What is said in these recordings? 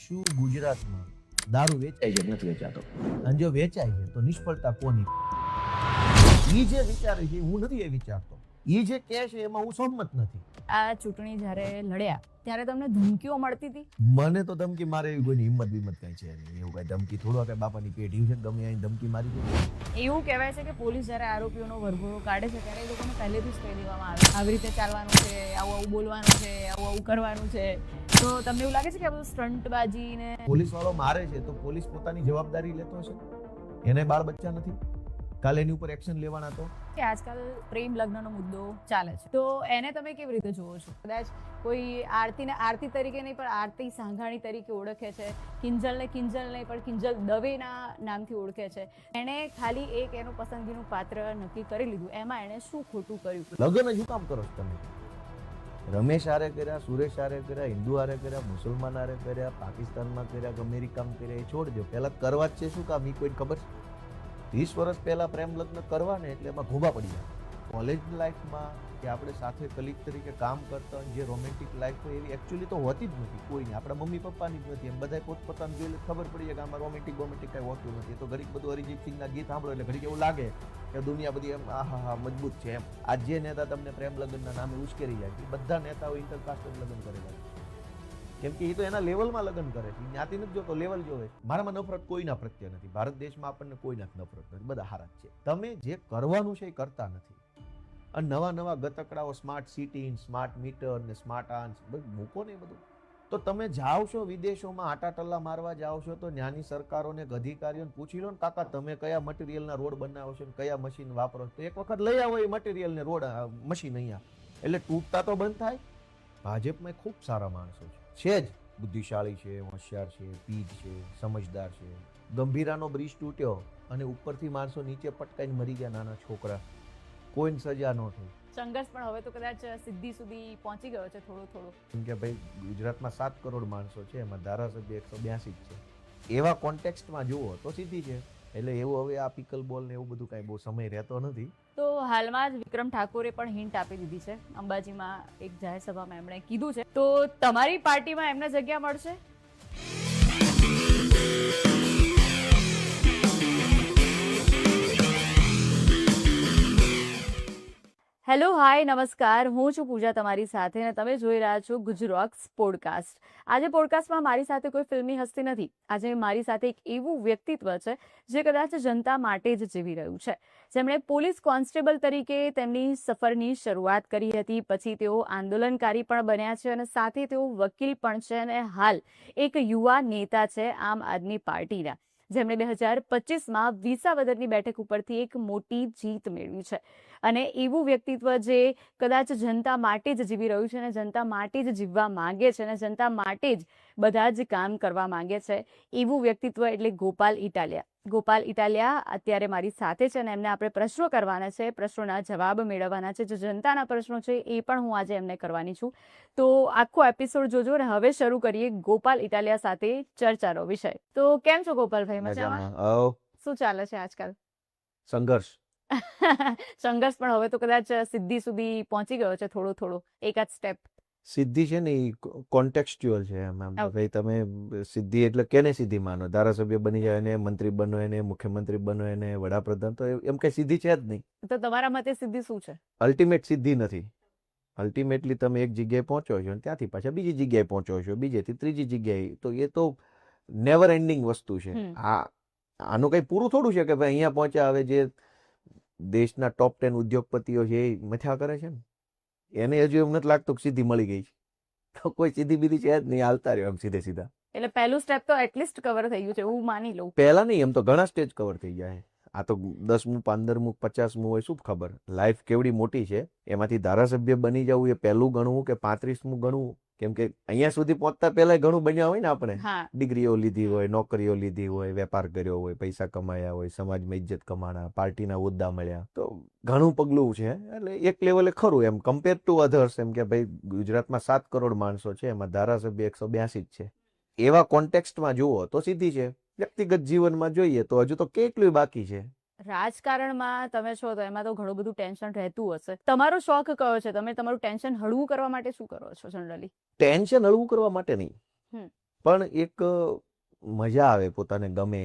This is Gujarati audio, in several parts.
શું ગુજરાતમાં દારૂ વેચાય છે કે નથી વેચાતો, અને જો વેચાય છે તો નિષ્ફળતા કોની? ઈ જે વિચારે છે હું નથી એ વિચારતો, ઈ જે કહે છે એમાં હું સહમત નથી. આ ચૂંટણી જ્યારે લડ્યા ત્યારે તમને ધમકીઓ મળતી હતી? મને તો ધમકી મારે એવી કોઈની હિંમત વિમત કઈ છે નહીં. એવું કઈ ધમકી થોડો કઈ બાપાની પેઢી છે ગમે અહીં ધમકી મારી દે. એવું કહેવાય છે કે પોલીસ જ્યારે આરોપીઓનો વરઘોડો કાઢે છે ત્યારે એ લોકોને પહેલેથી જ કહી દેવામાં આવે આવી રીતે ચાલવાનું છે, આવું આવું બોલવાનું છે, આવું આવું કરવાનું છે. તો તમને એવું લાગે છે કે આ બધું સ્ટંટબાજી ને પોલીસ વાળો મારે છે તો પોલીસ પોતાની જવાબદારી લેતો હશે. એને બાળ બચ્ચા નથી, કાલે એની ઉપર એક્શન લેવાના તો કે આજકાલ પ્રેમ લગ્નનો મુદ્દો ચાલે છે, તો એને તમે કેવી રીતે જુઓ છો? કદાચ કોઈ આરતીને આરતી તરીકે નહીં પણ આરતી સાંઘાણી તરીકે ઓળખે છે, કિંજલને કિંજલ નહીં પણ કિંજલ દવેના નામથી ઓળખે છે. એણે ખાલી એક એનું પસંદગીનું પાત્ર નક્કી કરી લીધું, એમાં એણે શું ખોટું કર્યું? લગ્ન જ શું કામ કરો છો તમે? રમેશ હારે કર્યા, સુરેશ હારે કર્યા, હિન્દુ હારે કર્યા, મુસલમાન હારે કર્યા, પાકિસ્તાનમાં કર્યા, અમેરિકામાં કર્યા, એ છોડ દો. પહેલા કરવા જ છે શું કામ? એ કોઈ ખબર છે? 20 વર્ષ પહેલા પ્રેમ લગ્ન કરવા ને એટલે એમાં ઘોબા પડી જાય. કોલેજ લાઈફમાં કે આપણે સાથે કલીગ તરીકે કામ કરતા હોય જે રોમેન્ટિક લાઈફ હોય એવી એકચ્યુઅલી તો હોતી જ નથી કોઈની. આપણા મમ્મી પપ્પાની જ નથી. એમ બધા પોતપોતાનું જોઈ ખબર પડી જાય કે આમાં રોમેન્ટિક કઈ હોતું નથી. તો ઘડીક બધું અરિજીત સિંહના ગીત સાંભળો એટલે ઘડીક એવું લાગે કે દુનિયા બધી એમ આહા મજબૂત છે એમ. આજ જે નેતા તમને પ્રેમ લગ્નના નામે ઉશ્કેરી જાય એ બધા નેતાઓ ઇન્ટરકાસ્ટ લગ્ન કરેલા છે. કેમ કે એ તો એના લેવલમાં લગ્ન કરે છે, જ્ઞાતિ નથી જોતો, લેવલ જોવે છે. મારામાં નફરત કોઈના પ્રત્યે નથી. ભારત દેશમાં આપણને કોઈના નફરત નથી, બધા હારા જ છે. તમે જે કરવાનું છે એ કરતા નથી. અને નવા નવા ગતકડાઓ સ્માર્ટ સિટી, સ્માર્ટ મીટર ને સ્માર્ટ આન્સ બધું મૂકો ને બધું. તો તમે જાઓ છો વિદેશોમાં આટા ટલ્લા મારવા જાઓ છો તો ત્યાંની સરકારોને અધિકારીઓને પૂછી લો ને કાકા તમે કયા મટીરિયલના રોડ બનાવો છો ને કયા મશીન વાપરો છો, તો એક વખત લઈ આવો એ મટીરિયલને રોડ મશીન અહીંયા, એટલે તૂટતા તો બંધ થાય. ભાજપમાં ખૂબ સારા માણસો છે જ, બુદ્ધિશાળી છે, હોશિયાર છે, પીજ છે, સમજદાર છે. ગંભીરાનો બ્રિજ તૂટ્યો અને ઉપરથી માણસો નીચે પટકાઈને મરી ગયા, નાના છોકરા, કોઈને સજા ન થઈ. સંઘર્ષ પણ હવે તો કદાચ સિદ્ધિ સુધી પહોંચી ગયો છે થોડો થોડો. કેમ કે ભાઈ ગુજરાતમાં 7 કરોડ માણસો છે, એમાં ધારાસભ્ય 182 જ છે. એવા કોન્ટેક્સ્ટમાં જુઓ તો સીધી છે. એટલે એવું હવે આ પિકલ બોલ ને એવું બધું કાંઈ બહુ સમય રહેતો નથી. તો હાલમાં જ વિક્રમ ઠાકોરે પણ હિન્ટ આપી દીધી છે. અંબાજીમાં એક જાહેર સભામાં એમણે કીધું છે, તો તમારી પાર્ટીમાં એમને જગ્યા મળશે? હેલો, હાય, નમસ્કાર. હું છું પૂજા તમારી સાથે અને તમે જોઈ રહ્યા છો ગુજરાત પોડકાસ્ટ. આજે પોડકાસ્ટમાં મારી સાથે કોઈ ફિલ્મી હસ્તી નથી. આજે મારી સાથે એક એવું વ્યક્તિત્વ છે જે કદાચ જનતા માટે જ જીવી રહ્યું છે. જેમણે પોલીસ કોન્સ્ટેબલ તરીકે તેમની સફરની શરૂઆત કરી હતી, પછી તેઓ આંદોલનકારી પણ બન્યા છે અને સાથે તેઓ વકીલ પણ છે અને હાલ એક યુવા નેતા છે આમ આદમી પાર્ટીના, જેમણે 2025માં વિસાવદરની બેઠક ઉપરથી એક મોટી જીત મેળવી છે. અને એવું વ્યક્તિત્વ જે કદાચ જનતા માટે જ જીવી રહ્યું છે અને જનતા માટે જ જીવવા માંગે છે અને જનતા માટે જ બધા જ કામ કરવા માંગે છે, એવું વ્યક્તિત્વ એટલે ગોપાલ ઇટાલિયા. ગોપાલ ઇટાલિયા અત્યારે મારી સાથે છે અને એમને આપણે પ્રશ્નો કરવાના છે, પ્રશ્નોના જવાબ મેળવવાના છે. જે જનતાના પ્રશ્નો છે એ પણ હું આજે એમને કરવાની છું. તો આખો એપિસોડ જોજો અને હવે શરૂ કરીએ ગોપાલ ઇટાલિયા સાથે ચર્ચાનો વિષય. તો કેમ છો ગોપાલભાઈ? મજામાં? શું ચાલે છે આજકાલ? સંઘર્ષ સંઘર્ષ પણ હવે તો કદાચ સિદ્ધિ સુધી પહોંચી ગયો છે થોડો થોડો, એકાદ સ્ટેપ. સિદ્ધિ છે ને એ કોન્ટેક્સ્ચ્યુઅલ છે. એમ ભાઈ તમે સિદ્ધિ એટલે કેને સિદ્ધિ માનો? ધારાસભ્ય બની જાય એને, મંત્રી બનો એને, મુખ્યમંત્રી બનો એને, વડાપ્રધાન, તો એમ કઈ સિદ્ધિ છે જ નહીં. તો તમારા મતે સિદ્ધિ શું છે? અલ્ટિમેટ સિદ્ધિ નથી. અલ્ટિમેટલી તમે એક જગ્યાએ પહોંચો છો અને ત્યાંથી પાછા બીજી જગ્યાએ પહોંચો છો, બીજેથી ત્રીજી જગ્યાએ, તો એ તો નેવર એન્ડિંગ વસ્તુ છે. આનું કઈ પૂરું થોડું છે કે ભાઈ અહીંયા પહોંચ્યા, હવે જે દેશના ટોપ 10 ઉદ્યોગપતિઓ છે એ મથ્યા કરે છે ને, એને હજુ એમ નથી લાગતું કે સીધી મળી ગઈ છે. તો કોઈ સીધી બીધી છે જ નહીં, હાલતા રહ્યો એમ સીધે સીધા. એટલે પહેલું સ્ટેપ તો એટલીસ્ટ કવર થઈ ગયું છે એવું માની લઉં. પહેલા નહીં, એમ તો ઘણા સ્ટેજ કવર થઈ જાય. આ તો 10મું, 15મું, 50મું હોય, શું ખબર લાઈફ કેવડી મોટી છે. એમાંથી ધારાસભ્ય બની જવું એ પહેલું ગણવું કે 35મું ગણવું? કેમ કે અહીંયા સુધી પહોંચતા પહેલા ઘણું બન્યા હોય ને આપણે. ડિગ્રીઓ લીધી હોય, નોકરીઓ લીધી હોય, વેપાર કર્યો હોય, પૈસા કમાયા હોય, સમાજમાં ઇજ્જત કમાણા, પાર્ટીના હોદ્દા મળ્યા, તો ઘણું પગલું છે. એટલે એક લેવલે ખરું એમ કમ્પેર ટુ અધર્સ, એમ કે ભાઈ ગુજરાતમાં 7 કરોડ માણસો છે, એમાં ધારાસભ્ય 182 જ છે. એવા કોન્ટેક્સ્ટમાં જુઓ તો સીધી છે. વ્યક્તિગત જીવનમાં જોઈએ તો હજુ તો કેટલું બાકી છે. રાજકારણમાં તમે છો તો એમાં તો ઘણું બધું ટેન્શન રહેતું હશે. તમારો શોખ કયો છે? તમે તમારું ટેન્શન હળવું કરવા માટે શું કરો છો જનરલી? ટેન્શન હળવું કરવા માટે નહીં, પણ એક મજા આવે, પોતાને ગમે,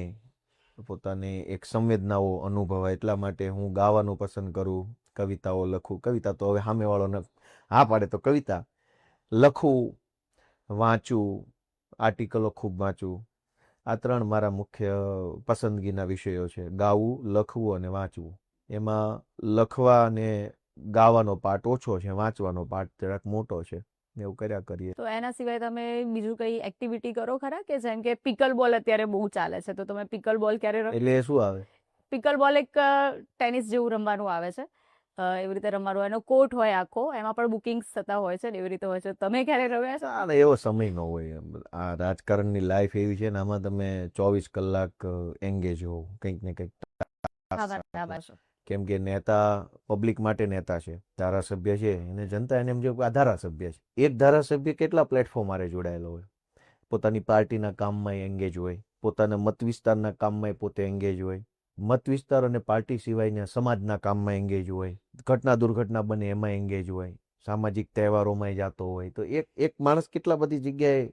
પોતાને એક સંવેદનાઓ અનુભવાય, એટલા માટે હું ગાવાનું પસંદ કરું, કવિતાઓ લખું. કવિતા તો હવે સામેવાળો હા પાડે તો કવિતા લખું, વાંચું, આર્ટિકલો ખૂબ વાંચું. આ 3 મારા મુખ્ય પસંદગીના વિષયો છે: ગાવું, લખવું અને વાંચવું. એમાં લખવા અને ગાવાનો પાર્ટ ઓછો છે, વાંચવાનો પાર્ટ જરાક મોટો છે. એવું કર્યા કરીએ. તો એના સિવાય તમે બીજું કઈ એક્ટિવિટી કરો ખરા? કે જેમ કે પિકલ બોલ અત્યારે બહુ ચાલે છે, તો તમે પિકલ બોલ ક્યારે એટલે શું આવે? પિકલ બોલ એક ટેનિસ જેવું રમવાનું આવે છે, એવી રીતે રમવાનું. એનો કોર્ટ હોય આખો, એમાં પણ બુકિંગ્સ થતા હોય છે ને એવી રીતે હોય છે. તમે ક્યારે રમ્યા છો? ના, એવો સમય ન હોય. આ રાજકારણની લાઈફ એવી છે ને, આમાં તમે 24 કલાક એંગેજ હો કંઈક ને કંઈક હા, સાથે. બરાબર છે. કેમ કે નેતા પબ્લિક માટે નેતા છે, ધારાસભ્ય છે એને જનતા એને એમ જો આ ધારાસભ્ય છે. એક ધારાસભ્ય કેટલા પ્લેટફોર્મ આરે જોડાયેલો હોય, પોતાની પાર્ટીના કામમાં એંગેજ હોય, પોતાના મત વિસ્તારના કામમાં પોતે એંગેજ હોય, મત વિસ્તાર અને પાર્ટી સિવાયના સમાજના કામમાં એંગેજ હોય, ઘટના દુર્ઘટના બને એમાં એંગેજ હોય, સામાજિક તહેવારોમાં જતો હોય. તો એક એક માણસ કેટલા બધી જગ્યાએ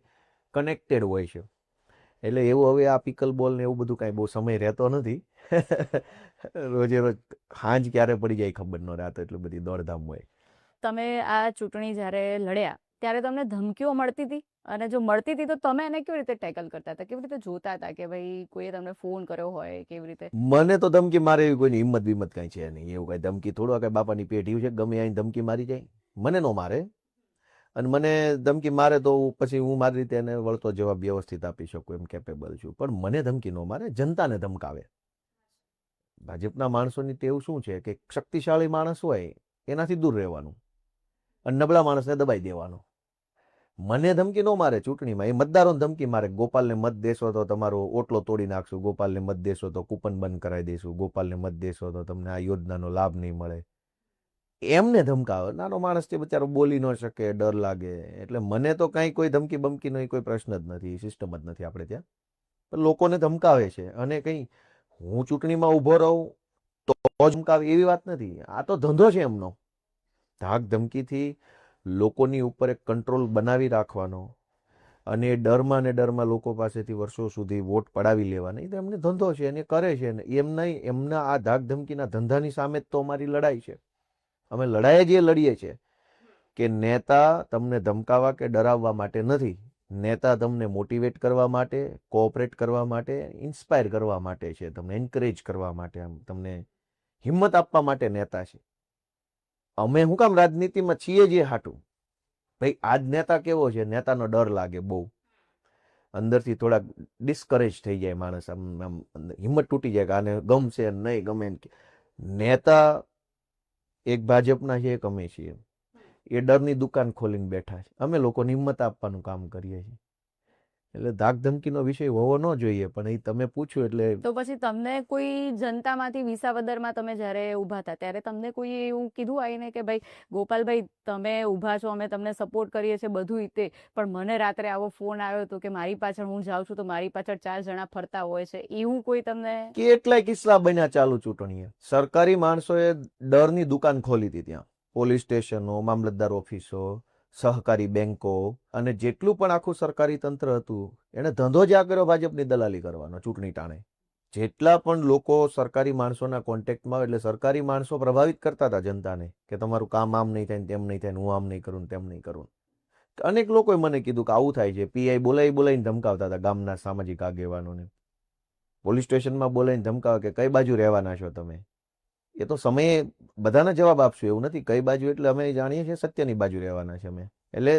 કનેક્ટેડ હોય છે. એટલે એવું હવે આ પિકલ બોલ ને એવું બધું કાંઈ બહુ સમય રહેતો નથી. રોજે રોજ સાંજ ક્યારે પડી જાય ખબર ન રહેતો, એટલી બધી દોડધામ હોય. તમે આ ચૂંટણી જ્યારે લડ્યા ત્યારે તમને ધમકીઓ મળતી હતી? અને જો મળતી હતી તો તમે એને કેવી રીતે ટેકલ કરતા હતા? કેવી રીતે જોતા હતા કે ભાઈ કોઈએ તમને ફોન કર્યો હોય કેવી રીતે? મને તો ધમકી મારે એવી કોઈની હિંમત બીમત કાંઈ છે નહીં. એવું કાંઈ ધમકી થોડો કાંઈ બાપાની પેઢી છે ગમે આવીને ધમકી મારી જાય. મને ન મારે, અને મને ધમકી મારે તો પછી હું મારી રીતે એને વળતો જવાબ વ્યવસ્થિત આપી શકું એમ કેપેબલ છું. પણ મને ધમકી ન મારે, જનતાને ધમકાવે. ભાજપના માણસોની ટેવ શું છે કે શક્તિશાળી માણસ હોય એનાથી દૂર રહેવાનું અને નબળા માણસને દબાઈ દેવાનો. મને ધમકી ન મારે ચૂંટણીમાં, એ મતદારોને ધમકી મારે. ગોપાલને મત દેશો તો તમારો ઓટલો તોડી નાખશું, ગોપાલને મત દેશો તો કૂપન બંધ કરાવી દઈશું, ગોપાલને મત દેશો તો તમને આ યોજનાનો લાભ નહીં મળે. એમને ધમકાવે. નાનો માણસ તે બચારો બોલી ન શકે, ડર લાગે. એટલે મને તો કાંઈ કોઈ ધમકી બમકીનો કોઈ પ્રશ્ન જ નથી, સિસ્ટમ જ નથી આપણે ત્યાં. પણ લોકોને ધમકાવે છે, અને કંઈ હું ચૂંટણીમાં ઊભો રહું તો જ ધમકાવે એવી વાત નથી. આ તો ધંધો છે એમનો. ધાક ધમકીથી લોકોની ઉપર એક કંટ્રોલ બનાવી રાખવાનો, અને એ ડરમાં ને ડરમાં લોકો પાસેથી વર્ષો સુધી વોટ પડાવી લેવાના. એ તો એમને ધંધો છે અને કરે છે. ને એમના આ ધાક ધમકીના ધંધાની સામે જ તો અમારી લડાઈ છે. અમે લડાઈ જ એ લડીએ છીએ કે નેતા તમને ધમકાવવા કે ડરાવવા માટે નથી. નેતા તમને મોટિવેટ કરવા માટે, કોઓપરેટ કરવા માટે, ઇન્સ્પાયર કરવા માટે છે, તમને એન્કરેજ કરવા માટે, તમને હિંમત આપવા માટે નેતા છે. અમે શું કામ રાજનીતિમાં છીએ જે હાટું? ભાઈ આજ નેતા કેવો છે, નેતાનો ડર લાગે બહુ, અંદરથી થોડાક ડિસ્કરેજ થઈ જાય માણસ, આમ હિંમત તૂટી જાય કે આને ગમશે નહીં ગમે. નેતા એક ભાજપના છે, એક અમે છીએ. એ ડરની દુકાન ખોલીને બેઠા છે. અમે લોકોને હિંમત આપવાનું કામ કરીએ છીએ. એટલે ધાક ધમકીનો વિષય હોવો ન જોઈએ, પણ એ તમે પૂછ્યું એટલે. તો પછી તમને કોઈ જનતામાંથી વિસાવદરમાં તમે જ્યારે ઊભા હતા ત્યારે તમને કોઈ એવું કીધું આવીને કે ભાઈ ગોપાલભાઈ તમે ઊભા છો, અમે તમને સપોર્ટ કરીએ છીએ બધું રીતે, પણ મને રાત્રે આવો ફોન આવ્યો હતો કે મારી પાછળ હું જાઉં છું તો મારી પાછળ 4 જણા ફરતા હોય છે, એવું કોઈ તમને? કેટલાય કિસ્સા બન્યા ચાલુ ચૂંટણીએ. સરકારી માણસોએ ડરની દુકાન ખોલી હતી ત્યાં. પોલીસ સ્ટેશનો, મામલતદાર ઓફિસો, સહકારી બેંકો, અને જેટલું પણ આખું સરકારી તંત્ર હતું એને ધંધો જ આ કર્યો ભાજપની દલાલી કરવાનો ચૂંટણી ટાણે. જેટલા પણ લોકો સરકારી માણસોના કોન્ટેક્ટમાં આવે, એટલે સરકારી માણસો પ્રભાવિત કરતા હતા જનતાને કે તમારું કામ આમ નહીં થાય, તેમ નહીં થાય, હું આમ નહીં કરું, તેમ નહીં કરું. અનેક લોકોએ મને કીધું કે આવું થાય છે. પીઆઈ બોલાવીને ધમકાવતા હતા ગામના સામાજિક આગેવાનોને. પોલીસ સ્ટેશનમાં બોલાવીને ધમકાવે કે કઈ બાજુ રહેવાના છો તમે. એ તો સમયે બધાને જવાબ આપશું એવું નથી. કઈ બાજુ એટલે અમે જાણીએ છીએ સત્યની બાજુ રહેવાના છે અમે. એટલે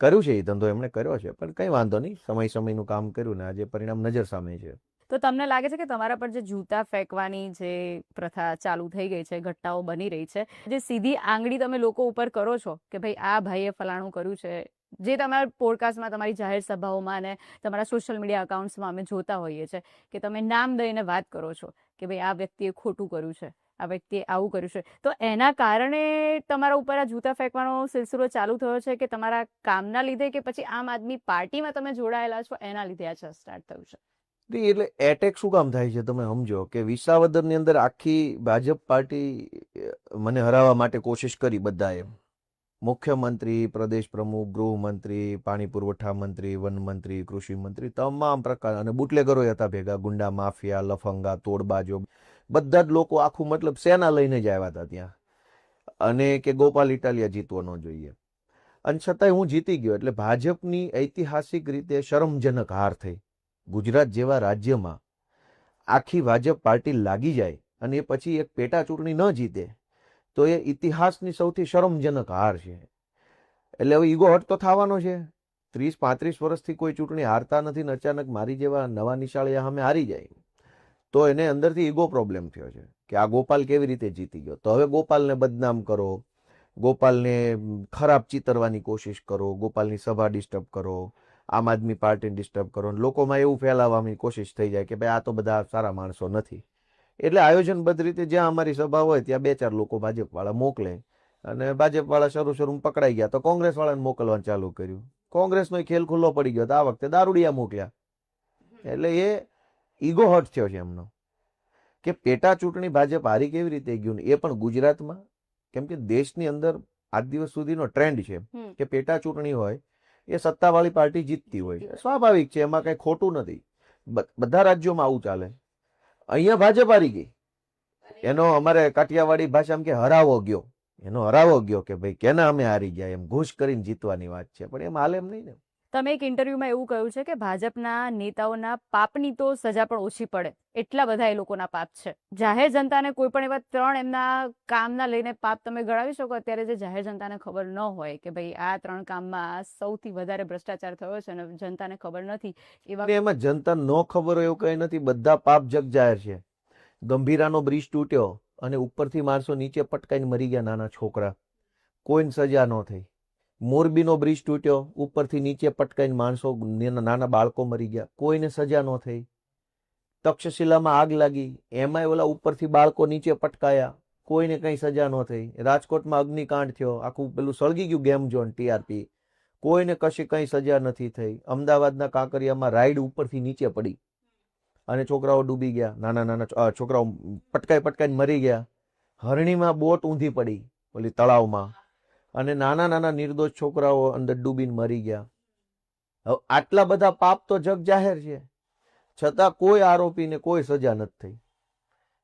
કર્યું છે એ ધંધો એમણે કર્યો છે, પણ કંઈ વાંધો નહીં, સમયનું કામ કર્યું ને આજે પરિણામ નજર સામે છે. તો તમને લાગે છે કે તમારા પર જે જૂતા ફેંકવાની જે પ્રથા ચાલુ થઈ ગઈ છે, ઘટનાઓ બની રહી છે, જે સીધી આંગળી તમે લોકો ઉપર કરો છો કે ભાઈ આ ભાઈએ ફલાણું કર્યું છે, જે તમારા પોડકાસ્ટમાં, તમારી જાહેર સભાઓમાં અને તમારા સોશિયલ મીડિયા અકાઉન્ટ્સમાં અમે જોતા હોઈએ છીએ કે તમે નામ દઈને વાત કરો છો કે ભાઈ આ વ્યક્તિએ ખોટું કર્યું છે, આ વ્યક્તિએ આવું કર્યું છે, તો એના કારણે તમારા ઉપર આ જૂતા ફેંકવાનો સિલસિલો ચાલુ થયો છે કે તમારા કામના લીધે કે પછી આમ આદમી પાર્ટીમાં તમે જોડાયેલા છો એના લીધે આ સ્ટાર્ટ થયું છે? એટલે એટેક શું કામ થાય છે તમે સમજો કે વિસાવદરની અંદર આખી ભાજપ પાર્ટી મને હરાવવા માટે કોશિશ કરી બધાએ. મુખ્યમંત્રી, પ્રદેશ પ્રમુખ, ગૃહમંત્રી, પાણી પુરવઠા મંત્રી, વન મંત્રી, કૃષિ મંત્રી, તમામ પ્રકાર, અને બુટલેગરો હતા ભેગા, ગુંડા માફિયા, લફંગા, તોડબાજો, બધા જ લોકો આખું મતલબ સેના લઈને જ આવ્યા હતા ત્યાં. અને કે ગોપાલ ઇટાલિયા જીતવો ન જોઈએ, અને છતાંય હું જીતી ગયો. એટલે ભાજપની ઐતિહાસિક રીતે શરમજનક હાર થઈ. ગુજરાત જેવા રાજ્યમાં આખી ભાજપ પાર્ટી લાગી જાય અને એ પછી એક પેટા ચૂંટણી ન જીતે તો એ ઇતિહાસની સૌથી શરમજનક હાર છે. એટલે હવે ઈગો હટ તો થવાનો છે. 30-35 વર્ષથી કોઈ ચૂંટણી હારતા નથી ને અચાનક મારી જેવા નવા નિશાળિયા સામે હારી જાય તો એને અંદરથી ઈગો પ્રોબ્લેમ થયો છે કે આ ગોપાલ કેવી રીતે જીતી ગયો. તો હવે ગોપાલને બદનામ કરો, ગોપાલને ખરાબ ચિતરવાની કોશિશ કરો, ગોપાલની સભા ડિસ્ટર્બ કરો, આમ આદમી પાર્ટીને ડિસ્ટર્બ કરો, લોકોમાં એવું ફેલાવવાની કોશિશ થઈ જાય કે ભાઈ આ તો બધા સારા માણસો નથી. એટલે આયોજનબદ્ધ રીતે જ્યાં અમારી સભા હોય ત્યાં 2-4 લોકો ભાજપવાળા મોકલે, અને ભાજપવાળા શરૂમાં પકડાઈ ગયા તો કોંગ્રેસવાળાને મોકલવાનું ચાલુ કર્યું. કોંગ્રેસનો ખેલ ખુલ્લો પડી ગયો તો આ વખતે દારૂડિયા મોકલ્યા. એટલે એ ઈગો હર્ટ થયો છે એમનો કે પેટા ચૂંટણી ભાજપ હારી કેવી રીતે ગયું, એ પણ ગુજરાતમાં. કેમ કે દેશની અંદર આજ દિવસ સુધીનો ટ્રેન્ડ છે કે પેટા ચૂંટણી હોય એ સત્તાવાળી પાર્ટી જીતતી હોય છે. સ્વાભાવિક છે, એમાં કઈ ખોટું નથી. બધા રાજ્યોમાં આવું ચાલે. અહીંયા ભાજપ હારી ગઈ, એનો અમારે કાઠિયાવાડી ભાષામાં કે હરાવો ગયો, એનો હરાવો ગયો કે ભાઈ કેના અમે હારી ગયા, એમ ઘૂસ કરીને જીતવાની વાત છે. પણ એમ હાલે એમ નહીં ને. તમે એક ઇન્ટરવ્યુમાં એવું કહ્યું છે કે ભાજપના નેતાઓના પાપની તો સજા પણ ઓછી પડે, એટલા બધા એ લોકોના પાપ છે. જાહેર જનતાને કોઈ પણ એવા 3 એમના કામના લઈને પાપ તમે ગણાવી શકો અત્યારે જે જાહેર જનતાને ખબર ન હોય કે ભાઈ આ 3 કામમાં સૌથી વધારે ભ્રષ્ટાચાર થયો છે અને જનતાને ખબર નથી એવા? એમાં જનતા ન ખબર હોય એવું કઈ નથી. બધા પાપ જગ જાહેર છે. ગંભીરાનો બ્રિજ તૂટ્યો અને ઉપરથી માણસો નીચે પટકાઈને મરી ગયા, નાના છોકરા, કોઈને સજા ન થઈ. મોરબીનો બ્રિજ તૂટ્યો, ઉપરથી નીચે પટકાઈને માણસો, નાના બાળકો મરી ગયા, કોઈને સજા ન થઈ. તક્ષશિલામાં આગ લાગી, એમાંય ઓલા ઉપરથી બાળકો નીચે પટકાયા, કોઈને કઈ સજા ન થઈ. રાજકોટમાં અગ્નિકાંડ થયો, આખું પેલું સળગી ગયું ગેમ ઝોન, TRP, કોઈને કશી કઈ સજા નથી થઈ. અમદાવાદના કાંકરિયામાં રાઈડ ઉપરથી નીચે પડી અને છોકરાઓ ડૂબી ગયા, નાના નાના છોકરાઓ પટકાઈને મરી ગયા. હરણીમાં બોટ ઊંધી પડી ઓલી તળાવમાં, અને નાના નાના નિર્દોષ છોકરાઓ અંદર ડૂબીને મરી ગયા. હવે આટલા બધા પાપ તો જગ જાહેર છે, છતાં કોઈ આરોપીને કોઈ સજા નથી થઈ.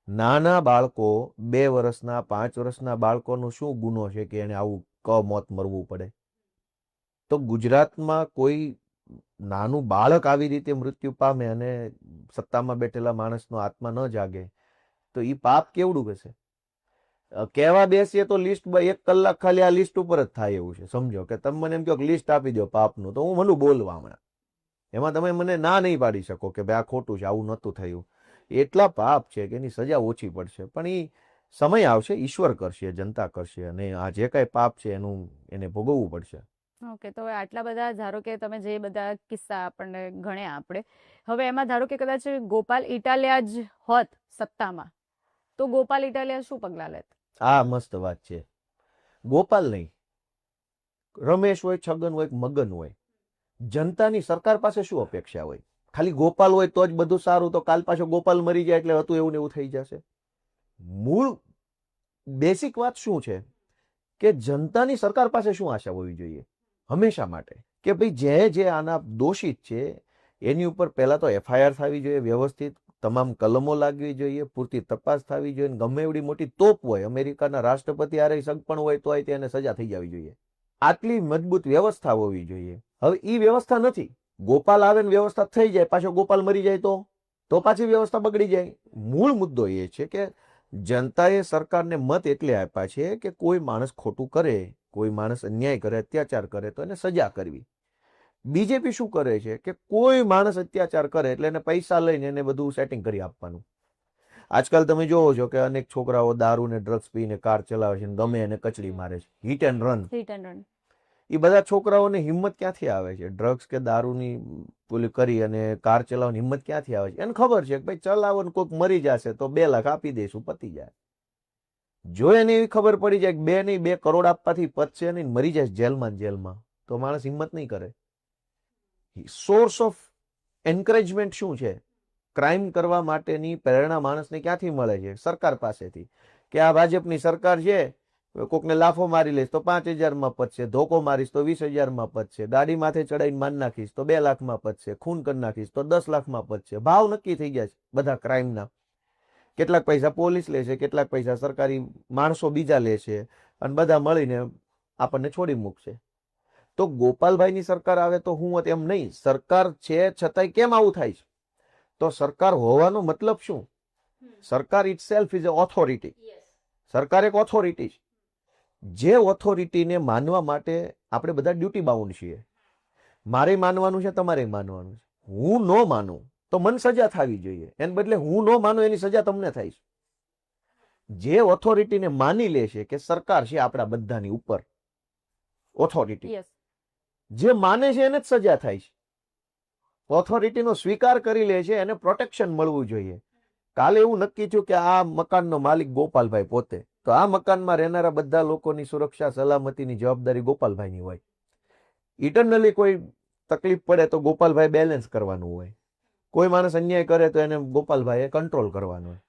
નાના બાળકો, 2 વર્ષના 5 વર્ષના બાળકોનો શું ગુનો છે કે એને આવું કમોત મરવું પડે? તો ગુજરાતમાં કોઈ નાનું બાળક આવી રીતે મૃત્યુ પામે અને સત્તામાં બેઠેલા માણસનો આત્મા ન જાગે તો એ પાપ કેવડું હશે? કહેવા બેસીએ તો લિસ્ટ 1 કલાક ખાલી આ લિસ્ટ ઉપર જ થાય એવું છે. સમજો કે તમે મને એમ કહો લિસ્ટ આપી દો પાપનું, તો હું મને બોલવા હમણાં. એમાં તમે મને ના નહીં પાડી શકો કે ભાઈ આ ખોટું છે, આવું નહોતું થયું. એટલા પાપ છે કે એની સજા ઓછી પડશે. પણ એ સમય આવશે, ઈશ્વર કરશે, જનતા કરશે, અને આ જે કાંઈ પાપ છે એને ભોગવવું પડશે. ઓકે, તો હવે આટલા બધા, ધારો કે તમે જે બધા કિસ્સા આપણને ગણ્યા આપણે, હવે એમાં ધારો કે કદાચ ગોપાલ ઇટાલિયા જ હોત સત્તામાં તો ગોપાલ ઇટાલિયા શું પગલાં લેત? આ મસ્ત વાત છે. ગોપાલ નહીં, રમેશ હોય, છગન હોય, મગન હોય, જનતાની સરકાર પાસે શું અપેક્ષા હોય? ખાલી ગોપાલ હોય તો જ બધું સારું, તો કાલ પાછો ગોપાલ મરી જાય એટલે હતું એવું ને એવું થઈ જશે. મૂળ બેસિક વાત શું છે કે જનતાની સરકાર પાસે શું આશા હોવી જોઈએ હંમેશા માટે? કે ભાઈ જે આના દોષિત છે એની ઉપર પહેલા તો FIR થવી જોઈએ, વ્યવસ્થિત તમામ કલમો લાગવી જોઈએ, પૂરતી તપાસ થવી જોઈએ. ગમે એવડી મોટી તોપ હોય, અમેરિકાના રાષ્ટ્રપતિ આરે સગપણ હોય તોય તેને સજા થઈ જવી જોઈએ. આટલી મજબૂત વ્યવસ્થા હોવી જોઈએ. હવે એ વ્યવસ્થા નથી. ગોપાલ આવે ને વ્યવસ્થા થઈ જાય, પાછો ગોપાલ મરી જાય તો પાછી વ્યવસ્થા બગડી જાય. મૂળ મુદ્દો એ છે કે જનતાએ સરકારને મત એટલે આપ્યા છે કે કોઈ માણસ ખોટું કરે, કોઈ માણસ અન્યાય કરે, અત્યાચાર કરે તો એને સજા કરવી. બીજેપી શું કરે છે કે કોઈ માણસ અત્યાચાર કરે એટલે એને પૈસા લઈને એને બધું સેટિંગ કરી આપવાનું. આજકાલ તમે જોવો છો કે અનેક છોકરાઓ દારૂ ને ડ્રગ્સ પીને કાર ચલાવે છે, ગમે એને કચડી મારે છે, હિટ એન્ડ રન. એ બધા છોકરાઓને હિંમત ક્યાંથી આવે છે? ડ્રગ્સ કે દારૂની પેલી કરી અને કાર ચલાવવાની હિંમત ક્યાંથી આવે છે? એને ખબર છે કે ભાઈ ચલાવો ને કોઈક મરી જશે તો 2 લાખ આપી દઈશું, પતી જાય. જો એને એવી ખબર પડી જાય કે 2 નહીં 2 કરોડ આપવાથી પતશે નહીં, મરી જાય જેલમાં, તો માણસ હિંમત નહીં કરે. સોર્સ ઓફ એન્કરેજમેન્ટ શું છે? ક્રાઇમ કરવા માટેની પ્રેરણા માણસને ક્યાંથી મળે છે? સરકાર પાસેથી. કે આ ભાજપની સરકાર છે કોકને લાફો મારી લઈશ તો 5,000 પતશે, ધોકો મારીશ તો 20,000 પતશે, ગાડી માથે ચડાઈને માર નાખીશ તો 2 લાખમાં પતશે, ખૂન કરી નાખીશ તો 10 લાખમાં પતશે. ભાવ નક્કી થઈ ગયા છે બધા ક્રાઇમના. કેટલાક પૈસા પોલીસ લે છે, કેટલાક પૈસા સરકારી માણસો બીજા લે છે, અને બધા મળીને આપણને છોડી મૂકશે. તો ગોપાલભાઈની સરકાર આવે તો હું એમ નહીં, સરકાર છે છતાંય કેમ આવું થાય છે? તો સરકાર હોવાનો મતલબ શું? સરકાર it self is a authority. સરકાર એક ઓથોરિટી છે. જે ઓથોરિટીને માનવા માટે આપણે બધા ડ્યુટી બાઉન્ડ છીએ. મારે માનવાનું છે, તમારે માનવાનું છે. હું ન માનું તો મને સજા થવી જોઈએ, એને બદલે હું ન માનું એની સજા તમને થાય છે. જે ઓથોરિટીને માની લે છે કે સરકાર છે આપણા બધાની ઉપર ઓથોરિટી, યસ, જે માને છે એને જ સજા થાય છે. ઓથોરિટીનો સ્વીકાર કરી લે છે, એને પ્રોટેક્શન મળવું જોઈએ. કાલે એવું નક્કી થયું કે આ મકાનનો માલિક ગોપાલભાઈ પોતે, તો આ મકાનમાં રહેનારા બધા લોકોની સુરક્ષા સલામતીની જવાબદારી ગોપાલભાઈની હોય. ઇટરનલી કોઈ તકલીફ પડે તો ગોપાલભાઈ બેલેન્સ કરવાનું હોય. કોઈ માણસ અન્યાય કરે તો એને ગોપાલભાઈએ કંટ્રોલ કરવાનો હોય.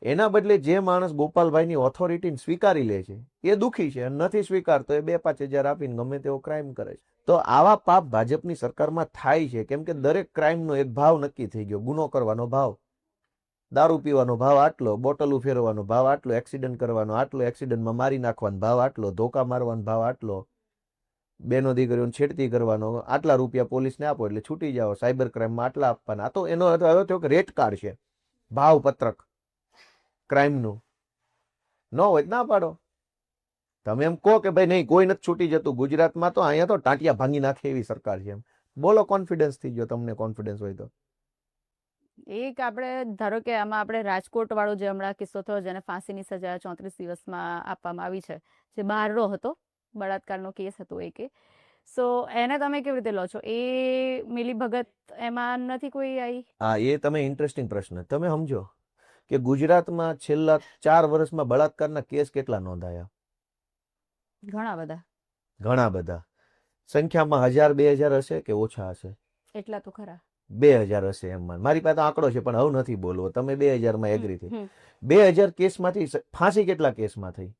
એના બદલે જે માણસ ગોપાલભાઈની ઓથોરિટીને સ્વીકારી લે છે એ દુઃખી છે, અને નથી સ્વીકારતો એ 2-5 હજાર આપીને ગમે તેવો ક્રાઇમ કરે છે. તો આવા પાપ ભાજપની સરકારમાં થાય છે, કેમ કે દરેક ક્રાઇમનો એક ભાવ નક્કી થઈ ગયો. ગુનો કરવાનો ભાવ, દારૂ પીવાનો ભાવ આટલો, બોટલ ફેરવવાનો ભાવ આટલો, એક્સિડન્ટ કરવાનો આટલો, એક્સિડન્ટમાં મારી નાખવાનો ભાવ આટલો, ધોકા મારવાનો ભાવ આટલો, બેનો દીકરીઓને છેડતી કરવાનો આટલા રૂપિયા પોલીસને આપો એટલે છૂટી જાઓ, સાયબર ક્રાઇમમાં આટલા આપવાના. આ તો એનો અર્થ આવ્યો થયો કે રેટ કાર્ડ છે, ભાવ પત્રક ક્રાઇમનું. ન હોય ના પાડો. તમે એમ કહો કે ભાઈ નહીં કોઈ નથી છૂટી જતું ગુજરાતમાં, તો અહીંયા તો ટાંટિયા ભાંગી નાખે એવી સરકાર છે. એમ બોલો કોન્ફિડન્સ થઈ ગયો, તમને કોન્ફિડન્સ હોય તો. એક આપણે ધારો કે આમાં આપણે રાજકોટ વાળો જે હમણાં કિસ્સો થયો, જેને ફાંસીની સજા 34 દિવસમાં આપવામાં આવી છે, જે બહારનો હતો, બળાત્કારનો કેસ હતો એ કે, સો એને તમે કેવી રીતે લો છો? એ મિલીભગત એમાં નથી કોઈ આવી? હા, એ તમે ઇન્ટરેસ્ટિંગ પ્રશ્ન. તમે સમજો કે ગુજરાતમાં છેલ્લા 4 વર્ષમાં બળાત્કારના કેસ કેટલા નોંધાયા? ઘણા બધા. ઘણા બધા. સંખ્યામાં 1,000-2,000 હશે કે ઓછા હશે? એટલા તો ખરા. 2,000 હશે એમ મારી પાસે આંકડો છે, પણ હવે નથી બોલવો. તમે 2,000માં એગ્રી થઈ. 2,000 કેસમાંથી ફાંસી કેટલા કેસમાં થઈ?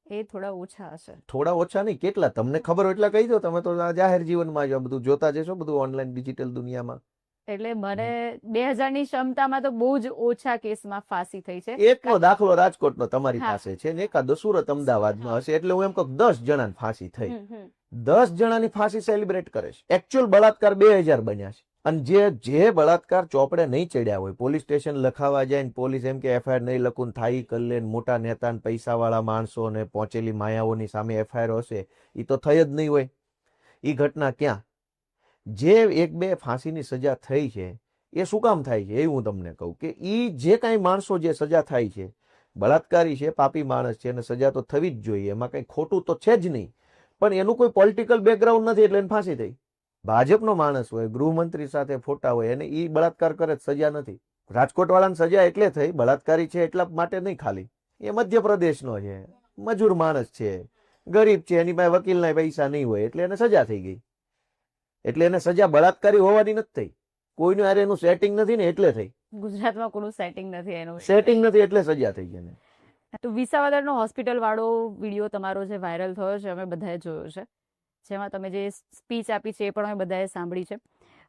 એ થોડા ઓછા હશે. થોડા ઓછા નહીં, કેટલા તમને ખબર હોય એટલા કહી દો. તમે તો જાહેર જીવનમાં જો બધું જોતા જશો, બધું ઓનલાઈન ડિજિટલ દુનિયામાં. એટલે મને 2000ની ક્ષમતામાં તો બહુ જ ઓછા કેસમાં ફાંસી થઈ છે. એકનો દાખલો રાજકોટનો તમારી પાસે છે ને એકાદો સુરત અમદાવાદમાં હશે. એટલે હું એમ કહું 10 જણાની ફાંસી થઈ. 10 જણાની ફાંસી સેલિબ્રેટ કરે છે. એકચ્યુઅલ બળાત્કાર 2,000 બન્યા છે. અને જે બળાત્કાર ચોપડે નહીં ચડ્યા હોય, પોલીસ સ્ટેશન લખાવા જાય ને પોલીસ એમ કે એફઆઈઆર નહીં લખું થાઈ કરી લે, મોટા નેતા પૈસાવાળા માણસો ને પહોંચેલી માયાઓની સામે એફઆઈઆર હશે, એ તો થઈ જ નહીં હોય. એ ઘટના ક્યાં? જે 1-2 ફાંસીની સજા થઈ છે એ શું કામ થાય છે? એ હું તમને કહું કે એ જે કાંઈ માણસો જે સજા થાય છે, બળાત્કારી છે, પાપી માણસ છે, અને સજા તો થવી જ જોઈએ, એમાં કંઈ ખોટું તો છે જ નહીં. પણ એનું કોઈ પોલિટિકલ બેકગ્રાઉન્ડ નથી એટલે એને ફાંસી થઈ. ભાજપનો માણસ હોય, ગૃહમંત્રી સાથે ફોટા હોય, એને એ બળાત્કાર કરે સજા નથી. રાજકોટ વાળાને સજા એટલે થઈ, બળાત્કારી છે એટલા માટે નહીં. ખાલી એ મધ્યપ્રદેશનો છે, મજૂર માણસ છે, ગરીબ છે, એની પાસે વકીલના પૈસા નહીં હોય એટલે એને સજા થઈ ગઈ. એટલે એને સજા બળાત્કારી હોવાની નથી થઈ, કોઈનું યાર એનું સેટિંગ નથી ને એટલે થઈ. ગુજરાતમાં કોઈનું સેટિંગ નથી, એનું સેટિંગ નથી એટલે સજા થઈ ગઈ. તો વિસાવદરનો હોસ્પિટલ વાળો વિડીયો તમારો જે વાયરલ થયો છે, અમે બધાએ જોયો છે, જેમાં તમે જે સ્પીચ આપી છે એ પણ અમે બધાએ સાંભળી છે.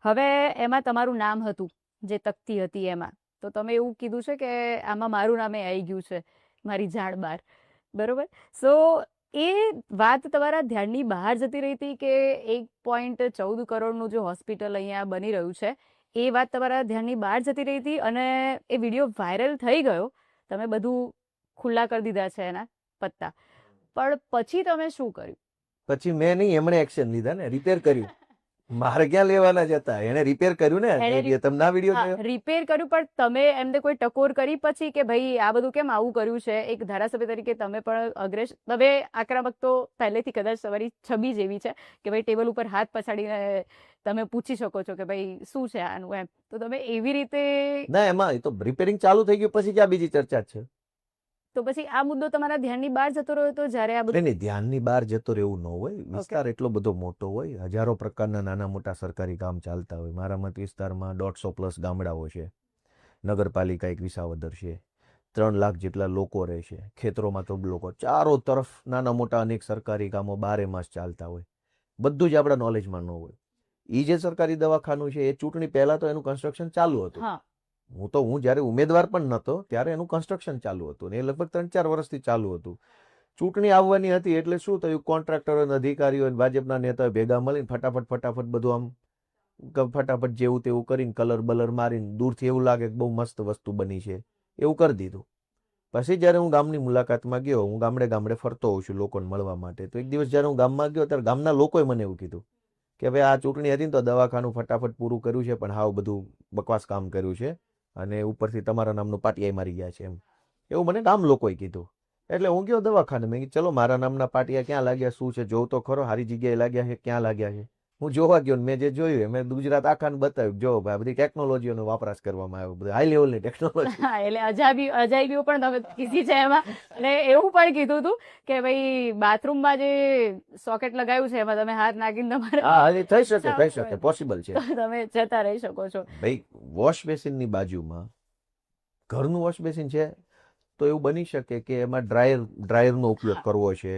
હવે એમાં તમારું નામ હતું, જે તકતી હતી એમાં, તો તમે એવું કીધું છે કે આમાં મારું નામે આવી ગયું છે, મારી જાણ બહાર, બરોબર? સો એ વાત તમારા ધ્યાનની બહાર જતી રહી હતી કે 1.14 કરોડનું જે હોસ્પિટલ અહીંયા બની રહ્યું છે, એ વાત તમારા ધ્યાનની બહાર જતી રહી હતી, અને એ વિડીયો વાયરલ થઈ ગયો, તમે બધું ખુલ્લા કરી દીધા છે એના પત્તા, પણ પછી તમે શું કર્યું? પછી મેં નહીં, એમણે એક્શન લીધા ને, રિપેર કર્યું. મારે ક્યાં લેવાના જતા, એને રિપેર કર્યું ને. તમને આ વિડીયો રિપેર કર્યું, પણ તમે એમને કોઈ ટકોર કરી પછી કે ભાઈ આ બધું કેમ આવું કર્યું છે? એક ધારાસભ્ય તરીકે તમે પણ અગ્રેસ, તમે આક્રમક તો પહેલેથી કદાચ તમારી છબી જેવી છે કે ભાઈ ટેબલ ઉપર હાથ પછાડીને તમે પૂછી શકો છો કે ભાઈ શું છે આનું, એમ. તો તમે એવી રીતે ના, એમાં તો રિપેરિંગ ચાલુ થઈ ગયું પછી ક્યાં બીજી ચર્ચા છે? તો પછી આ મુદ્દો તમારા ધ્યાનની બહાર જતો રહ્યો તો જ્યારે આ બધું? નહીં, ધ્યાનની બહાર જતો રહેવું ન હોય. વિસ્તાર એટલો બધો મોટો હોય, હજારો પ્રકારના નાના મોટા સરકારી કામ ચાલતા હોય. મારા મત વિસ્તારમાં 150+ ગામડાઓ છે, નગરપાલિકા એક વિસાવદર છે, 3 લાખ જેટલા લોકો રહે છે, ખેતરોમાં તો લોકો, ચારો તરફ નાના મોટા અનેક સરકારી કામો 12 માસ ચાલતા હોય, બધું જ આપણા નોલેજમાં ન હોય. એ જે સરકારી દવાખાનું છે એ ચૂંટણી પહેલા તો એનું કન્સ્ટ્રક્શન ચાલુ હતું. હા હું જ્યારે ઉમેદવાર પણ નહોતો ત્યારે એનું કન્સ્ટ્રક્શન ચાલુ હતું ને એ લગભગ 3-4 વર્ષથી ચાલુ હતું. ચૂંટણી આવવાની હતી એટલે શું થયું, કોન્ટ્રાક્ટરો અને અધિકારીઓ અને ભાજપના નેતાઓ ભેગા મળીને ફટાફટ બધું આમ ફટાફટ જેવું તેવું કરીને કલર બલર મારીને દૂરથી એવું લાગે કે બહુ મસ્ત વસ્તુ બની છે એવું કરી દીધું. પછી જ્યારે હું ગામની મુલાકાતમાં ગયો, હું ગામડે ફરતો હોઉં છું લોકોને મળવા માટે, તો એક દિવસ જ્યારે હું ગામમાં ગયો ત્યારે ગામના લોકોએ મને એવું કીધું કે ભાઈ આ ચૂંટણી હતી ને તો દવાખાનું ફટાફટ પૂરું કર્યું છે, પણ હાવ બધું બકવાસ કામ કર્યું છે અને ઉપરથી તમારા નામનું પાટિયાઈ મારી ગયા છે, એમ એવું મને ગામ લોકોએ કીધું. એટલે હું ગયો દવાખાને, મેં કીધું ચલો મારા નામના પાટિયા ક્યાં લાગ્યા, શું છે જોઉં તો ખરો, સારી જગ્યાએ લાગ્યા છે, ક્યાં લાગ્યા છે. હું જોવા ગયો ને મેં જે જોયું મેં ગુજરાત આખાને બતાવ્યું, જો ભાઈ બધી ટેકનોલોજીઓનો વપરાશ કરવામાં આવ્યો, બધી હાઈ લેવલની ટેકનોલોજી. હા, એટલે અજાયબીઓ પણ તમે કીધી છે એમાં. અને એવું પણ કીધું હતું કે ભાઈ બાથરૂમમાં જે સોકેટ લગાવ્યું છે એમાં તમે હાથ નાખીને તમારે હા, હજી થઈ શકે, પોસિબલ છે. તમે જતા રહી શકો છો. ભાઈ વોશ બેસિનની બાજુમાં ઘરનું વોશ બેસિન છે તો એવું બની શકે કે એમાં ડ્રાયરનો ઉપયોગ કરવો છે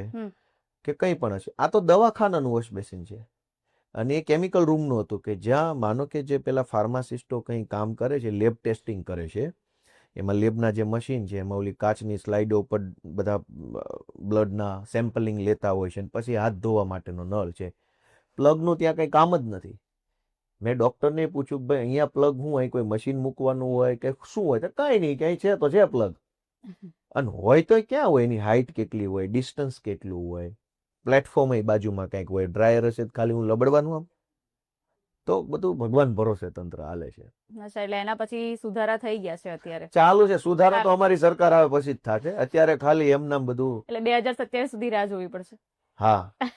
કે કંઈ પણ હશે. આ તો દવાખાનાનું વોશ બેસિન છે અને એ કેમિકલ રૂમનું હતું કે જ્યાં માનો કે જે પેલા ફાર્માસિસ્ટો કંઈ કામ કરે છે, લેબ ટેસ્ટિંગ કરે છે, એમાં લેબના જે મશીન છે એમાં ઓલી કાચની સ્લાઇડો ઉપર બધા બ્લડના સેમ્પલિંગ લેતા હોય છે, પછી હાથ ધોવા માટેનો નળ છે. પ્લગનું ત્યાં કંઈ કામ જ નથી. મેં ડૉક્ટરને પૂછ્યું કે ભાઈ અહીંયા પ્લગ શું હોય, કોઈ મશીન મૂકવાનું હોય કે શું હોય, તો કાંઈ નહીં, ક્યાંય છે તો છે પ્લગ. અને હોય તો ક્યાં હોય, એની હાઇટ કેટલી હોય, ડિસ્ટન્સ કેટલું હોય, પ્લેટફોર્મ એ બાજુમાં કંઈક હોય, ડ્રાયર હશે તો ખાલી હું લબડવાનું આમ. તો બધું ભગવાન ભરોસે તંત્ર હાલે છે. અચ્છા, એટલે એના પછી સુધારા થઈ ગયા છે અત્યારે ચાલુ છે સુધારા, તો અમારી સરકાર આવે પછી જ થશે. અત્યારે ખાલી એમનામ બધું, એટલે 2027 સુધી રાહ જોવી પડશે. હા.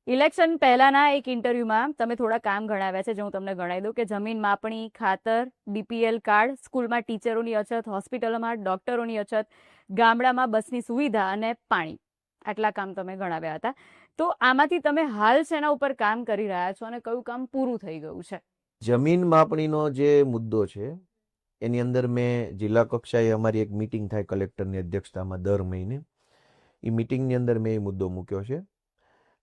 ઇલેક્શન પહેલાના એક ઇન્ટરવ્યુમાં તમે થોડા કામ ગણાવ્યા છે, જે હું તમને ગણાવી દઉં કે જમીન માપણી, ખાતર, બીપીએલ કાર્ડ, સ્કૂલમાં ટીચરોની અછત, હોસ્પિટલોમાં ડોક્ટરોની અછત, ગામડામાં બસની સુવિધા અને પાણી. આટલા કામ તમે ગણાવ્યા હતા. તો આમાંથી તમે હાલ શેના ઉપર કામ કરી રહ્યા છો અને કયું કામ પૂરું થઈ ગયું છે? જમીન માપણીનો જે મુદ્દો છે એની અંદર મેં જિલ્લા કક્ષાએ અમારી એક મિટિંગ થાય કલેક્ટરની અધ્યક્ષતામાં દર મહિને, એ મિટિંગની અંદર મેં એ મુદ્દો મૂક્યો છે.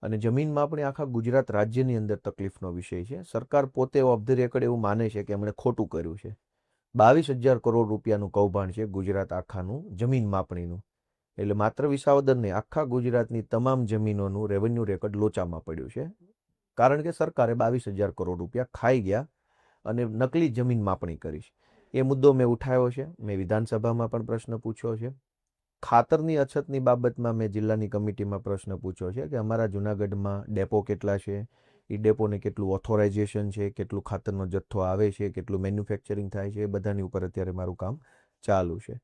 અને જમીન માપણી આખા ગુજરાત રાજ્યની અંદર તકલીફનો વિષય છે. સરકાર પોતે ઓફ ધ રેકર્ડ એવું માને છે કે એમણે ખોટું કર્યું છે. 22,000 કરોડ રૂપિયાનું કૌભાંડ છે ગુજરાત આખાનું જમીન માપણીનું. એટલે માત્ર વિસાવદર નહીં, આખા ગુજરાતની તમામ જમીનોનું રેવન્યુ રેકર્ડ લોચામાં પડ્યું છે, કારણ કે સરકારે 22,000 કરોડ રૂપિયા ખાઈ ગયા અને નકલી જમીન માપણી કરી છે. એ મુદ્દો મેં ઉઠાવ્યો છે, મેં વિધાનસભામાં પણ પ્રશ્ન પૂછ્યો છે. ખાતરની અછતની બાબતમાં મેં જિલ્લાની કમિટીમાં પ્રશ્ન પૂછ્યો છે કે અમારા જુનાગઢમાં ડેપો કેટલા છે, એ ડેપોને કેટલું ઓથોરાઇઝેશન છે, કેટલું ખાતરનો જથ્થો આવે છે, કેટલું મેન્યુફેક્ચરિંગ થાય છે, એ બધાની ઉપર અત્યારે મારું કામ ચાલુ છે.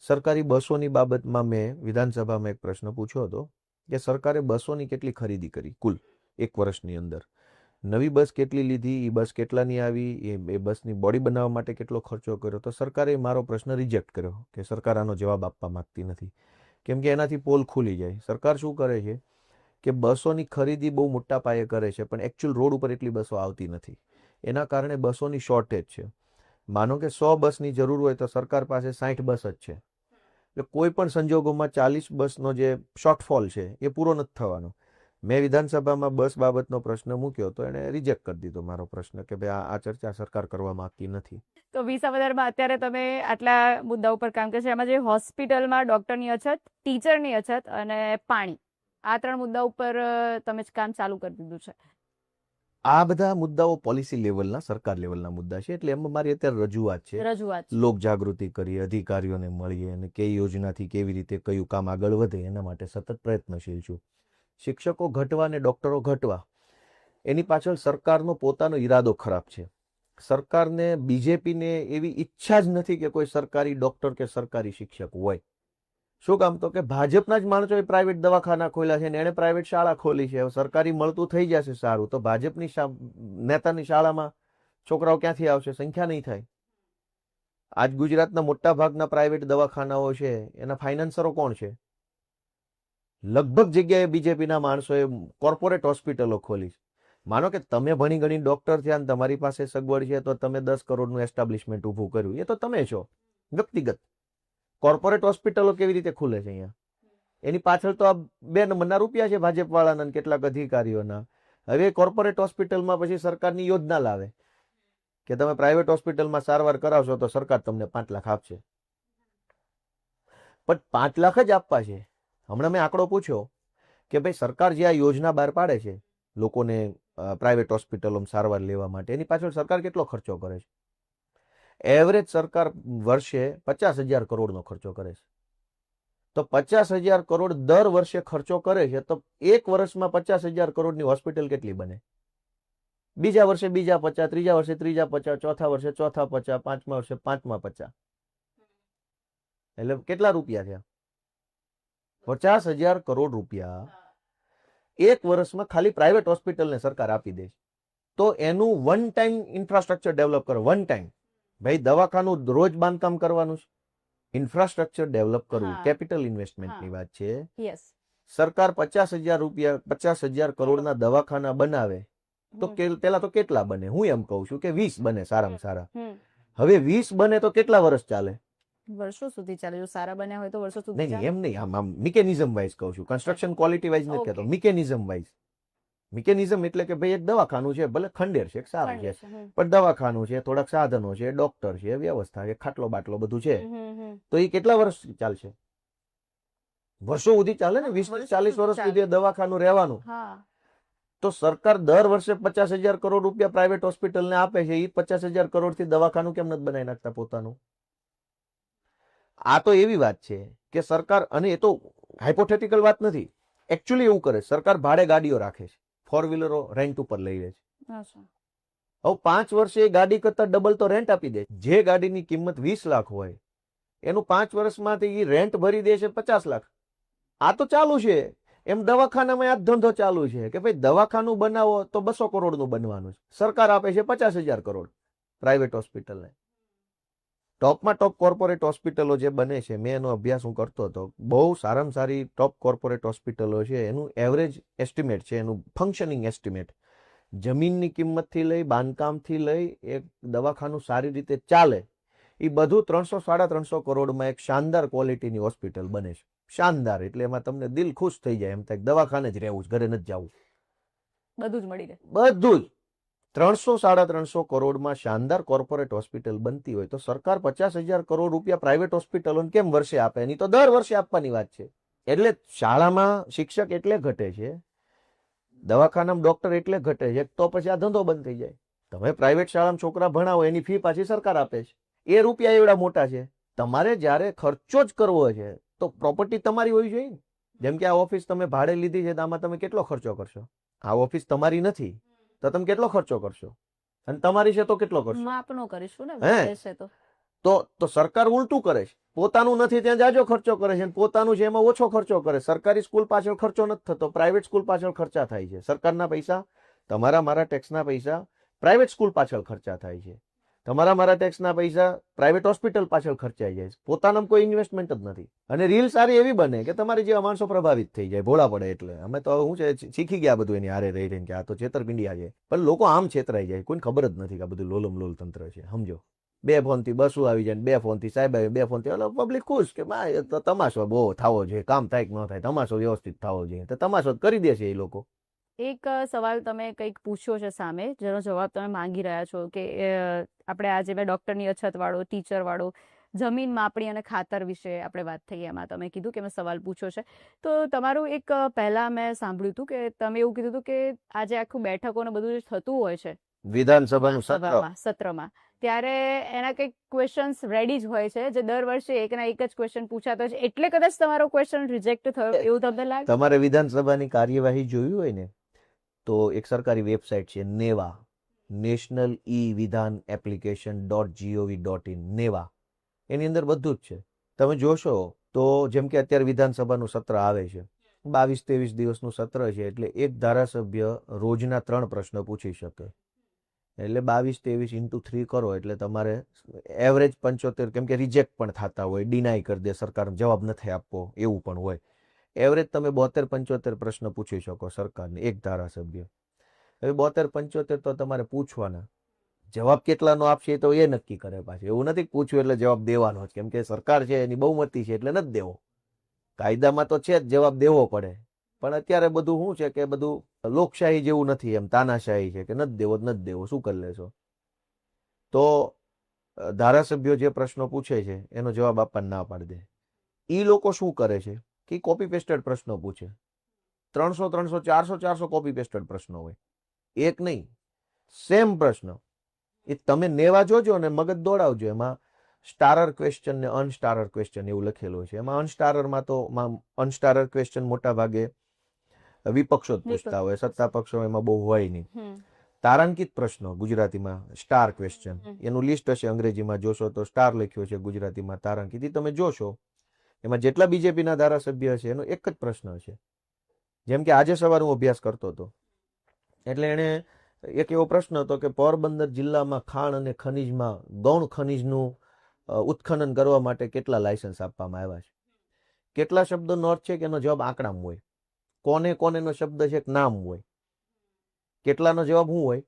સરકારી બસોની બાબતમાં મેં વિધાનસભામાં એક પ્રશ્ન પૂછ્યો હતો કે સરકારે બસોની કેટલી ખરીદી કરી કુલ 1 વર્ષની અંદર, નવી બસ કેટલી લીધી, એ બસ કેટલાની આવી, એ બસની બોડી બનાવવા માટે કેટલો ખર્ચો કર્યો. તો સરકારે મારો પ્રશ્ન રિજેક્ટ કર્યો કે સરકાર આનો જવાબ આપવા માંગતી નથી, કેમ કે એનાથી પોલ ખુલી જાય. સરકાર શું કરે છે કે બસોની ખરીદી બહુ મોટા પાયે કરે છે, પણ એકચ્યુઅલ રોડ ઉપર એટલી બસો આવતી નથી. એના કારણે બસોની શોર્ટેજ છે. માનો કે 100 બસની જરૂર હોય તો સરકાર પાસે 60 બસ જ છે. એટલે કોઈ પણ સંજોગોમાં 40 બસનો જે શોર્ટફોલ છે એ પૂરો નથી થવાનો. મેં વિધાનસભામાં બસ બાબતનો પ્રશ્ન મૂક્યો તો એણે રિજેક્ટ કરી દીધો મારો પ્રશ્ન કે ભાઈ આ ચર્ચા સરકાર કરવા માંગતી નથી. તો વિસાવદરમાં અત્યારે તમે આટલા મુદ્દા ઉપર કામ કરે છે, એમાં જે હોસ્પિટલમાં ડોક્ટરની અછત, ટીચરની અછત અને પાણી, આ 3 મુદ્દા ઉપર તમે કામ ચાલુ કરી દીધું છે. આ બધા મુદ્દાઓ પોલિસી લેવલના, સરકાર લેવલના મુદ્દા છે, એટલે એમાં મારી અત્યારે રજૂઆત છે. લોક જાગૃતિ કરીએ, અધિકારીઓને મળીએ અને કઈ યોજનાથી કેવી રીતે કયું કામ આગળ વધે એના માટે સતત પ્રયત્નશીલ છું. શિક્ષકો ઘટવા અને ડોક્ટરો ઘટવા, એની પાછળ સરકારનો પોતાનો ઈરાદો ખરાબ છે. સરકારને, બીજેપીને એવી ઈચ્છા જ નથી કે કોઈ સરકારી ડોક્ટર કે સરકારી શિક્ષક હોય. શું કામ? તો કે ભાજપના જ માણસોએ પ્રાઇવેટ દવાખાના ખોલ્યા છે અને એણે પ્રાઇવેટ શાળા ખોલી છે. સરકારી મળતું થઈ જશે સારું, તો ભાજપની નેતાની શાળામાં છોકરાઓ ક્યાંથી આવશે? સંખ્યા નહીં થાય. આજ ગુજરાતના મોટા ભાગના પ્રાઇવેટ દવાખાનાઓ છે એના ફાઇનાન્સરો કોણ છે? લગભગ જગ્યાએ બીજેપીના માણસોએ કોર્પોરેટ હોસ્પિટલો ખોલી છે. માનો કે તમે ભણી ગણી ડોક્ટર થયા ને તમારી પાસે સગવડ છે તો તમે 10 કરોડનું એસ્ટાબ્લિશમેન્ટ ઊભું કર્યું, એ તો તમે છો. વ્યક્તિગત. કોર્પોરેટ હોસ્પિટલો કેવી રીતે ખુલે છે અહીંયા? એની પાછળ તો આ 2 નંબરના રૂપિયા છે ભાજપ વાળાના અને કેટલાક અધિકારીઓના. હવે કોર્પોરેટ હોસ્પિટલમાં પછી સરકારની યોજના લાવે કે તમે પ્રાઇવેટ હોસ્પિટલમાં સારવાર કરાવશો તો સરકાર તમને 5 લાખ આપશે. પણ 5 લાખ જ આપવા છે. હમણાં મેં આંકડો પૂછ્યો કે ભાઈ સરકાર જે આ યોજના બહાર પાડે છે લોકોને પ્રાઇવેટ હોસ્પિટલોમાં સારવાર લેવા માટે, એની પાછળ સરકાર કેટલો ખર્ચો કરે છે? એવરેજ સરકાર વર્ષે 50,000 કરોડનો ખર્ચો કરે છે. તો 50,000 કરોડ દર વર્ષે ખર્ચો કરે છે તો એક વર્ષમાં 50,000 કરોડની હોસ્પિટલ કેટલી બને? બીજા વર્ષે બીજા 50, ત્રીજા વર્ષે ત્રીજા 50, ચોથા વર્ષે ચોથા 50, પાંચમા વર્ષે પાંચમા 50. એટલે કેટલા રૂપિયા થયા? 50,000 કરોડ રૂપિયા એક વર્ષમાં ખાલી પ્રાઇવેટ હોસ્પિટલને સરકાર આપી દે. તો એનું વન ટાઈમ ઇન્ફ્રાસ્ટ્રક્ચર ડેવલપ કરો. વન ટાઈમ ભાઈ દવાખાનું રોજ બાંધકામ કરવાનું છે, ઇન્ફ્રાસ્ટ્રક્ચર ડેવલપ કરવું, કેપિટલ ઇન્વેસ્ટમેન્ટની વાત છે. યસ. સરકાર 50,000 કરોડના દવાખાના બનાવે તો પેલા તો કેટલા બને? હું એમ કહું છું કે 20 બને સારામાં સારા. હવે 20 બને તો કેટલા વર્ષ ચાલે? વર્ષો સુધી ચાલે. જો સારા બન્યા હોય તો વર્ષો સુધી નહીં ચાલે. એમ નહીં, આમ મિકેનિઝમ વાઇઝ કહું છું, કન્સ્ટ્રક્શન ક્વોલિટી વાઇઝ નથી કહેતો, મિકેનિઝમ વાઇઝ. મિકેનિઝમ એટલે કે ભાઈ એક દવાખાનું છે, ભલે ખંડેર છે, સારું છે, પણ દવાખાનું છે, થોડાક સાધનો છે, ડોક્ટર છે, વ્યવસ્થા છે, ખાટલો બાટલો બધું છે, તો એ કેટલા વર્ષ ચાલશે? વર્ષો સુધી ચાલે ને. 20 થી 40 વર્ષ સુધી દવાખાનું રહેવાનું. તો સરકાર દર વર્ષે 50,000 કરોડ રૂપિયા પ્રાઇવેટ હોસ્પિટલને આપે છે. એ 50,000 કરોડ થી દવાખાનું કેમ નથી બનાવી નાખતા પોતાનું? આ તો એવી વાત છે કે સરકાર, અને એ તો હાઇપોથેટિકલ વાત નથી, એકચ્યુઅલી એવું કરે. સરકાર ભાડે ગાડીઓ રાખે છે, 4 વ્હીલરો રેન્ટ ઉપર લઈ લે છે. હવે 5 વર્ષે એ ગાડી કરતા ડબલ તો રેન્ટ આપી દે. જે ગાડીની કિંમત 20 લાખ હોય એનું 5 વર્ષમાંથી એ રેન્ટ ભરી દે છે 50 લાખ. આ તો ચાલુ છે. એમ દવાખાનામાં આ ધંધો ચાલુ છે કે ભાઈ દવાખાનું બનાવો તો 200 કરોડનું બનવાનું છે. સરકાર આપે છે 50,000 કરોડ પ્રાઇવેટ હોસ્પિટલને. ટોપમાં ટોપ કોર્પોરેટ હોસ્પિટલો જે બને છે, મેં એનો અભ્યાસ હું કરતો હતો, બહુ સારામાં સારી ટોપ કોર્પોરેટ હોસ્પિટલો છે. એનું એવરેજ એસ્ટિમેટ છે, એનું ફંક્શનિંગ એસ્ટિમેટ, જમીનની કિંમતથી લઈ બાંધકામથી લઈ એક દવાખાનું સારી રીતે ચાલે એ બધું 300-350 કરોડમાં એક શાનદાર ક્વોલિટીની હોસ્પિટલ બને છે. શાનદાર એટલે એમાં તમને દિલ ખુશ થઈ જાય, એમ થાય દવાખાને જ રહેવું, ઘરે નથી જવું, બધું જ મળી રહે. બધું જ. 300-350 કરોડમાં શાનદાર કોર્પોરેટ હોસ્પિટલ બનતી હોય તો સરકાર 50,000 કરોડ રૂપિયા પ્રાઇવેટ હોસ્પિટલોને કેમ વર્ષે આપે? એની તો દર વર્ષે આપવાની વાત છે. એટલે શાળામાં શિક્ષક એટલે ઘટે છે, દવાખાનામાં ડોક્ટર એટલે ઘટે છે, તો પછી આ ધંધો બંધ થઈ જાય. તમે પ્રાઇવેટ શાળામાં છોકરા ભણાવો એની ફી પાછી સરકાર આપે છે. એ રૂપિયા એવડા મોટા છે. તમારે જ્યારે ખર્ચો જ કરવો છે તો પ્રોપર્ટી તમારી હોવી જોઈએ. જેમ કે આ ઓફિસ તમે ભાડે લીધી છે તો આમાં તમે કેટલો ખર્ચો કરશો? આ ઓફિસ તમારી નથી તો તમે કેટલો ખર્ચો કરશો? અને તમારી છે તો કેટલો કરશો? માપનો કરીશું ને. તો સરકાર ઉલટું કરે છે. પોતાનું નથી ત્યાં જાજો ખર્ચો કરે છે, પોતાનું છે એમાં ઓછો ખર્ચો કરે. સરકારી સ્કૂલ પાછળ ખર્ચો નથી થતો, પ્રાઇવેટ સ્કૂલ પાછળ ખર્ચા થાય છે. સરકારના પૈસા, તમારા મારા ટેક્સના પૈસા પ્રાઇવેટ સ્કૂલ પાછળ ખર્ચા થાય છે. તમારા મારા ટેક્સના પૈસા પ્રાઇવેટ હોસ્પિટલ પાછળ ખર્ચાઈ જાય છે. પોતાનામાં કોઈ ઇન્વેસ્ટમેન્ટ જ નથી. અને રીલ સારી એવી બને કે તમારી જેવા માણસો પ્રભાવિત થઈ જાય, ભોળા પડે. એટલે અમે તો શું છે, શીખી ગયા બધું એની હારે રહી રહીને કે આ તો છેતરપિંડિયા છે. પણ લોકો આમ છેતરાઈ જાય, કોઈને ખબર જ નથી કે આ બધું લોલમ લોલ તંત્ર છે. સમજો, 2 ફોનથી બસો આવી જાય, 2 ફોનથી સાહેબ આવી, 2 ફોનથી એટલે પબ્લિક ખુશ કે તમાશો બહુ થવો જોઈએ, કામ થાય કે ન થાય, તમાશો વ્યવસ્થિત થવો જોઈએ, તો તમાશો કરી દેશે એ લોકો. એક સવાલ તમે કંઈક પૂછ્યો છે સામે, જેનો જવાબ તમે માંગી રહ્યા છો કે આપણે આજે મેં ડૉક્ટરની અછત વાળો, ટીચર વાળો, જમીન માપણી અને ખાતર વિશે આપણે વાત થઈ. એમાં તમે કીધું કે મેં સવાલ પૂછ્યો છે. તો તમારું એક પહેલાં મેં સાંભળ્યું હતું કે તમે એવું કીધું હતું કે આજે આખું બેઠકો ને બધું જે થતું હોય છે વિધાનસભાનું સત્રમાં, ત્યારે એના કંઈક ક્વેશ્ચન્સ રેડી જ હોય છે, જે દર વર્ષે એકના એક જ ક્વેશ્ચન પૂછાતો છે, એટલે કદાચ તમારો ક્વેશ્ચન રિજેક્ટ થયો એવું તમને લાગે? તમારે વિધાનસભાની કાર્યવાહી જોયું હોય ને તો એક સરકારી વેબસાઇટ છે નેવા, નેશનલ ઈ વિધાન એપ્લિકેશન .gov.in, નેવા. એની અંદર બધું જ છે. તમે જોશો તો જેમ કે અત્યારે વિધાનસભાનું સત્ર આવે છે, 22-23 દિવસનું સત્ર છે, એટલે એક ધારાસભ્ય રોજના 3 પ્રશ્ન પૂછી શકે. એટલે 22-23 into 3 કરો એટલે તમારે એવરેજ 75, કેમ કે રિજેક્ટ પણ થતા હોય, ડિનાય કરી દે સરકાર, જવાબ નથી આપવો એવું પણ હોય. એવરેજ તમે 72-75 પ્રશ્ન પૂછી શકો સરકારને, એક ધારાસભ્ય. હવે 72-75 તો તમારે પૂછવાના. જવાબ કેટલાનો આપશે તો એ નક્કી કરે પાછું. એવું નથી કે પૂછ્યું એટલે જવાબ દેવાનો જ, કેમ કે સરકાર છે એની બહુમતી છે એટલે નથી દેવો. કાયદામાં તો છે જ જવાબ દેવો પડે, પણ અત્યારે બધું શું છે કે બધું લોકશાહી જેવું નથી, એમ તાનાશાહી છે કે નથી દેવો જ નથી દેવો, શું કરી લેશો. તો ધારાસભ્યો જે પ્રશ્નો પૂછે છે એનો જવાબ આપવા ના પાડી દે. એ લોકો શું કરે છે કે કોપી પેસ્ટેડ પ્રશ્નો પૂછે. 300 300 400 400 કોપી પેસ્ટેડ પ્રશ્નો હોય, એક નહીં, સેમ પ્રશ્ન. એ તમે નેવા જોજો ને મગજ દોડાવજો. એમાં સ્ટારર ક્વેશ્ચન ને અનસ્ટારર ક્વેશ્ચન એવું લખેલું છે. એમાં અનસ્ટારરમાં તો અનસ્ટારર ક્વેશ્ચન મોટા ભાગે વિપક્ષો જ પૂછતા હોય, સત્તા પક્ષો એમાં બહુ હોય નહીં. તારાંકિત પ્રશ્નો ગુજરાતીમાં સ્ટાર ક્વેશ્ચન, એનું લિસ્ટ હશે, અંગ્રેજીમાં જોશો તો સ્ટાર લખ્યો છે, ગુજરાતીમાં તારાંકિત. તમે જોશો એમાં જેટલા બીજેપીના ધારાસભ્ય છે એનો એક જ પ્રશ્ન છે. જેમ કે આજે સવારે હું અભ્યાસ કરતો હતો એટલે એને એક એવો પ્રશ્ન હતો કે પોરબંદર જિલ્લામાં ખાણ અને ખનીજમાં ગૌણ ખનીજનું ઉત્ખનન કરવા માટે કેટલા લાયસન્સ આપવામાં આવ્યા છે. કેટલા શબ્દોનો અર્થ છે કે એનો જવાબ આંકડામાં હોય. કોને કોનેનો શબ્દ છે કે નામ હોય. કેટલાનો જવાબ શું હોય?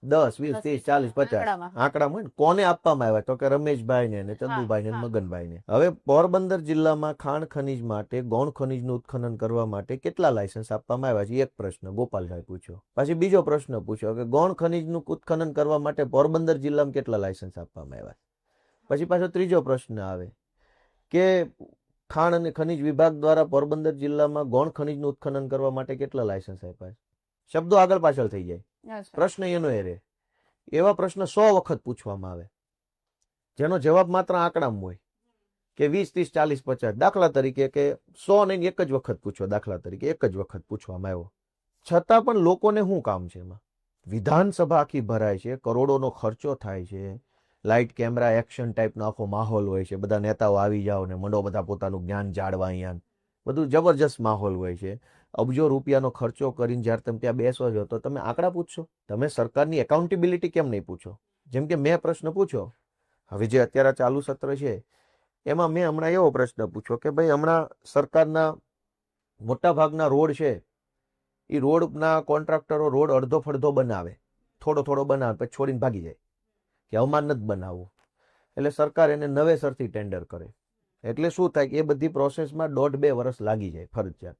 10 20 30 40 50 આંકડામાં હોય ને. કોને આપવામાં આવ્યા તો કે રમેશભાઈ ને ચંદુભાઈ ને મગનભાઈ ને. હવે પોરબંદર જિલ્લામાં ખાણ ખનીજ માટે ગૌણ ખનીજનું ઉત્ખનન કરવા માટે કેટલા લાયસન્સ આપવામાં આવ્યા છે? એક પ્રશ્ન ગોપાલભાઈ પૂછ્યો. પછી બીજો પ્રશ્ન પૂછ્યો કે ગૌણ ખનીજનું ઉત્ખનન કરવા માટે પોરબંદર જિલ્લામાં કેટલા લાયસન્સ આપવામાં આવ્યા છે? પછી પાછો ત્રીજો પ્રશ્ન આવે કે ખાણ અને ખનીજ વિભાગ દ્વારા પોરબંદર જિલ્લામાં ગૌણ ખનીજનું ઉત્ખનન કરવા માટે કેટલા લાયસન્સ આપ્યા છે? શબ્દો આગળ પાછળ થઈ જાય, પ્રશ્ન એનો એ રહે. એવા પ્રશ્ન 100 વખત પૂછવામાં આવે જેનો જવાબ માત્ર આંકડામાં હોય કે 20 30 40 50. દાખલા તરીકે કે 100 નહીં, એક જ વખત પૂછો. દાખલા તરીકે એક જ વખત પૂછવામાં આવ્યો, છતાં પણ લોકોને શું કામ છે એમાં? વિધાનસભા આખી ભરાય છે, કરોડોનો ખર્ચો થાય છે, લાઇટ કેમેરા એક્શન ટાઈપનો આખો માહોલ હોય છે, બધા નેતાઓ આવી જાઓ ને મંડો બધા પોતાનું જ્ઞાન જાળવા, અહીંયા બધું જબરજસ્ત માહોલ હોય છે. અબજો રૂપિયાનો ખર્ચો કરીને જ્યારે તમે ત્યાં બેસો છો તો તમે આંકડા પૂછશો? તમે સરકારની એકાઉન્ટેબિલિટી કેમ નહીં પૂછો? જેમ કે મેં પ્રશ્ન પૂછ્યો, હવે જે અત્યારે ચાલુ સત્ર છે એમાં મેં હમણાં એવો પ્રશ્ન પૂછ્યો કે ભાઈ હમણાં સરકારના મોટા ભાગના રોડ છે, એ રોડના કોન્ટ્રાક્ટરો રોડ અડધો ફડધો બનાવે, થોડો થોડો બનાવે, પછી છોડીને ભાગી જાય કે અમારે નથી બનાવવું. એટલે સરકાર એને નવેસરથી ટેન્ડર કરે. એટલે શું થાય કે એ બધી પ્રોસેસમાં 1.5-2 વર્ષ લાગી જાય ફરજિયાત.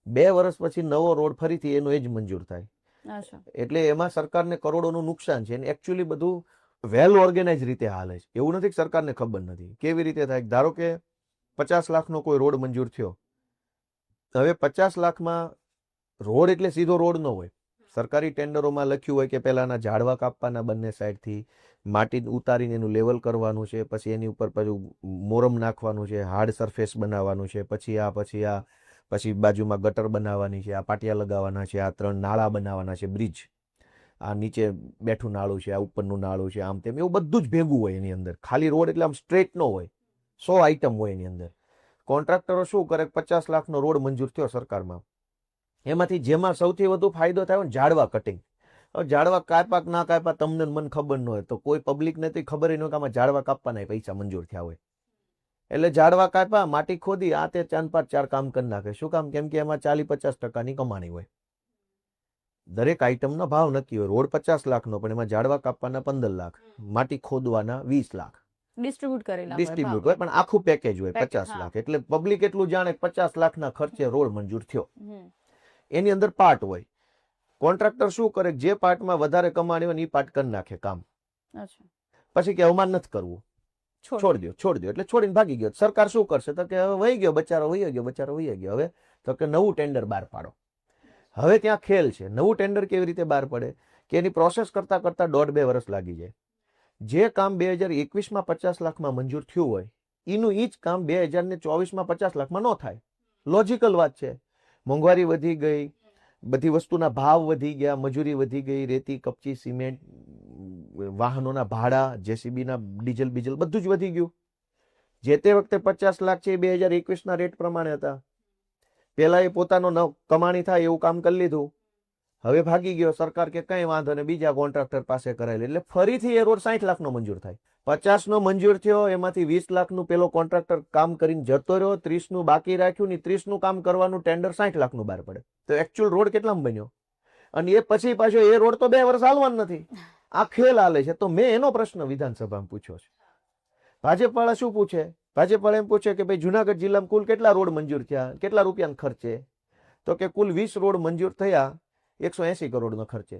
2 વર્ષ પછી નવો રોડ ફરીથી એનો એ જ મંજૂર થાય. એટલે એમાં સરકારને કરોડોનું નુકસાન છે. એકચ્યુઅલી બધું વેલ ઓર્ગેનાઇઝ રીતે હાલે છે. એવું નથી કે સરકારને ખબર નથી. કેવી રીતે થાય? ધારો કે 50 લાખનો કોઈ રોડ મંજૂર થયો. હવે 50 લાખમાં રોડ એટલે સીધો રોડ ન હોય. સરકારી ટેન્ડરોમાં લખ્યું હોય કે પહેલાના ઝાડવા કાપવાના બંને સાઈડથી, માટી ઉતારીને એનું લેવલ કરવાનું છે, પછી એની ઉપર પાછું મોરમ નાખવાનું છે, હાર્ડ સરફેસ બનાવવાનું છે, પછી બાજુમાં ગટર બનાવવાની છે, આ પાટિયા લગાવવાના છે, આ 3 નાળા બનાવવાના છે, બ્રિજ, આ નીચે બેઠું નાળું છે, આ ઉપરનું નાળું છે, આમ તેમ એવું બધું જ ભેગું હોય એની અંદર. ખાલી રોડ એટલે આમ સ્ટ્રેટ ન હોય, 100 આઈટમ હોય એની અંદર. કોન્ટ્રાક્ટરો શું કરે? 50 લાખનો રોડ મંજૂર થયો સરકારમાં, એમાંથી જેમાં સૌથી વધુ ફાયદો થાય ને ઝાડવા કટિંગ. ઝાડવા કાપ્યા ના કાપ્યા તમને મને ખબર ન હોય તો કોઈ પબ્લિકને તો ખબર ન હોય કે આમાં ઝાડવા કાપવાના પૈસા મંજૂર થયા હોય. એટલે ઝાડવા કાપ્યા, માટી ખોદી, આ તે 4 કામ કરી નાખે. શું કામ? કેમ કે એમાં 40-50% કમાણી હોય. દરેક આઈટમનો ભાવ નક્કી હોય. રોડ 50 લાખનો, પણ એમાં ઝાડવા કાપવાના 15 લાખ, માટી ખોદવાના 20 લાખ ડિસ્ટ્રીબ્યુટ હોય, પણ આખું પેકેજ હોય 50 લાખ. એટલે પબ્લિક એટલું જાણે 50 લાખના ખર્ચે રોડ મંજૂર થયો. એની અંદર પાર્ટ હોય. કોન્ટ્રાક્ટર શું કરે? જે પાર્ટમાં વધારે કમાણી હોય ને એ પાર્ટ કરી નાખે કામ. પછી કે અવમાન નથી કરવું, છોડી દો. એટલે છોડીને ભાગી ગયો. સરકાર શું કરશે? તો કે હવે વહી ગયો બચારો, વહી ગયો. હવે તો કે નવું ટેન્ડર બહાર પાડો. હવે ત્યાં ખેલ છે. નવું ટેન્ડર કેવી રીતે બહાર પડે કે એની પ્રોસેસ કરતા 1.5-2 વર્ષ લાગી જાય. જે કામ 2021માં 50 લાખમાં મંજૂર થયું હોય એનું એ જ કામ 2024માં 50 લાખમાં ન થાય. લોજિકલ વાત છે. મોંઘવારી વધી ગઈ, બધી વસ્તુના ભાવ વધી ગયા, મજૂરી વધી ગઈ, રેતી, કપચી, સિમેન્ટ, વાહનોના ભાડા, જેસીબીના ડીઝલ બીજલ બધું જ વધી ગયું. જે તે વખતે 50 લાખ છે એ 2021ના રેટ પ્રમાણે હતા. પેલા એ પોતાનો કમાણી થાય એવું કામ કરી લીધું. હવે ભાગી ગયો. સરકાર કે કઈ વાંધો ને, બીજા કોન્ટ્રાક્ટર પાસે કરાયેલી. એટલે ફરીથી એ રોડ 60 લાખનો મંજૂર થાય. 50નો મંજૂર થયો, એમાંથી 20 લાખનું પેલો કોન્ટ્રાક્ટર કામ કરીને જતો રહ્યો, 30નું બાકી રાખ્યું ને 30નું કામ કરવાનું ટેન્ડર 60 લાખનું બહાર પડે. તો એકચ્યુઅલ રોડ કેટલામાં બન્યો? અને એ પછી પાછો એ રોડ તો 2 વર્ષ હાલવાનો નથી. આ ખેલ હાલે છે. તો મેં એનો પ્રશ્ન વિધાનસભામાં પૂછ્યો છે. ભાજપવાળા શું પૂછે? ભાજપવાળા એમ પૂછે કે ભાઈ જુનાગઢ જિલ્લામાં કુલ કેટલા રોડ મંજૂર થયા, કેટલા રૂપિયાના ખર્ચે? તો કે કુલ 20 રોડ મંજૂર થયા 180 કરોડનો ખર્ચે.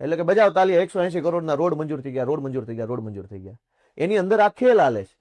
એટલે કે બજાવ તાલી 180 કરોડના રોડ મંજૂર થઈ ગયા, રોડ મંજૂર થઈ ગયા, રોડ મંજૂર થઈ ગયા. એની અંદર આ ખેલ હાલે છે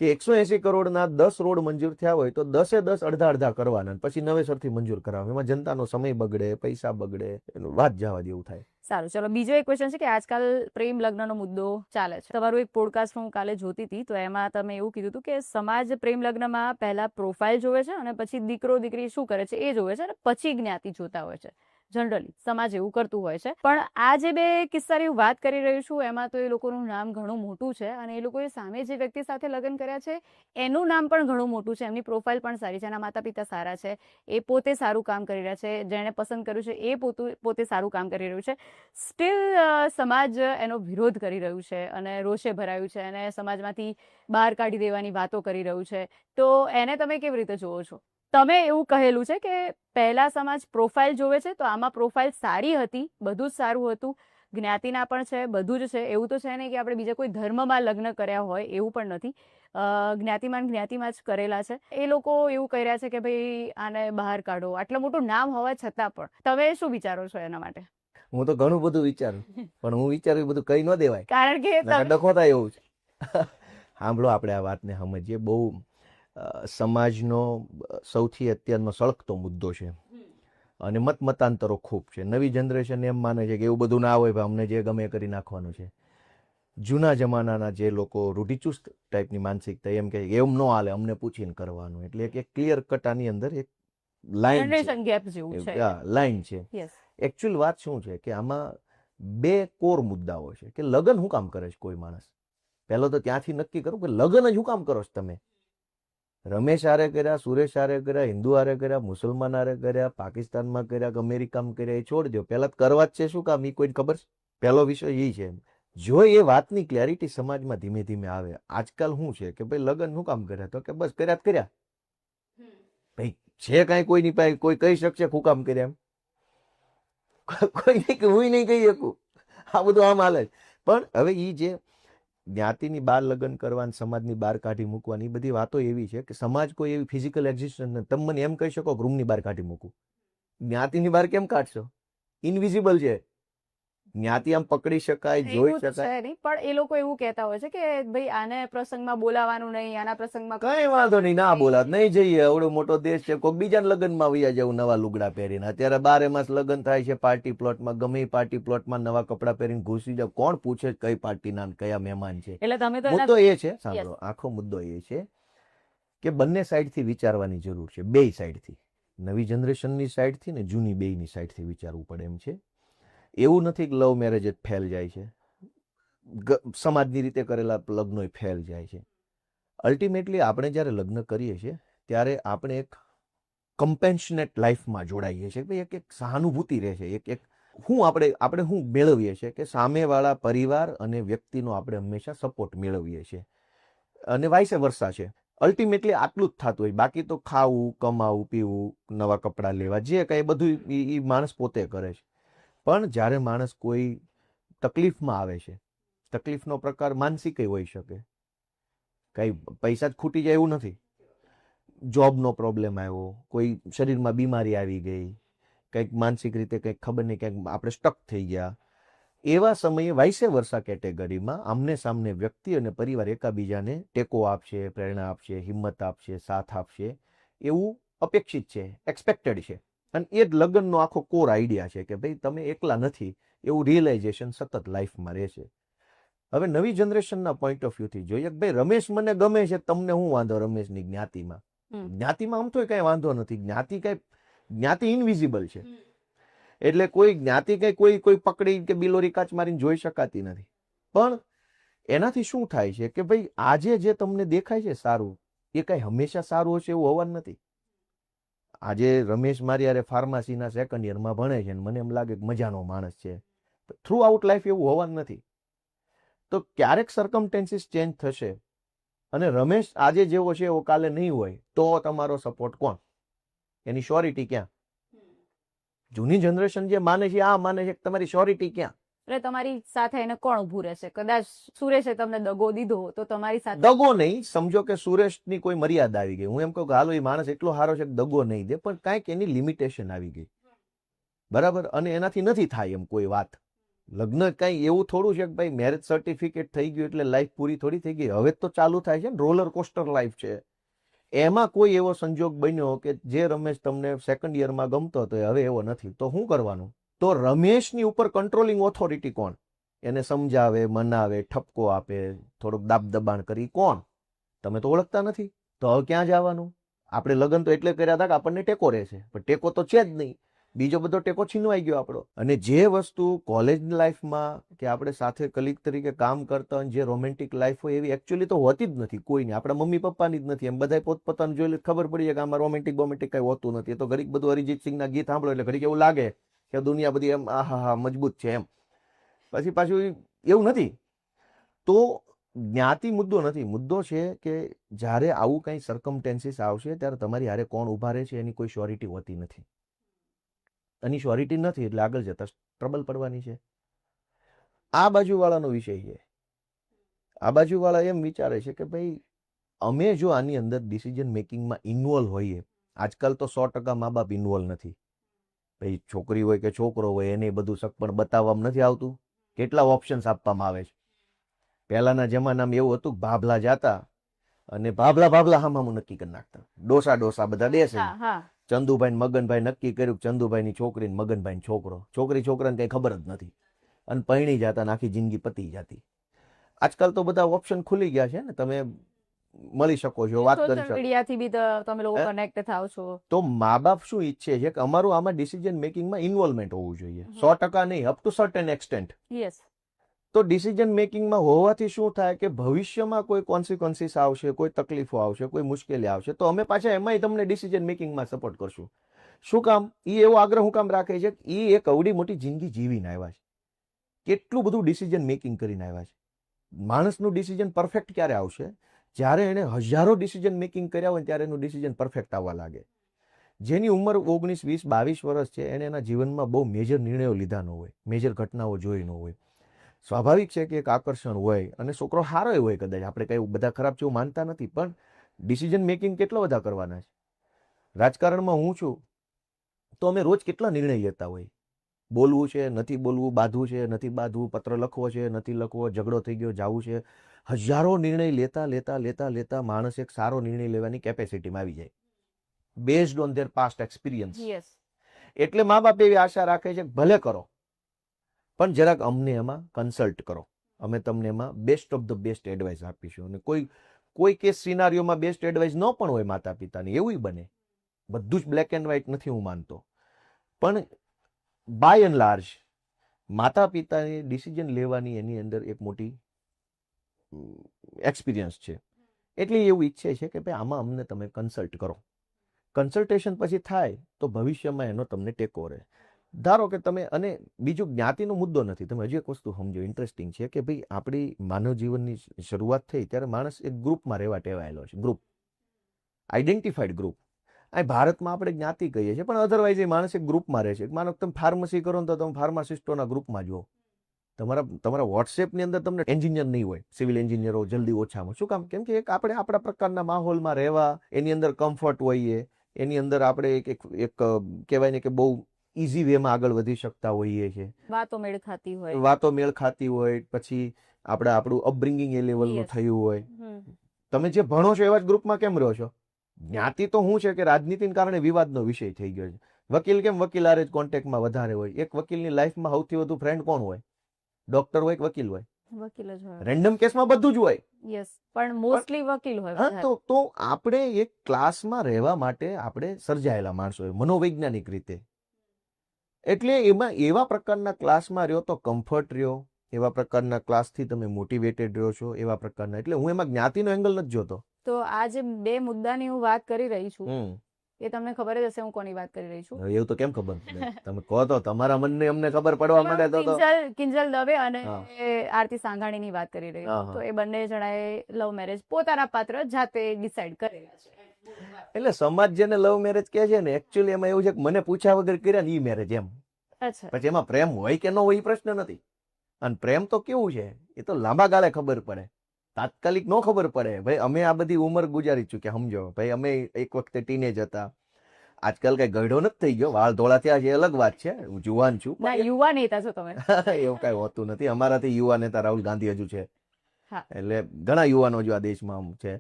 કે 180 કરોડના 10 રોડ મંજૂર થયા હોય તો 10 અડધા અડધા કરવાના, પછી નવેસરથી મંજૂર કરાવવા. એમાં જનતાનો સમય બગડે, પૈસા બગડે, એનું વાત જવા જેવું થાય. સારું, ચલો બીજો એક ક્વેશ્ચન છે કે આજકાલ પ્રેમ લગ્નનો મુદ્દો ચાલે છે. તમારું એક પોડકાસ્ટ હું કાલે જોતી હતી, તો એમાં તમે એવું કીધું હતું કે સમાજ પ્રેમ લગ્નમાં પહેલા પ્રોફાઇલ જોવે છે અને પછી દીકરો દીકરી શું કરે છે એ જોવે છે અને પછી જ્ઞાતિ જોતા હોય છે. જનરલી સમાજ એવું કરતું હોય છે. પણ આ જે બે કિસ્સાની હું વાત કરી રહી છું એમાં તો એ લોકોનું નામ ઘણું મોટું છે અને એ લોકોએ સામે જે વ્યક્તિ સાથે લગ્ન કર્યા છે એનું નામ પણ ઘણું મોટું છે, એમની પ્રોફાઇલ પણ સારી છે, એના માતા પિતા સારા છે, એ પોતે સારું કામ કરી રહ્યા છે, જેણે પસંદ કર્યું છે એ પોતે સારું કામ કરી રહ્યું છે. સ્ટીલ સમાજ એનો વિરોધ કરી રહ્યું છે અને રોષે ભરાયું છે અને સમાજમાંથી બહાર કાઢી દેવાની વાતો કરી રહ્યું છે. તો એને તમે કેવી રીતે જોવો છો? તમે એવું કહેલું છે કે પહેલા સમાજ પ્રોફાઇલ જોવે છે, તો આમાં પ્રોફાઇલ સારી હતી, બધું જ સારું હતું, જ્ઞાતિના પણ છે, બધું જ છે. એવું તો છે નહીં કે આપણે બીજા કોઈ ધર્મમાં લગ્ન કર્યા હોય, એવું પણ નથી. જ્ઞાતિમાં જ કરેલા છે. એ લોકો એવું કહી રહ્યા છે કે ભાઈ આને બહાર કાઢો, આટલું મોટું નામ હોવા છતાં પણ. તમે શું વિચારો છો એના માટે? હું તો ઘણું બધું વિચારું, પણ હું વિચારું એ બધું કહી ન દેવાય, કારણ કે ડખો થાય એવું છે. સાંભળો, આપણે આ વાતને સમજીએ. બહુ સમાજનો સૌથી અત્યારનો સળગતો મુદ્દો છે અને મતાંતરો ખૂબ છે. નવી જનરેશન એમ માને છે કે એવું બધું ના હોય, ભાઈ અમને જે ગમે એ કરી નાખવાનું છે. જૂના જમાનાના જે લોકો રૂઢિચુસ્ત ટાઈપની માનસિકતા એમ કે એમ ન હાલે, અમને પૂછીને કરવાનું. એટલે એક ક્લિયર કટ આની અંદર એક જનરેશન ગેપ જેવું છે, લાઈન છે. એકચ્યુઅલ વાત શું છે કે આમાં બે કોર મુદ્દાઓ છે કે લગ્ન શું કામ કરે છે કોઈ માણસ. પહેલો તો ત્યાંથી નક્કી કરું કે લગ્ન જ શું કામ કરો છો તમે. રમેશ હારે કર્યા, સુરેશ હારે કર્યા, હિન્દુ હારે કર્યા, મુસલમાન હારે કર્યા, પાકિસ્તાનમાં કર્યા કે અમેરિકામાં કર્યા, એ છોડ દો. પહેલા કરવા જ છે શું કામ એ કોઈને ખબર છે? પહેલો વિષય એ છે. જો એ વાતની ક્લેરિટી સમાજમાં ધીમે ધીમે આવે. આજકાલ શું છે કે ભાઈ લગ્ન શું કામ કર્યા? તો કે બસ કર્યા. ભાઈ છે કાંઈ કોઈની પાસે કોઈ કહી શકશે શું કામ કર્યા? એમ કોઈ નહીં, કે હું નહીં કહી શકું. આ બધું આમ હાલે. પણ હવે એ જે જ્ઞાતિની બહાર લગ્ન કરવાની, સમાજની બહાર કાઢી મૂકવાની બધી વાતો એવી છે કે સમાજ કોઈ એવી ફિઝિકલ એક્ઝિસ્ટન્સ નથી. તમે મને એમ કહી શકો કે રૂમની બહાર કાઢી મૂકું. જ્ઞાતિની બહાર કેમ કાઢશો? ઇનવિઝિબલ છે. જ્ઞાતિ આમ પકડી શકાય, જોઈ શકાય નહીં. પણ એ લોકો એવું કહેતા હોય છે કે ભાઈ આને પ્રસંગમાં બોલાવાનું નહીં, આના પ્રસંગમાં કઈ વાંધો નહીં, ના બોલાત, નહીં જઈએ, એવડો મોટો દેશ છે, કોઈ બીજાના લગ્નમાં વૈયા જવું નવા લુગડા પહેરીને. અત્યારે 12 માસ લગ્ન થાય છે પાર્ટી પ્લોટમાં, ગમે પાર્ટી પ્લોટમાં નવા કપડા પહેરીને ઘૂસી જાવ. કોણ પૂછે કઈ પાર્ટીના કયા મહેમાન છે? એટલે તમે તો મુદ્દો એ છે, સાંભળો, આખો મુદ્દો એ છે કે બંને સાઈડથી વિચારવાની જરૂર છે. બે સાઈડથી, નવી જનરેશનની સાઈડથી ને જૂની બેયની સાઈડથી વિચારવું પડે એમ છે. એવું નથી કે લવ મેરેજ જ ફેલ જાય છે, સમાજની રીતે કરેલા લગ્નો ફેલ જાય છે. અલ્ટિમેટલી આપણે જ્યારે લગ્ન કરીએ છીએ ત્યારે આપણે એક કમ્પેન્શનેટ લાઈફમાં જોડાઈએ છીએ. એક સહાનુભૂતિ રહે છે. એક આપણે શું મેળવીએ છીએ કે સામેવાળા પરિવાર અને વ્યક્તિનો આપણે હંમેશા સપોર્ટ મેળવીએ છીએ અને વાઇસ વર્સા છે. અલ્ટિમેટલી આટલું જ થતું હોય. બાકી તો ખાવું, કમાવું, પીવું, નવા કપડાં લેવા, જે કાંઈ બધું એ માણસ પોતે કરે છે. પણ જ્યારે માણસ કોઈ તકલીફમાં આવે છે, તકલીફનો પ્રકાર માનસિક હોઈ શકે, કઈ પૈસા જ ખૂટી જાય એવું નથી, જોબનો પ્રોબ્લેમ આવ્યો, કોઈ શરીરમાં બીમારી આવી ગઈ, કંઈક માનસિક રીતે કંઈક ખબર નહીં, કંઈક આપણે સ્ટક થઈ ગયા, એવા સમયે વાઇસે વર્સા કેટેગરીમાં આમને સામને વ્યક્તિ અને પરિવાર એકાબીજાને ટેકો આપશે, પ્રેરણા આપશે, હિંમત આપશે, સાથ આપશે, એવું અપેક્ષિત છે, એક્સપેક્ટેડ છે. અને એ જ લગ્નનો આખો કોર આઈડિયા છે કે ભાઈ તમે એકલા નથી, એવું રિયલાઇઝેશન સતત લાઈફમાં રહેશે. હવે નવી જનરેશનના પોઈન્ટ ઓફ વ્યૂથી જોઈએ કે ભાઈ રમેશ મને ગમે છે, તમને શું વાંધો રમેશની જ્ઞાતિમાં? જ્ઞાતિમાં આમ તો કઈ વાંધો નથી. જ્ઞાતિ ઇનવિઝિબલ છે. એટલે કોઈ જ્ઞાતિ કઈ કોઈ પકડી કે બિલોરી કાચ મારીને જોઈ શકાતી નથી. પણ એનાથી શું થાય છે કે ભાઈ આજે જે તમને દેખાય છે સારું, એ કઈ હંમેશા સારું હશે એવું હોવાનું નથી. આજે રમેશ મારી યારે ફાર્મસીના સેકન્ડ યરમાં ભણે છે, મને એમ લાગે કે મજાનો માણસ છે, થ્રુ આઉટ લાઈફ એવું હોવાનું નથી. તો ક્યારેક સર્કમસ્ટેન્સીસ ચેન્જ થશે અને રમેશ આજે જેવો છે એવો કાલે નહીં હોય, તો તમારો સપોર્ટ કોણ? એની શ્યોરિટી ક્યાં? જૂની જનરેશન જે માને છે આ માને છે, તમારી શ્યોરિટી ક્યાં? એટલે તમારી સાથે એને કોણ ઊભું રહેશે? કદાચ સુરેશે તમને દગો દીધો તો તમારી સાથે દગો નહીં, સમજો કે સુરેશની કોઈ મર્યાદા આવી ગઈ, હું એમ કહું કે હાલો એ માણસ એટલો સારો છે કે દગો નહીં દે, પણ કાંઈક એની લિમિટેશન આવી ગઈ, બરાબર, અને એનાથી નથી થાય એમ કોઈ વાત. લગ્ન કઈ એવું થોડું છે કે ભાઈ મેરેજ સર્ટિફિકેટ થઈ ગયું એટલે લાઈફ પૂરી થોડી થઈ ગઈ. હવે તો ચાલુ થાય છે ને, રોલર કોસ્ટર લાઈફ છે. એમાં કોઈ એવો સંજોગ બન્યો કે જે રમેશ તમને સેકન્ડ યરમાં ગમતો હતો હવે એવો નથી, તો શું કરવાનું? તો રમેશની ઉપર કંટ્રોલિંગ ઓથોરિટી કોણ? એને સમજાવે, મનાવે, ઠપકો આપે, થોડુંક દાબ દબાણ કરી કોણ? તમે તો ઓળખતા નથી, તો હવે ક્યાં જવાનું? આપણે લગ્ન તો એટલે કર્યા હતા કે આપણને ટેકો રહેશે, પણ ટેકો તો છે જ નહીં. બીજો બધો ટેકો છીનવાઈ ગયો આપણો. અને જે વસ્તુ કોલેજ લાઈફમાં કે આપણે સાથે કલીગ તરીકે કામ કરતા હોય, જે રોમેન્ટિક લાઈફ હોય એવી એકચ્યુઅલી તો હોતી જ નથી કોઈની. આપણા મમ્મી પપ્પાની જ નથી. એમ બધા પોતપોતાનું જોઈ ખબર પડી જાય કે આમાં રોમેન્ટિક કઈ હોતું નથી. એ તો ઘડીક બધું અરિજીત સિંહના ગીત સાંભળો એટલે ઘડીક એવું લાગે કે દુનિયા બધી એમ આહા હા મજબૂત છે એમ. પછી પાછું એવું નથી. તો જ્ઞાતિ મુદ્દો નથી. મુદ્દો છે કે જ્યારે આવું કંઈ સર્કમટેન્સીસ આવશે ત્યારે તમારી હારે કોણ ઉભા રહે છે એની કોઈ શ્યોરિટી હોતી નથી. એની શ્યોરિટી નથી એટલે આગળ જતા ટ્રબલ પડવાની છે. આ બાજુવાળાનો વિષય છે. આ બાજુવાળા એમ વિચારે છે કે ભાઈ અમે જો આની અંદર ડિસિઝન મેકિંગમાં ઇન્વોલ્વ હોઈએ, આજકાલ તો 100% મા બાપ ઇન્વોલ્વ નથી. ભાઈ છોકરી હોય કે છોકરો હોય એને બધું સગપણ બતાવવામાં નથી આવતું. કેટલા ઓપ્શન્સ આપવામાં આવે છે. પહેલાના જમાનામાં એવું હતું કે ભાભલા જાતા અને ભાભલા હામામું નક્કી કરી નાખતા. ડોસા બધા દેશે. ચંદુભાઈ મગનભાઈ નક્કી કર્યું કે ચંદુભાઈની છોકરી મગનભાઈ છોકરો. છોકરાને કઈ ખબર જ નથી અને પરણી જતા આખી જિંદગી પતી જતી. આજકાલ તો બધા ઓપ્શન ખુલી ગયા છે ને, તમે મળી શકો છો, વાત કરી શકો. મીડિયાથી બી તમે લોકો કનેક્ટ થાવ છો. તો મા બાપ શું ઈચ્છે છે કે અમારું આમાં ડિસિઝન મેકિંગમાં ઇન્વોલ્વમેન્ટ હોવું જોઈએ. 100% નહીં, up to certain extent. Yes. તો ડિસિઝન મેકિંગમાં હોવાથી શું થાય કે ભવિષ્યમાં કોઈ કોન્સિક્વન્સીસ આવશે, કોઈ તકલીફો આવશે, કોઈ મુશ્કેલી આવશે, તો અમે પાછા એમાંય તમને ડિસિઝન મેકિંગમાં સપોર્ટ કરશું. શું કામ? એ એવો આગ્રહ હું કામ રાખે છે કે એ એક અવડી મોટી જિંદગી જીવીને આવ્યા છે, કેટલું બધું ડિસિઝન મેકિંગ કરીને આવ્યા છે. માણસનું ડિસિઝન પરફેક્ટ ક્યારે આવશે? જ્યારે એને હજારો ડિસિઝન મેકિંગ કર્યા હોય ત્યારે એનું ડિસિઝન પરફેક્ટ આવવા લાગે. જેની ઉંમર 19, 20, 22 વર્ષ છે એને એના જીવનમાં બહુ મેજર નિર્ણયો લીધા ન હોય, મેજર ઘટનાઓ જોઈ ન હોય. સ્વાભાવિક છે કે એક આકર્ષણ હોય અને છોકરો સારો હોય કદાચ, આપણે કઈ બધા ખરાબ છે એવું માનતા નથી, પણ ડિસિઝન મેકિંગ કેટલા બધા કરવાના છે. રાજકારણમાં હું છું તો અમે રોજ કેટલા નિર્ણય લેતા હોય. બોલવું છે, નથી બોલવું, બાંધવું છે, નથી બાંધવું, પત્ર લખવો છે, નથી લખવો, ઝઘડો થઈ ગયો, જાવું છે. હજારો નિર્ણય લેતા માણસ એક સારો નિર્ણય લેવાની કેપેસિટીમાં આવી જાય, based on their past experience. એટલે મા બાપ એવી આશા રાખે છે કે ભલે કરો, પણ જરાક અમને એમાં કન્સલ્ટ કરો, અમે તમને એમાં best of the best advice આપીશું. અને કોઈ કેસ સિનારીઓમાં બેસ્ટ એડવાઇસ ન પણ હોય માતા પિતાની, એવું બને. બધું જ બ્લેક એન્ડ વ્હાઇટ નથી હું માનતો, પણ બાય એન્ડ લાર્જ માતા પિતાની ડિસિઝન લેવાની એની અંદર એક મોટી એક્સપિરિયન્સ છે. એટલે એવું ઈચ્છે છે કે ભાઈ આમાં અમને તમે કન્સલ્ટ કરો. કન્સલ્ટેશન પછી થાય તો ભવિષ્યમાં એનો તમને ટેકો રહે. ધારો કે તમે, અને બીજું જ્ઞાતિનો મુદ્દો નથી. તમે હજી એક વસ્તુ સમજો, ઇન્ટરેસ્ટિંગ છે કે ભાઈ આપણી માનવ જીવનની શરૂઆત થઈ ત્યારે માણસ એક ગ્રુપમાં રહેવા ટેવાયેલો છે. Group, identified group. આ ભારતમાં આપણે જ્ઞાતિ કહીએ છીએ, પણ અધરવાઇઝ એ માણસ એક ગ્રુપમાં રહે છે. માનો તમે ફાર્મસી કરો ને તો તમે ફાર્માસિસ્ટોના ગ્રુપમાં જુઓ. તમારા વોટ્સએપની અંદર તમને એન્જિનિયર નહીં હોય, સિવિલ એન્જિનિયરો જલ્દી ઓછામાં. શું કામ? કેમ કે એક આપણે આપણા પ્રકારના માહોલમાં રહેવા, એની અંદર કમ્ફર્ટ હોઈએ, એની અંદર આપણે એક કહેવાય ને કે બહુ ઇઝી વેમાં આગળ વધી શકતા હોઈએ છીએ. વાતો મેળ ખાતી હોય, પછી આપણું અપબ્રિંગિંગ એ લેવલનું થયું હોય. તમે જે ભણો છો એવા જ ગ્રુપમાં કેમ રહો છો? જ્ઞાતિ તો શું છે કે રાજનીતિને કારણે વિવાદનો વિષય થઈ ગયો છે. વકીલ કેમ વકીલ આરે જ કોન્ટેક્ટમાં વધારે હોય? એક વકીલની લાઈફમાં સૌથી વધુ ફ્રેન્ડ કોણ હોય? ડોક્ટર હોય કે વકીલ હોય? વકીલ જ હોય. રેન્ડમ કેસમાં બધું જ હોય. યસ, પણ મોસ્ટલી વકીલ હોય. તો આપણે એક ક્લાસમાં રહેવા માટે આપણે સર્જાયેલા માણસો હોય મનોવૈજ્ઞાનિક રીતે. એટલે એમાં એવા પ્રકારના ક્લાસમાં રહ્યો તો કમ્ફર્ટ રહ્યો, એવા પ્રકારના ક્લાસથી તમે મોટિવેટેડ રહ્યો છો, એવા પ્રકારના. એટલે હું એમાં જ્ઞાતિનો એંગલ નથી જોતો. તો આ જે બે મુદ્દાની હું વાત કરી રહી છું, એ તમને ખબર જ હશે હું કોની વાત કરી રહી છું. એવું તો કેમ ખબર? તમે કહો તો તમારા મનને અમને ખબર પડવા માંડે તો. કિંજલ દવે અને આરતી સાંઘાણીની વાત કરી રહી છું. તો એ બંને જણાએ લવ મેરેજ પોતાના પાત્ર જાતે ડિસાઈડ કરેલા છે. એટલે સમાજ જેને લવ મેરેજ કહે છે ને, એકચ્યુઅલી એમાં એવું છે કે મને પૂછ્યા વગર કર્યા ને ઈ મેરેજ એમ. પછી એમાં પ્રેમ હોય કે ન હોય એ પ્રશ્ન નથી. અને પ્રેમ તો કેવું છે, એ તો લાંબા ગાળે ખબર પડે, તાત્કાલિક ન ખબર પડે. ભાઈ અમે આ બધી ઉંમર ગુજારી ચૂક્યા, સમજો ભાઈ. અમે એક વખતે ટીનેજ હતા, આજકાલ કઈ ગયડો નથી થઈ ગયો, વાળ ધોળા થયા છે એ અલગ વાત છે, હું જુવાન છું. ના, યુવા નેતા છો તમે. એવું કઈ હોતું નથી. અમારાથી યુવા નેતા રાહુલ ગાંધી હજુ છે, હા. એટલે ઘણા યુવાનો જો આ દેશમાં છે.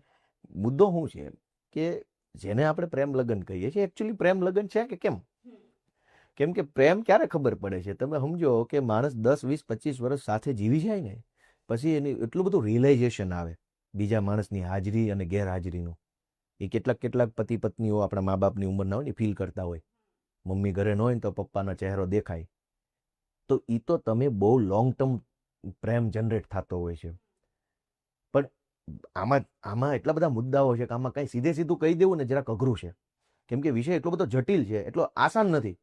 મુદ્દો શું છે કે જેને આપણે પ્રેમ લગ્ન કહીએ છીએ, એકચ્યુઅલી પ્રેમ લગ્ન છે કે કેમ? કેમ કે પ્રેમ ક્યારે ખબર પડે છે, તમે સમજો કે માણસ 10, 20, 25 વર્ષ સાથે જીવી જાય ને, પછી એની એટલું બધું રિયલાઇઝેશન આવે બીજા માણસની હાજરી અને ગેરહાજરીનું. એ કેટલાક પતિ પત્નીઓ આપણા મા બાપની ઉંમરના હોય ને ફીલ કરતા હોય. મમ્મી ઘરે ન હોય ને તો પપ્પાનો ચહેરો દેખાય, તો એ તો તમે બહુ લોંગ ટર્મ પ્રેમ જનરેટ થતો હોય છે. પણ આમાં એટલા બધા મુદ્દાઓ છે કે આમાં કઈ સીધું કહી દેવું ને જરાક અઘરું છે, કેમ કે વિષય એટલો બધો જટિલ છે, એટલો આસાન નથી.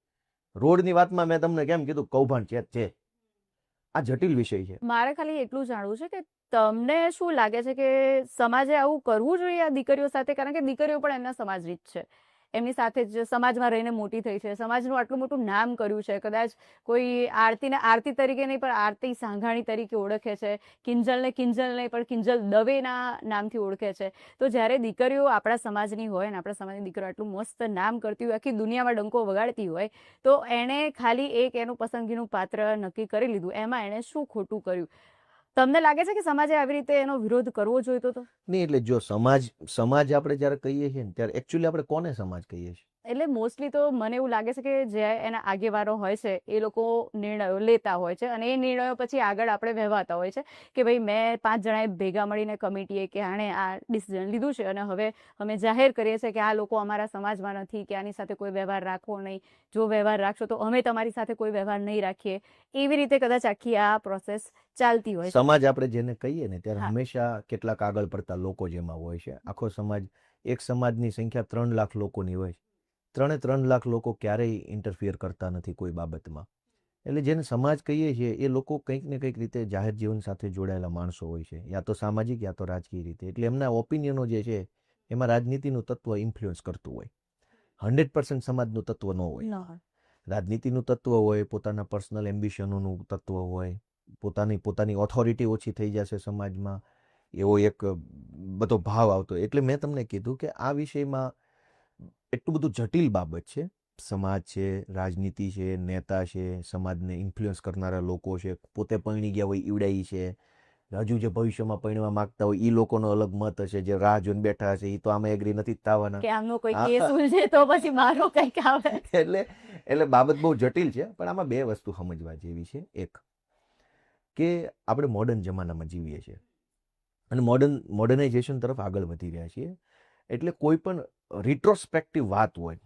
રોડની વાતમાં મેં તમને કેમ કીધું, કૌભાંડ છે, આ જટિલ વિષય છે. મારે ખાલી એટલું જાણવું છે કે તમને શું લાગે છે કે સમાજે આવું કરવું જોઈએ આ દીકરીઓ સાથે? કારણ કે દીકરીઓ પણ એમના સમાજની જ છે, એમની સાથે જ સમાજમાં રહીને મોટી થઈ છે, સમાજનું આટલું મોટું નામ કર્યું છે. કદાચ કોઈ આરતીને આરતી તરીકે નહીં પણ આરતી સાંઘાણી તરીકે ઓળખે છે, કિંજલને કિંજલ નહીં પણ કિંજલ દવેના નામથી ઓળખે છે. તો જ્યારે દીકરીઓ આપણા સમાજની હોય ને આપણા સમાજની દીકરીઓ આટલું મસ્ત નામ કરતી હોય, આખી દુનિયામાં ડંકો વગાડતી હોય, તો એણે ખાલી એક એનું પસંદગીનું પાત્ર નક્કી કરી લીધું, એમાં એણે શું ખોટું કર્યું? તમને લાગે છે કે સમાજે આવી રીતે એનો વિરોધ કરવો જોઈતો હતો? નહીં, એટલે જો સમાજ આપણે જ્યારે કહીએ છીએ ને ત્યારે એકચ્યુઅલી આપણે કોને સમાજ કહીએ છીએ? એટલે મોસ્ટલી તો મને એવું લાગે છે કે જે એના આગેવાનો હોય છે એ લોકો નિર્ણયો લેતા હોય છે, અને એ નિર્ણયો પછી આગળ આપણે વહેવાતા હોય છે કે ભાઈ મેં 5 જણાએ ભેગા મળીને કમિટીએ કે આણે આ ડિસિઝન લીધું છે અને હવે અમે જાહેર કરીએ છીએ કે આ લોકો અમારા સમાજમાં નથી, કે આની સાથે કોઈ વ્યવહાર રાખવો નહીં, જો વ્યવહાર રાખશો તો અમે તમારી સાથે કોઈ વ્યવહાર નહીં રાખીએ. એવી રીતે કદાચ આખી આ પ્રોસેસ ચાલતી હોય છે. સમાજ આપણે જેને કહીએ ને ત્યારે હા. હંમેશા કેટલાક આગળ પડતા લોકો જેમાં હોય છે. આખો સમાજ, એક સમાજની સંખ્યા 3 લાખ લોકોની હોય છે, 3 લાખ લોકો ક્યારેય ઇન્ટરફિયર કરતા નથી કોઈ બાબતમાં. એટલે જેને સમાજ કહીએ છીએ એ લોકો કંઈક ને કંઈક રીતે જાહેર જીવન સાથે જોડાયેલા માણસો હોય છે, યા તો સામાજિક યા તો રાજકીય રીતે. એટલે એમના ઓપિનિયનો જે છે એમાં રાજનીતિનું તત્વ ઇન્ફ્લુઅન્સ કરતું હોય. 100% સમાજનું તત્વ ન હોય, રાજનીતિનું તત્વ હોય, પોતાના પર્સનલ એમ્બિશનોનું તત્વ હોય, પોતાની ઓથોરિટી ઓછી થઈ જશે સમાજમાં, એવો એક બધો ભાવ આવતો. એટલે મેં તમને કીધું કે આ વિષયમાં એટલું બધું જટિલ બાબત છે. સમાજ છે, રાજનીતિ છે, નેતા છે, સમાજને ઇન્ફ્લુઅન્સ કરનારા લોકો છે, પોતે પરણી ગયા હોય ઈવડાઈ છે, હજુ જે ભવિષ્યમાં પરણવા માંગતા હોય એ લોકોનો અલગ મત હશે, જે રાહ જોઈને બેઠા હશે એ તો આમાં એગ્રી નથી થવાના કે આમનો કોઈ કેસ ઉલઝે તો પછી મારો કંઈક આવે. એટલે બાબત બહુ જટિલ છે. પણ આમાં 2 વસ્તુ સમજવા જેવી છે. એક કે આપણે મોડર્ન જમાનામાં જીવીએ છીએ અને મોડર્નાઇઝેશન તરફ આગળ વધી રહ્યા છીએ. એટલે કોઈ પણ રિટ્રોસ્પેક્ટિવ વાત હોય,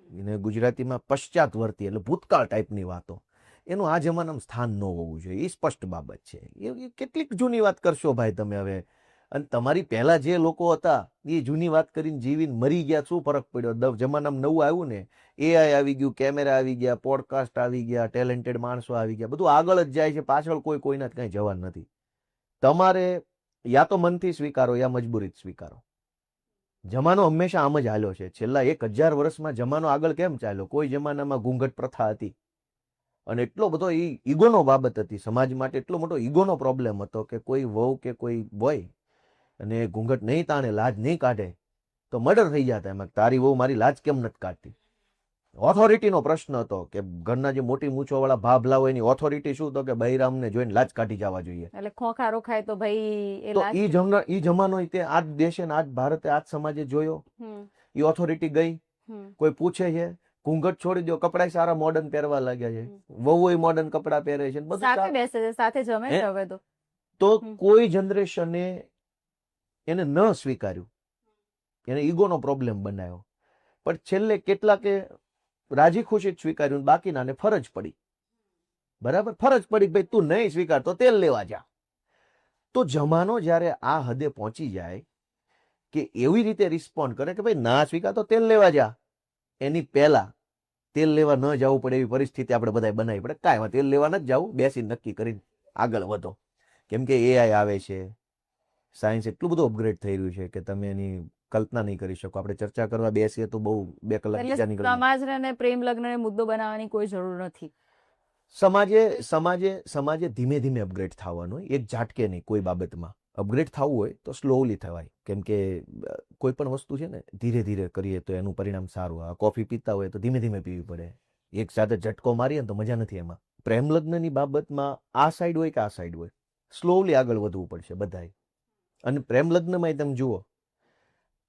એને ગુજરાતીમાં પશ્ચાતવર્તી એટલે ભૂતકાળ ટાઈપની વાતો, એનું આ જમાનામાં સ્થાન ન હોવું જોઈએ, એ સ્પષ્ટ બાબત છે. એ કેટલીક જૂની વાત કરશો ભાઈ તમે હવે, અને તમારી પહેલા જે લોકો હતા એ જૂની વાત કરીને જીવીને મરી ગયા, શું ફરક પડ્યો? જમાનામાં નવું આવ્યું ને, એઆઈ આવી ગયું, કેમેરા આવી ગયા, પોડકાસ્ટ આવી ગયા, ટેલેન્ટેડ માણસો આવી ગયા, બધું આગળ જ જાય છે, પાછળ કોઈના કંઈ જવાન નથી. તમારે યા તો મનથી સ્વીકારો યા મજબૂરીથી સ્વીકારો. જમાનો હંમેશા આમ જ હાલ્યો છે. છેલ્લા 1000 વર્ષમાં જમાનો આગળ કેમ ચાલ્યો? કોઈ જમાનામાં ઘૂંઘટ પ્રથા હતી અને એટલો બધો ઈગોનો બાબત હતી સમાજ માટે, એટલો મોટો ઈગોનો પ્રોબ્લેમ હતો કે કોઈ વહુ કે કોઈ બોય અને ઘૂંઘટ નહીં તાણે, લાજ નહીં કાઢે તો મર્ડર થઈ જતા. એમાં તારી વહુ મારી લાજ કેમ નથી કાઢતી? ઓથોરિટીનો પ્રશ્ન હતો કે ઘરના જે મોટી મૂછો વાળા ભાભલા હોય એની ઓથોરિટી શું? તો કે બૈરામને જોઈને લાજ કાઢી જવા જોઈએ. એટલે ખોખારો ખાય તો ભાઈ તો ઈ જમાનો તે આજ દેશે ને આજ ભારતે આજ સમાજે જોયો. ઈ ઓથોરિટી ગઈ. કોઈ પૂછે છે, ઘૂંઘટ છોડી દો, કપડા સારા મોડર્ન પહેરવા લાગ્યા છે, વહુય મોડર્ન કપડા પહેરે છે, બધું સાથે બેસે છે, સાથે જમે છે. હવે તો કોઈ જનરેશને એને ન સ્વીકાર્યું, એને ઈગોનો પ્રોબ્લેમ બનાવ્યો. પણ છેલ્લે કેટલાકે રાજી ખુશી જ સ્વીકાર્યું, બાકીનાને ફરજ પડી. બરાબર, ફરજ પડી ભાઈ તું નહીં સ્વીકાર તો તેલ લેવા જા. તો જમાનો જ્યારે આ હદે પહોંચી જાય કે એવી રીતે રિસ્પોન્ડ કરે કે ભાઈ ના સ્વીકાર તો તેલ લેવા જા, એની પહેલા તેલ લેવા ન જવું પડે એવી પરિસ્થિતિ આપણે બધા બનાવી પડે. કાંઈ તેલ લેવા નથી જવું, બેસીને નક્કી કરીને આગળ વધો. કેમ કે એઆઈ આવે છે, સાયન્સ એટલું બધું અપગ્રેડ થઈ રહ્યું છે કે તમે એની કલ્પના નહીં કરી શકો. આપણે ચર્ચા કરવા બેસીએ તો બહુ 2 કલાક બીજા નીકળી. સમાજને પ્રેમ લગ્નને મુદ્દો બનાવવાની કોઈ જરૂર નથી. સમાજે ધીમે ધીમે અપગ્રેડ થવાનું હોય, એક ઝાટકે નહીં. કોઈ બાબતમાં અપગ્રેડ થવું હોય તો સ્લોલી થવાય, કેમ કે કોઈ પણ વસ્તુ છે ને ધીરે ધીરે કરીએ તો એનું પરિણામ સારું આવે. કોફી પીતા હોય તો ધીમે ધીમે પીવી પડે, એક સાથે ઝટકો મારીએ ને તો મજા નથી એમાં. પ્રેમ લગ્નની બાબતમાં આ સાઈડ હોય કે આ સાઈડ હોય, સ્લોલી આગળ વધવું પડશે બધાએ. અને પ્રેમ લગ્નમાં તમે જુઓ,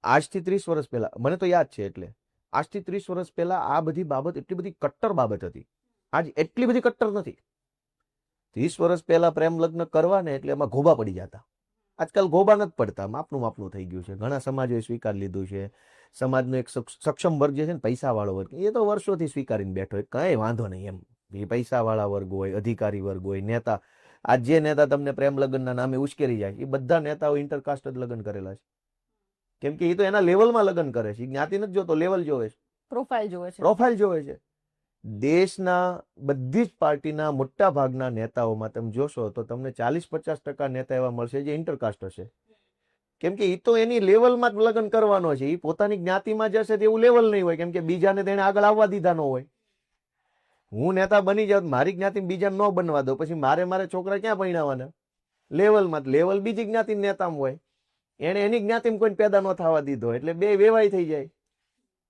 આજથી 30 વર્ષ પહેલા, મને તો યાદ છે, એટલે આજથી 30 વર્ષ પહેલા આ બધી બાબત એટલી બધી કટ્ટર બાબત હતી. આજ એટલી બધી કટ્ટર નથી. 30 વર્ષ પહેલા પ્રેમ લગ્ન કરવા ને એટલે એમાં ગોબા પડી જતા. આજકાલ ગોબા નથી પડતા, માપનું માપનું થઈ ગયું છે. ઘણા સમાજોએ સ્વીકાર લીધું છે. સમાજનો એક સક્ષમ વર્ગ જે છે ને, પૈસા વાળો વર્ગ, એ તો વર્ષોથી સ્વીકારીને બેઠો હોય, કઈ વાંધો નહીં એમ. એ પૈસા વાળા વર્ગ હોય, અધિકારી વર્ગ હોય, નેતા. આજ જે નેતા તમને પ્રેમ લગ્નના નામે ઉશ્કેરી જાય, એ બધા નેતાઓ ઇન્ટરકાસ્ટ જ લગ્ન કરેલા છે. કેમ કે એ તો એના લેવલમાં લગ્ન કરે છે, જ્ઞાતિ નથી જોતો, લેવલ જોવે છે, પ્રોફાઇલ જોવે છે. પ્રોફાઇલ જોવે છે. દેશના બધી જ પાર્ટીના મોટા ભાગના નેતાઓમાં તમે જોશો તો તમને 40-50% નેતા એવા મળશે જે ઇન્ટરકાસ્ટ હશે. કેમ કે એ તો એની લેવલમાં જ લગ્ન કરવાનો છે. એ પોતાની જ્ઞાતિમાં જશે તો એવું લેવલ નહીં હોય, કેમ કે બીજાને તેને આગળ આવવા દીધા ન હોય. હું નેતા બની જાઉં, મારી જ્ઞાતિ બીજા ન બનવા દો, પછી મારે છોકરા ક્યાં પરણાવવાના? લેવલમાં. લેવલ બીજી જ્ઞાતિ નેતામાં હોય, એને એની જ્ઞાતિમાં કોઈ પેદા ન થવા દીધો, એટલે બે વેવાય થઈ જાય.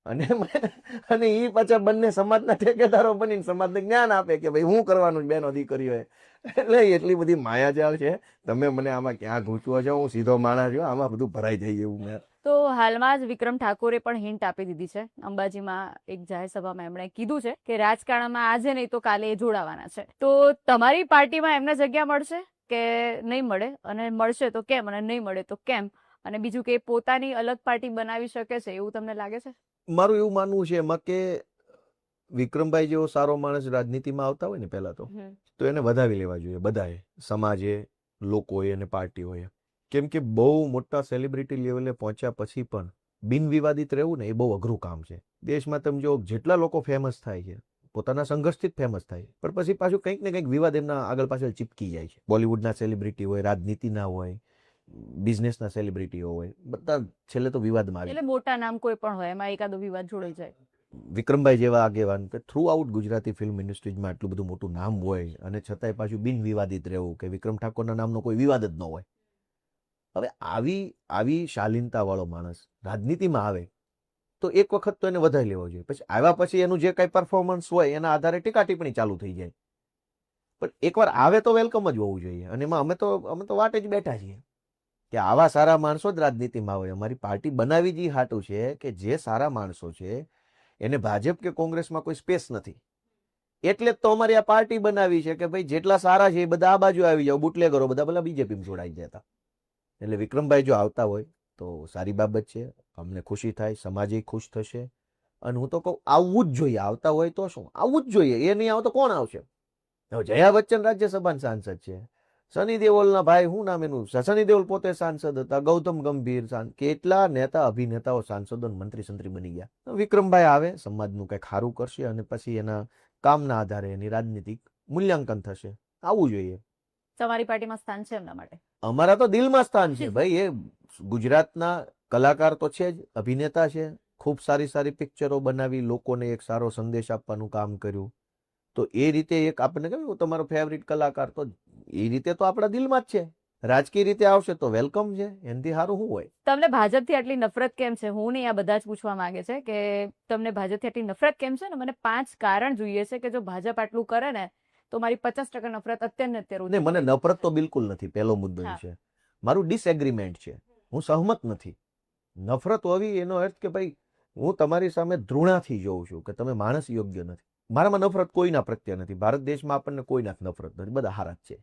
અને એ પાછા બંને સમાજના ઠેકેદારો બનીને સમાજને જ્ઞાન આપે કે ભાઈ હું કરવાનું બેનો દીકરીઓએ. એટલે એટલી બધી માયાજાળ છે. તમે મને આમાં ક્યાં ગૂંચવો છો? હું સીધો માણસ છું, આમાં બધું ભરાઈ જાય એવું. મેં તો હાલમાં જ વિક્રમ ઠાકોરે પણ હિન્ટ આપી દીધી છે. અંબાજીમાં એક જાહેર સભામાં એમણે કીધું છે કે રાજકારણમાં આજે નહીં તો કાલે એ જોડાવાના છે. તો તમારી પાર્ટીમાં એમને જગ્યા મળશે કે નહીં મળે? અને મળશે તો કેમ, અને નહીં મળે તો કેમ? અને બીજું કે પોતાની અલગ પાર્ટી બનાવી શકે છે એવું તમને લાગે છે? મારું એવું માનવું છે એમાં કે વિક્રમભાઈ જેવો સારો માણસ રાજનીતિમાં આવતા હોય ને પહેલા તો એને વધાવી લેવા જોઈએ બધાએ, સમાજે, લોકોએ અને પાર્ટીઓએ. કેમ કે બહુ મોટા સેલિબ્રિટી લેવલે પહોંચ્યા પછી પણ બિનવિવાદિત રહેવું ને એ બહુ અઘરું કામ છે. દેશમાં તમે જો જેટલા લોકો ફેમસ થાય છે, પોતાના સંઘર્ષથી જ ફેમસ થાય, પણ પછી પાછું કંઈક ને કંઈક વિવાદ એમના આગળ પાછળ ચીપકી જાય છે. બોલિવૂડના સેલિબ્રિટી હોય, રાજનીતિના હોય, બિઝનેસના સેલિબ્રિટીઓ હોય, બધા છેલ્લે તો વિવાદમાં આવે. એટલે મોટા નામ કોઈ પણ હોય, એમાં એકાદો વિવાદ જોડાઈ જાય. વિક્રમભાઈ જેવા આગેવાન કે થ્રુ આઉટ ગુજરાતી ફિલ્મ ઇન્ડસ્ટ્રીઝમાં આટલું બધું મોટું નામ હોય અને છતાંય પાછું બિન વિવાદિત રહેવું કે વિક્રમ ઠાકોરના નામનો કોઈ વિવાદ જ ન હોય. હવે આવી શાલીનતા વાળો માણસ રાજનીતિમાં આવે તો એક વખત તો એને વધારી લેવો જોઈએ. પછી આવ્યા પછી એનું જે કઈ પરફોર્મન્સ હોય એના આધારે ટીકા ટિપ્પણી ચાલુ થઈ જાય. પણ એકવાર આવે તો વેલકમ જ હોવું જોઈએ. અને એમાં અમે તો વાટે જ બેઠા છીએ કે આવા સારા માણસો જ રાજનીતિમાં આવે. અમારી પાર્ટી બનાવી જ હાટું છે કે જે સારા માણસો છે એને ભાજપ કે કોંગ્રેસમાં કોઈ સ્પેસ નથી. એટલે જ તો અમારી આ પાર્ટી બનાવી છે કે ભાઈ જેટલા સારા છે એ બધા આ બાજુ આવી જાવ, બુટલેગરો બધા પેલા બીજેપીમાં જોડાઈ જતા. એટલે વિક્રમભાઈ જો આવતા હોય તો સારી બાબત છે, અમને ખુશી થાય, સમાજે ખુશ થશે. અને હું તો કહું આવવું જ જોઈએ. આવતા હોય તો શું, આવવું જ જોઈએ. એ નહીં આવે તો કોણ આવશે? જયા બચ્ચન રાજ્યસભાના સાંસદ છે, સની દેઓલના ભાઈ, શું નામ એનું, સની દેઓલ પોતે સાંસદ હતા, ગૌતમ ગંભીર, કેટલા નેતા અભિનેતાઓ સાંસદો મંત્રી સંત્રી બની ગયા. વિક્રમભાઈ આવે, સમાજનું કંઈક સારું કરશે અને પછી એના કામના આધારે એની રાજનીતિક મૂલ્યાંકન થશે. આવવું જોઈએ. તમારી પાર્ટીમાં સ્થાન છે એમના માટે? અમારા તો દિલમાં સ્થાન છે ભાઈ. એ ગુજરાતના કલાકાર તો છે જ, અભિનેતા છે, ખૂબ સારી સારી પિક્ચરો બનાવી લોકોને એક સારો સંદેશ આપવાનું કામ કર્યું. તો એ રીતે એક આપણને કહ્યું તમારો ફેવરિટ કલાકાર, તો એ રીતે તો આપણા દિલમાં જ છે. રાજકીય રીતે આવશે તો વેલકમ છે, એનાથી સારું શું હોય? તમને ભાજપથી આટલી નફરત કેમ છે? હું નહીં, આ બધા જ પૂછવા માંગે છે કે તમને ભાજપથી આટલી નફરત કેમ છે? ને મને 5 કારણ જોઈએ છે કે જો ભાજપ આટલું કરે ને તો મારી 50% નફરત અત્યારે નહીં. મને નફરત તો બિલકુલ નથી. પહેલો મુદ્દો એ છે. મારું ડિસએગ્રીમેન્ટ છે, હું સહમત નથી. નફરત હોવી એનો અર્થ કે ભાઈ હું તમારી સામે ધૃણાથી જોઉં છું કે તમે માણસ યોગ્ય નથી. મારામાં નફરત કોઈના પ્રત્યે નથી. ભારત દેશમાં આપણને કોઈના નફરત નથી, બધા હારા જ છે.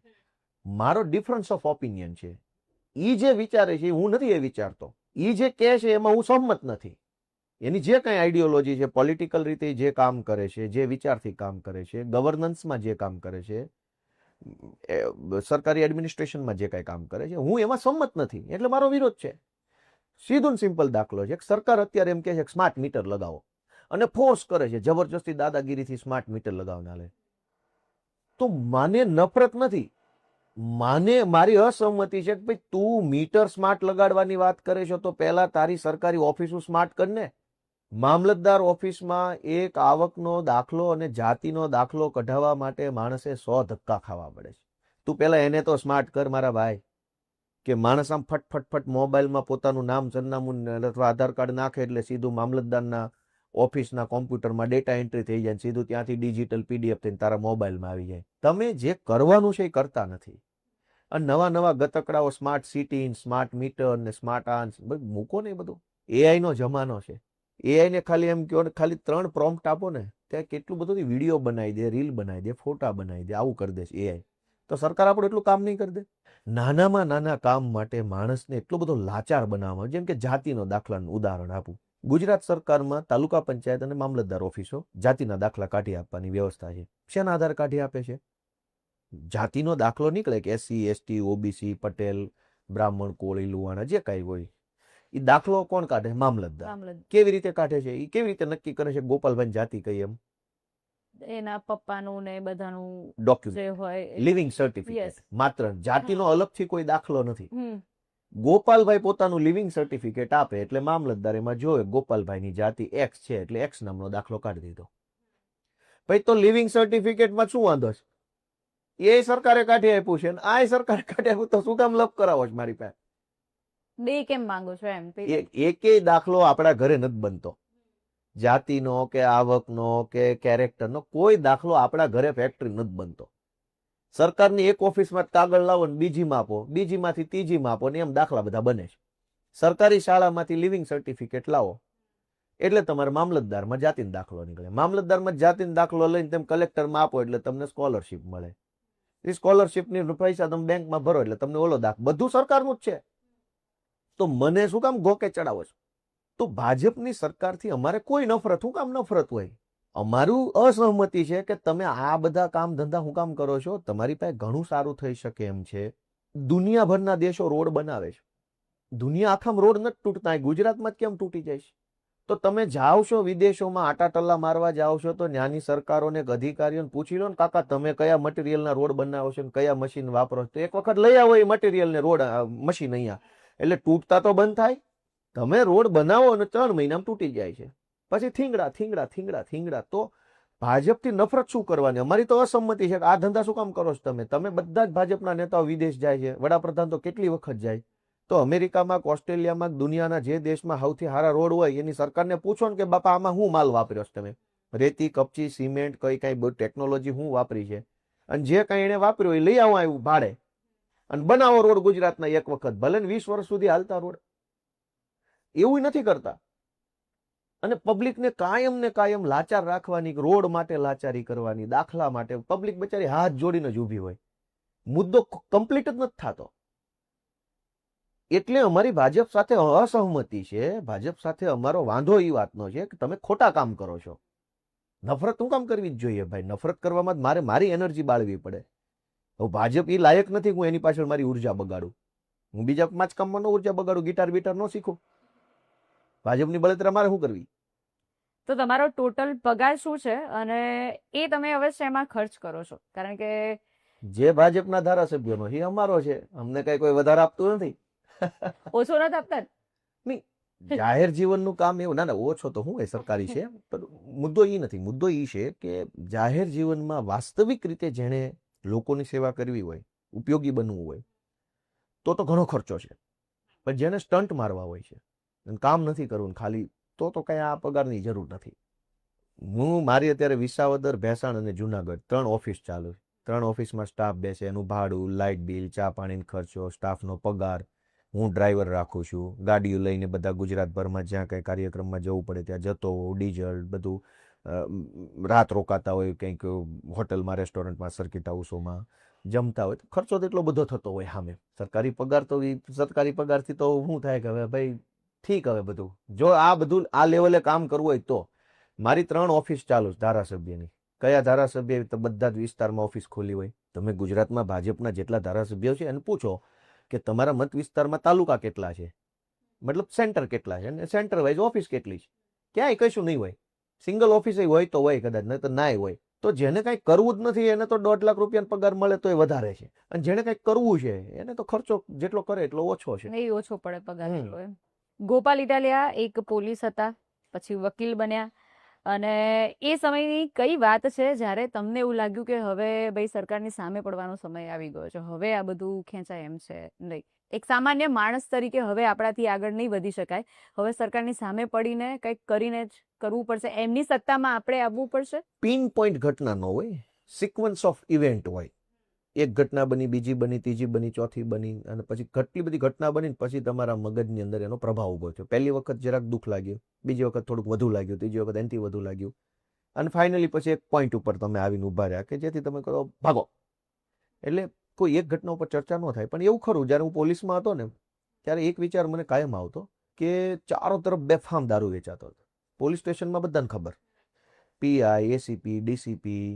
મારો ડિફરન્સ ઓફ ઓપિનિયન છે. ઈ જે વિચારે છે હું નથી એ વિચારતો. ઈ જે કહે છે એમાં હું સહમત નથી. એની જે કઈ આઈડિયોલોજી છે, પોલિટિકલ રીતે જે કામ કરે છે, જે વિચારથી કામ કરે છે, ગવર્નન્સમાં જે કામ કરે છે, સરકારી એડમિનિસ્ટ્રેશનમાં જે કઈ કામ કરે છે, હું એમાં સંમત નથી. એટલે મારો વિરોધ છે. સીધું સિમ્પલ દાખલો છે. સરકાર અત્યારે એમ કહે છે કે સ્માર્ટ મીટર લગાવો અને ફોર્સ કરે છે જબરજસ્તી, દાદાગીરીથી સ્માર્ટ મીટર લગાવવાના લે. તો માને નફરત નથી, માને મારી અસહમતિ છે કે ભાઈ તું મીટર સ્માર્ટ લગાડવાની વાત કરે છે તો પહેલા તારી સરકારી ઓફિસો સ્માર્ટ કર ને. મામલતદાર ઓફિસમાં એક આવકનો દાખલો અને જાતિનો દાખલો કઢાવવા માટે માણસે 100 ધક્કા ખાવા પડે છે. તું પેલા એને તો સ્માર્ટ કર મારા ભાઈ, કે માણસ આમ ફટ મોબાઈલમાં પોતાનું નામ, સરનામું અથવા આધાર કાર્ડ નાખે એટલે સીધું મામલતદારના ઓફિસના કોમ્પ્યુટરમાં ડેટા એન્ટ્રી થઈ જાય, સીધું ત્યાંથી ડિજિટલ PDF થઈને તારા મોબાઈલમાં આવી જાય. તમે જે કરવાનું છે એ કરતા નથી. અને નવા ગતકડાઓ, સ્માર્ટ સિટી, સ્માર્ટ મીટર ને સ્માર્ટ આન્સ મૂકો ને, એ બધું AI નો જમાનો છે. AI ને ખાલી એમ કહો ને, ખાલી 3 પ્રોમ્પ્ટ આપો ને, ત્યાં કેટલું બધું વિડીયો બનાવી દે, રીલ બનાવી દે, ફોટા બનાવી દે, આવું કરી દે AI. તો સરકાર આપણું એટલું કામ નહીં કરી દે? નાનામાં નાના કામ માટે માણસને એટલો બધો લાચાર બનાવવામાં, જેમ કે જાતિનો દાખલાનું ઉદાહરણ આપું. ગુજરાત સરકારમાં તાલુકા પંચાયત અને મામલતદાર ઓફિસો જાતિના દાખલા કાઢી આપવાની વ્યવસ્થા છે. શેના આધાર કાઢી આપે છે? જાતિનો દાખલો નીકળે કે SC ST OBC પટેલ બ્રાહ્મણ કોળી લુહાણા જે કાંઈ હોય, એ દાખલો કોણ કાઢે? મામલતદાર. કેવી રીતે કાઢે છે? એ કેવી રીતે નક્કી કરે છે ગોપાલભાઈ જાતિ કઈ? એમ એના પપ્પાનું ને બધાનું ડોક્યુમેન્ટ, જે હોય, લિવિંગ સર્ટિફિકેટ. માત્ર જાતિનો અલગથી કોઈ દાખલો નથી. હમ, ગોપાલભાઈ પોતાનું લિવિંગ સર્ટિફિકેટ આપે એટલે મામલતદાર એમાં જોવે ગોપાલભાઈની જાતિ X છે એટલે X નામનો દાખલો કાઢી દીધો. પછી તો લિવિંગ સર્ટિફિકેટમાં શું વાંધો છે? એ સરકારે કાઢી આપ્યું છે, આ સરકારે કાઢી આપ્યું, તો શું કામ લપ કરાવો છો મારી પાસે? બે કેમ માંગો છો એમ? એકેય દાખલો આપણા ઘરે નથી બનતો. જાતિનો કે આવકનો કે કેરેક્ટરનો કોઈ દાખલો આપણા ઘરે ફેક્ટરી નથી બનતો. સરકારની એક ઓફિસમાં કાગળ લાવો ને બીજીમાં આપો, બીજીમાંથી ત્રીજીમાં આપો ને એમ દાખલા બધા બને છે. સરકારી શાળામાંથી લિવિંગ સર્ટિફિકેટ લાવો એટલે તમારે મામલતદારમાં જાતિનો દાખલો નીકળે. મામલતદારમાં જાતિનો દાખલો લઈને તમે કલેક્ટરમાં આપો એટલે તમને સ્કોલરશિપ મળે. એ સ્કોલરશિપની પૈસા તમે બેંકમાં ભરો એટલે તમને ઓલો દાખલો. બધું સરકારનું જ છે. તો મને શું કામ ગોકે ચડાવો છો? તો ભાજપની સરકારથી અમારે કોઈ નફરત, શું કામ નફરત હોય? અમારું અસહમતિ છે કે તમે આ બધા કામ ધંધા શું કામ કરો છો? તમારી પાસે ઘણું સારું થઈ શકે એમ છે. દુનિયાભરના દેશો રોડ બનાવે છે, દુનિયા આખામાં રોડ નથી તૂટતા, ગુજરાતમાં જ કેમ તૂટી જાય છે? તો તમે જાઓ છો વિદેશોમાં, આટા ટલ્લા મારવા જાઓ છો, તો ત્યાંની સરકારોને, અધિકારીઓને પૂછી લો ને, કાકા તમે કયા મટીરિયલના રોડ બનાવો છો, કયા મશીન વાપરો છો? તો એક વખત લઈ આવો એ મટીરિયલને, રોડ મશીન અહીંયા, એટલે તૂટતા તો બંધ થાય. તમે રોડ બનાવો અને 3 મહિનામાં તૂટી જાય છે. પછી થીંગડા. તો ભાજપથી નફરત શું કરવાની? અમારી તો અસંમતિ છે કે આ ધંધા શું કામ કરો છો તમે? તમે બધા જ ભાજપના નેતાઓ વિદેશ જાય છે, વડાપ્રધાન તો કેટલી વખત જાય. તો અમેરિકામાં, ઓસ્ટ્રેલિયામાં, દુનિયાના જે દેશમાં સૌથી સારા રોડ હોય એની સરકારને પૂછો ને કે બાપા આમાં શું માલ વાપર્યો છે તમે? રેતી, કપચી, સિમેન્ટ, કઈ ટેકનોલોજી શું વાપરી છે? અને જે કઈ એને વાપર્યું એ લઈ આવો આવ્યું ભાડે અને બનાવો રોડ ગુજરાતના એક વખત, ભલે 20 વર્ષ સુધી હાલતા રોડ. એવું નથી કરતા. અને પબ્લિકને કાયમ ને કાયમ લાચાર રાખવાની, રોડ માટે લાચારી કરવાની, દાખલા માટે પબ્લિક બચારી હાથ જોડીને જ ઊભી હોય. મુદ્દો કમ્પ્લીટ જ નથી થતો. એટલે અમારી ભાજપ સાથે અસહમતિ છે. ભાજપ સાથે અમારો વાંધો એ વાતનો છે કે તમે ખોટા કામ કરો છો. નફરત શું કામ કરવી જ જોઈએ ભાઈ? નફરત કરવામાં મારે મારી એનર્જી બાળવી પડે. હવે ભાજપ એ લાયક નથી હું એની પાછળ મારી ઉર્જા બગાડું. હું બીજા 5 કામમાં નો ઉર્જા બગાડું, ગિટાર બીટાર નો શીખું. ભાજપની બળતરા મારે શું કરવી? તો તમારો ટોટલ પગાર શું છે અને એ તમે હવે શેમાં ખર્ચ કરો છો? કારણ કે જે ભાજપના ધારાસભ્યોનો એ અમારો છે, અમને કઈ કોઈ વધારે આપતું નથી. ઓછો નથી આપતા? નહીં, જાહેર જીવનનું કામ એવું ના ઓછો તો હું એ સરકારી છે, પણ મુદ્દો એ નથી. મુદ્દો એ છે કે જાહેર જીવનમાં વાસ્તવિક રીતે જેણે લોકોની સેવા કરવી હોય, ઉપયોગી બનવું હોય, તો ઘણો ખર્ચો છે. પણ જેને સ્ટન્ટ મારવા હોય છે, કામ નથી કરવું ખાલી, તો કઈ આ પગારની જરૂર નથી. હું મારી અત્યારે વિસાવદર, ભેસાણ અને જુનાગઢ 3 ઓફિસ ચાલુ છે. 3 ઓફિસમાં સ્ટાફ બેસે, એનું ભાડું, લાઇટ બિલ, ચા પાણીનો ખર્ચો, સ્ટાફનો પગાર, હું ડ્રાઈવર રાખું છું, ગાડીઓ લઈને બધા ગુજરાતભરમાં જ્યાં કંઈ કાર્યક્રમમાં જવું પડે ત્યાં જતો હોઉં, ડીઝલ બધું, રાત રોકાતા હોય કંઈક હોટલમાં, રેસ્ટોરન્ટમાં, સર્કિટ હાઉસોમાં જમતા હોય, ખર્ચો તો એટલો બધો થતો હોય સામે. સરકારી પગાર તો સરકારી પગારથી તો શું થાય કે હવે ભાઈ ઠીક, હવે બધું જો આ બધું આ લેવલે કામ કરવું હોય તો મારી 3 ઓફિસ ચાલુ છે ધારાસભ્યની. કયા ધારાસભ્ય? તો બધા જ વિસ્તારમાં ઓફિસ ખોલી હોય. તમે ગુજરાતમાં ભાજપના જેટલા ધારાસભ્યો છે એને પૂછો કે તમારા મત વિસ્તારમાં તાલુકા કેટલા છે, મતલબ સેન્ટર કેટલા છે, અને સેન્ટર વાઇઝ ઓફિસ કેટલી છે. ક્યાંય કશું નહીં હોય. સિંગલ ઓફિસ હોય તો હોય કદાચ, નહીં તો નાય હોય. તો જેને કંઈ કરવું જ નથી એને તો 1.5 લાખ રૂપિયાનો પગાર મળે તો એ વધારે છે, અને જેને કંઈક કરવું છે એને તો ખર્ચો જેટલો કરે એટલો ઓછો છે. એ ઓછો પડે પગાર એટલો. એમ ગોપાલ ઇટાલિયા એક પોલીસ હતા, પછી વકીલ બન્યા, અને એ સમયની કઈ વાત છે જ્યારે તમને એવું લાગ્યું કે હવે ભાઈ સરકારની સામે પડવાનો સમય આવી ગયો છે, હવે આ બધું ખેંચાય એમ છે નહીં, એક સામાન્ય માણસ તરીકે હવે આપણાથી આગળ નહીં વધી શકાય, હવે સરકારની સામે પડીને કંઈક કરીને જ કરવું પડશે, એમની સત્તામાં આપણે આવવું પડશે? પિન પોઈન્ટ ઘટના ન હોય, સિક્વન્સ ઓફ ઇવેન્ટ હોય. એક ઘટના બની, બીજી બની, ત્રીજી બની, ચોથી બની, અને પછી કેટલી બધી ઘટના બની પછી તમારા મગજની અંદર એનો પ્રભાવ ઉભો થયો. પહેલી વખત જરાક દુઃખ લાગ્યું, બીજી વખત થોડુંક વધુ લાગ્યું, ત્રીજી વખત એનાથી વધુ લાગ્યું, અને ફાઇનલી પછી એક પોઈન્ટ ઉપર તમે આવીને ઉભા રહ્યા કે જેથી તમે કહો ભાગો. એટલે કોઈ એક ઘટના ઉપર ચર્ચા ન થાય. પણ એવું ખરું, જ્યારે હું પોલીસમાં હતો ને ત્યારે એક વિચાર મને કાયમ આવતો કે ચારો તરફ બેફામ દારૂ વેચાતો હતો. પોલીસ સ્ટેશનમાં બધાને ખબર, PI, ACP, DCP,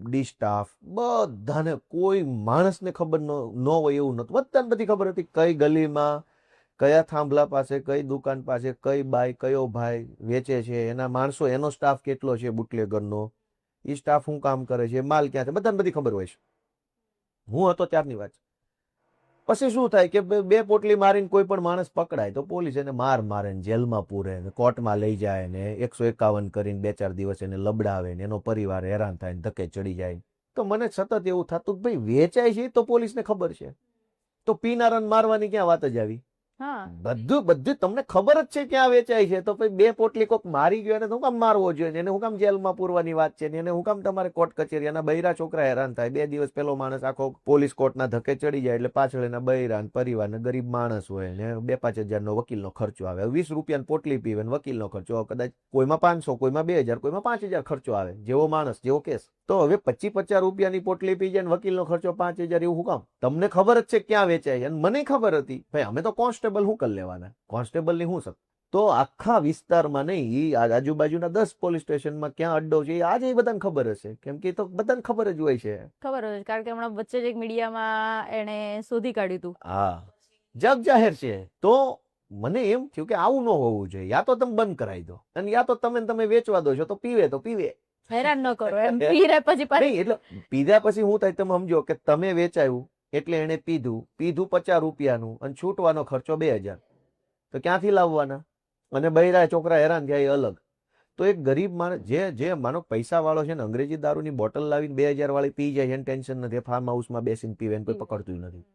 D staff, બધાને, કોઈ માણસને ખબર ન હોય એવું નહોતું. બધાને બધી ખબર હતી કઈ ગલીમાં, કયા થાંભલા પાસે, કઈ દુકાન પાસે, કઈ બાઈ, કયો ભાઈ વેચે છે, એના માણસો, એનો સ્ટાફ કેટલો છે બુટલેગરનો, એ સ્ટાફ શું કામ કરે છે, માલ ક્યાં છે, બધાને બધી ખબર હોય છે. હું હતો ત્યારની વાત. પછી શું થાય કે બે પોટલી મારીને કોઈ પણ માણસ પકડાય તો પોલીસ એને મારે ને જેલમાં પૂરે ને કોર્ટમાં લઈ જાય ને 151 કરીને 2-4 દિવસ એને લબડાવે ને એનો પરિવાર હેરાન થાય ને ધક્કે ચડી જાય. તો મને સતત એવું થતું કે ભાઈ વેચાય છે તો પોલીસને ખબર છે, તો પીનારાને મારવાની ક્યાં વાત જ આવી? બધું તમને ખબર જ છે ક્યાં વેચાય છે, તો પછી બે પોટલી કોક મારી ગયો એને હું કામ મારવો જોઈએ, એને હું કામ જેલમાં પૂરવાની વાત છે, એને હું કામ તમારે કોર્ટ કચેરી, એના બૈરા છોકરા હેરાન થાય. 2 દિવસ પેલો માણસ આખો પોલીસ કોર્ટના ધક્કે ચડી જાય એટલે પાછળ એના બૈરા પરિવાર ને ગરીબ માણસ હોય ને 2-5 હજારનો વકીલનો ખર્ચો આવે. 20 રૂપિયાની પોટલી પીવે ને વકીલનો ખર્ચો કદાચ કોઈમાં 500, કોઈમાં 2000, કોઈમાં 5000 ખર્ચો આવે. જેવો માણસ જેવો કેસ. તો હવે 25-50 રૂપિયાની પોટલી પી જાય ને વકીલનો ખર્ચો 5000, એવું હું કામ? તમને ખબર જ છે ક્યાં વેચાય, અને મને ખબર હતી. ભાઈ અમે તો કોન્સ્ટેબલ શું કરી લેવાના, કોન્સ્ટેબલની શું શક. તો આખા વિસ્તારમાં નહીં, આજુબાજુના 10 પોલીસ સ્ટેશનમાં ક્યાં અડ્ડો છે આજે બધાને ખબર હશે, કેમ કે તો બધાને ખબર જ હોય છે. ખબર હોય, કારણ કે હમણાં વચ્ચે જ એક મીડિયામાં એને શોધી કાઢ્યું હતું. હા, જગ જાહેર છે. તો મને એમ થયું કે આવું ન હોવું જોઈએ. યા તો તમે બંધ કરાવી દો, અને યા તો તમે વેચવા દો છો તો પીવે, હેરાન ન કરો એમ. પીરે પછી નહીં, એટલે પીધા પછી શું થાય તમે સમજો કે તમે વેચાયું એટલે એને પીધું 50 રૂપિયાનું અને છૂટવાનો ખર્ચો 2000, તો ક્યાંથી લાવવાના? અને બૈરા છોકરા હેરાન થયા એ અલગ. તો એક ગરીબ માણસ જે માનો પૈસા વાળો છે ને, અંગ્રેજી દારૂની બોટલ લાવીને 2000 વાળી પી જાય છે, ટેન્શન નથી, ફાર્મ હાઉસમાં બેસીને પીવે કોઈ પકડતું નથી.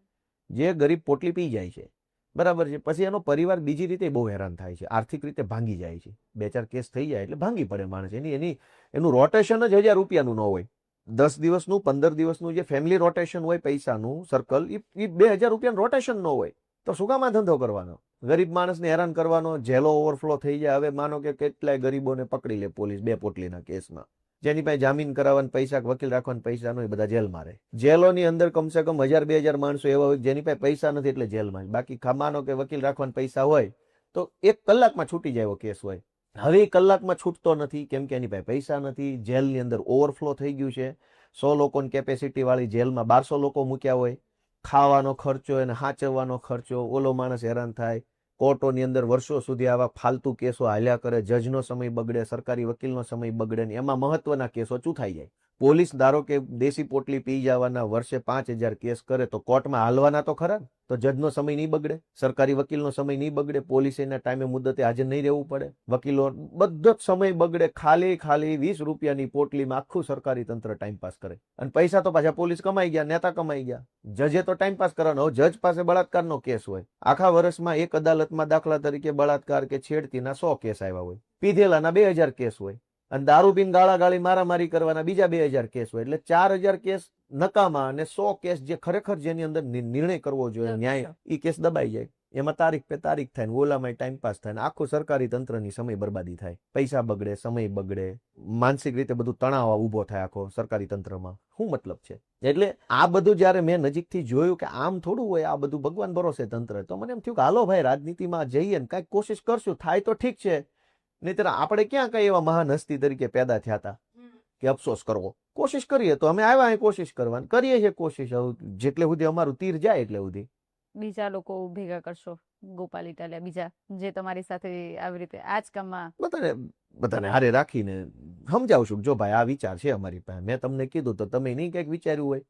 જે ગરીબ પોટલી પી જાય છે, બરાબર છે, પછી એનો પરિવાર બીજી રીતે બહુ હેરાન થાય છે, આર્થિક રીતે ભાંગી જાય છે. 2-4 કેસ થઈ જાય એટલે ભાંગી પડે માણસ. એનું રોટેશન જ 1000 રૂપિયાનું ન હોય. 10 દિવસનું 15 દિવસનું જે ફેમિલી રોટેશન હોય પૈસાનું સર્કલ, એ 2000 રૂપિયાનું રોટેશન ન હોય. તો શું કામ આ ધંધો કરવાનો? ગરીબ માણસને હેરાન કરવાનો, જેલો ઓવરફ્લો થઈ જાય. હવે માનો કે કેટલાય ગરીબોને પકડી લે પોલીસ 2 પોટલીના કેસમાં, જેની પાસે જામીન કરાવવાના પૈસા, વકીલ રાખવાના પૈસા ન હોય, બધા જેલમાં રહે. જેલોની અંદર કમસે કમ 1000-2000 માણસો એવા હોય જેની પાસે પૈસા નથી એટલે જેલમાં. બાકી માનો કે વકીલ રાખવાના પૈસા હોય તો 1 કલાકમાં છૂટી જાય એવો કેસ હોય. હવે એ કલાકમાં છૂટતો નથી કેમ કે એની પાસે પૈસા નથી. જેલની અંદર ઓવરફ્લો થઈ ગયું છે. 100 લોકોની કેપેસિટી વાળી જેલમાં 1200 લોકો મૂક્યા હોય. ખાવાનો ખર્ચો અને હાચવવાનો ખર્ચો, ઓલો માણસ હેરાન થાય. કોર્ટોની અંદર વર્ષો સુધી આવા ફાલતુ કેસો હાલ્યા કરે, જજનો સમય બગડે, સરકારી વકીલનો સમય બગડે, ને એમાં મહત્વના કેસો ચૂથાઈ જાય. પોલીસ ધારો કે દેશી પોટલી પી જવાના વર્ષે 5000 કેસ કરે તો કોર્ટમાં હાલવાના તો ખરા, તો જજનો સમય નહીં બગડે, સરકારી વકીલનો સમય નહીં બગડે, પોલીસ એના ટાઈમે મુદ્દતે હાજર નહીં રહેવું પડે, વકીલો બધો જ સમય બગડે. ખાલી 20 રૂપિયાની પોટલીમાં આખું સરકારી તંત્ર ટાઈમપાસ કરે, અને પૈસા તો પાછા પોલીસ કમાઈ ગયા, નેતા કમાઈ ગયા, જજે તો ટાઈમપાસ કરવાનો. જજ પાસે બળાત્કારનો કેસ હોય, આખા વર્ષમાં એક અદાલતમાં દાખલા તરીકે બળાત્કાર કે છેડતીના 100 કેસ આવ્યા હોય, પીધેલાના 2000 કેસ હોય, અને દારૂ પીને ગાળાગાળી મારામારી કરવાના બીજા 2000 કેસ હોય. એટલે 4000 કેસ નકામા અને 100 કેસ જે ખરેખર જેની અંદર નિર્ણય કરવો જોઈએ, ન્યાય, એ કેસ દબાઈ જાય. એમાં તારીખ પે તારીખ થાય ને ઓલામાં ટાઈમ પાસ થાય ને આખું સરકારી તંત્રની સમય બરબાદી થાય, પૈસા બગડે, સમય બગડે, માનસિક રીતે બધું તણાવ ઊભો થાય આખો સરકારી તંત્રમાં. શું મતલબ છે? એટલે આ બધું જયારે મેં નજીકથી જોયું કે આમ થોડું હોય, આ બધું ભગવાન ભરોસે તંત્ર, તો મને એમ થયું કે હાલો ભાઈ રાજનીતિમાં જઈએ ને કાંઈક કોશિશ કરશું, થાય તો ઠીક છે, નહીતર આપણે ક્યાં કઈ એવા મહાન હસ્તી તરીકે પેદા થયા હતા કે અફસોસ કરવો. કોશિશ કરીએ તો અમે આવ્યા અહીં કોશિશ કરવાની, કરીએ છીએ કોશિશ, જેટલે સુધી અમારું તીર જાય એટલે સુધી. બીજા લોકો ભેગા કરશો, ગોપાલ ઇટાલિયા, બીજા જે તમારી સાથે આવી રીતે આ જ કામમાં બધાને હારે રાખીને સમજાવશું જો ભાઈ આ વિચાર છે અમારી પાસે, મેં તમને કીધું તો તમે નહીં કંઈક વિચાર્યું હોય,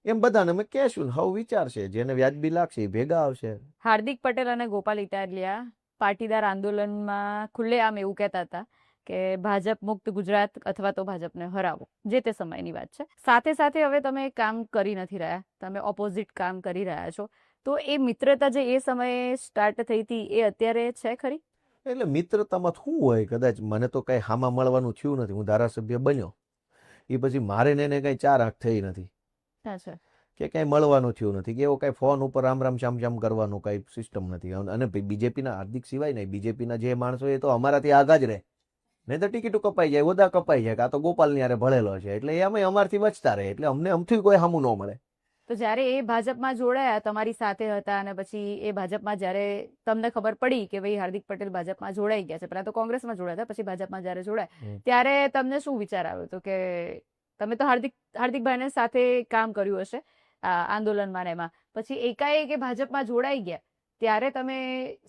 એમ બધાને અમે કહેશું ને. હવે વિચાર છે, જેને વ્યાજબી લાગશે એ ભેગા આવશે. હાર્દિક પટેલ અને ગોપાલ ઇટાલિયા પાટીદાર આંદોલનમાં ખુલ્લેઆમ એવું કહેતા હતા કે ભાજપ મુક્ત ગુજરાત અથવા તો ભાજપને હરાવો, જે તે સમયની વાત છે. સાથે સાથે હવે તમે કામ કરી નથી રહ્યા, તમે ઓપોઝિટ કામ કરી રહ્યા છો, તો એ મિત્રતા જે એ સમયે સ્ટાર્ટ થઈ હતી એ અત્યારે છે ખરી? એટલે મિત્રતામાં શું હોય, કદાચ મને તો કઈ હામાં મળવાનું થયું નથી. હું ધારાસભ્ય બન્યો એ પછી મારે ને એને કઈ ચાર આંખ થઈ નથી અચ્છા. કે કઈ મળવાનું થયું નથી, કે એવો કઈ ફોન ઉપર રામ રામ શ્યામ શ્યામ કરવાનું કઈ સિસ્ટમ નથી. અને બીજેપીના હાર્દિક સિવાય નહીં, બીજેપીના જે માણસો એ તો અમારાથી આગા જ રહે, નહીં તો ટિકિટો કપાઈ જાય, હોદ્દા કપાઈ જાય, કાં તો ગોપાલની હારે ભળેલો છે, એટલે એમાં અમારથી બચતા રહે, એટલે અમને અમથી કોઈ હામું ન મળે. તો જ્યારે એ ભાજપમાં જોડાયા, તમારી સાથે હતા, અને પછી એ ભાજપમાં જ્યારે તમને ખબર પડી કે ભાઈ હાર્દિક પટેલ ભાજપમાં જોડાઈ ગયા છે, પહેલા તો કોંગ્રેસમાં જોડાયા હતા, પછી ભાજપમાં જ્યારે જોડાયા, ત્યારે તમને શું વિચાર આવ્યો હતો? કે તમે તો હાર્દિકભાઈને સાથે કામ કર્યું હશે આંદોલનમાં ને એમાં, પછી એકાએક એ ભાજપમાં જોડાઈ ગયા, ત્યારે તમે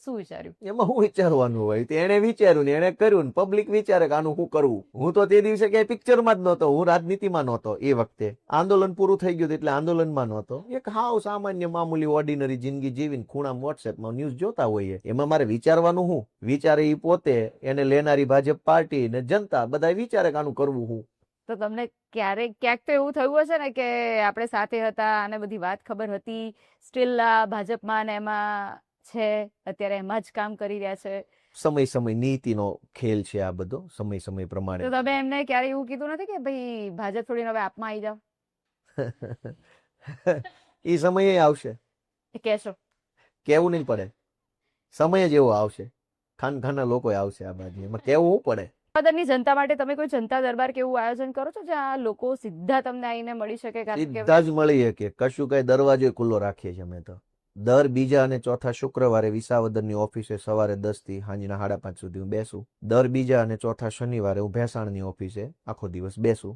શું વિચાર્યું? એમાં શું વિચારવાનું હોય? એને વિચાર્યું ને એને કર્યું ને પબ્લિક વિચારે કે આનું શું કરવું. હું તો તે દિવસે ક્યાંય પિક્ચરમાં જ નહોતો, હું રાજનીતિમાં નહોતો. એ વખતે આંદોલન પૂરું થઈ ગયું એટલે આંદોલનમાં નહોતો. એક હાવ સામાન્ય મામૂલી ઓર્ડિનરી જિંદગી જીવીને ખૂણામાં વોટ્સએપમાં ન્યૂઝ જોતા હોઈએ. એમાં મારે વિચારવાનું શું? વિચારે એ પોતે, એને લેનારી ભાજપ પાર્ટી ને જનતા બધા વિચારે કે આનું કરવું શું. તો તમને ક્યાંક તો એવું થયું હશે ને કે આપણે સાથે હતા અને બધી વાત ખબર હતી, સ્ટીલ ભાજપમાં ને એમાં છે, અત્યારે એમાં જ કામ કરી રહ્યા છે. સમય નીતિનો ખેલ છે આ બધો, સમય પ્રમાણે. તો તમે એમને ક્યારે એવું કીધું નથી કે ભાઈ ભાજપ છોડીને હવે આપમાં આવી જાવ? એ સમયે આવશે, કહેશો? કેવું નહીં પડે, સમય જ એવો આવશે. ખાનખાના લોકો આવશે આ બાજુ, એમાં કેવું પડે. ની જનતા માટે તમે કોઈ જનતા દરબાર કે એવું આયોજન કરો છો જ્યાં લોકો સીધા તમને આવીને મળી શકે? સીધા જ મળી શકે, કશું કઈ દરવાજો ખુલ્લો રાખીએ છીએ અમે તો. દર બીજા અને ચોથા શુક્રવારે વિસાવદરની ઓફિસે સવારે 10 થી સાંજના 5:30 સુધી હું બેસું. દર બીજા અને ચોથા શનિવારે હું ભેસાણની ઓફિસે આખો દિવસ બેસું.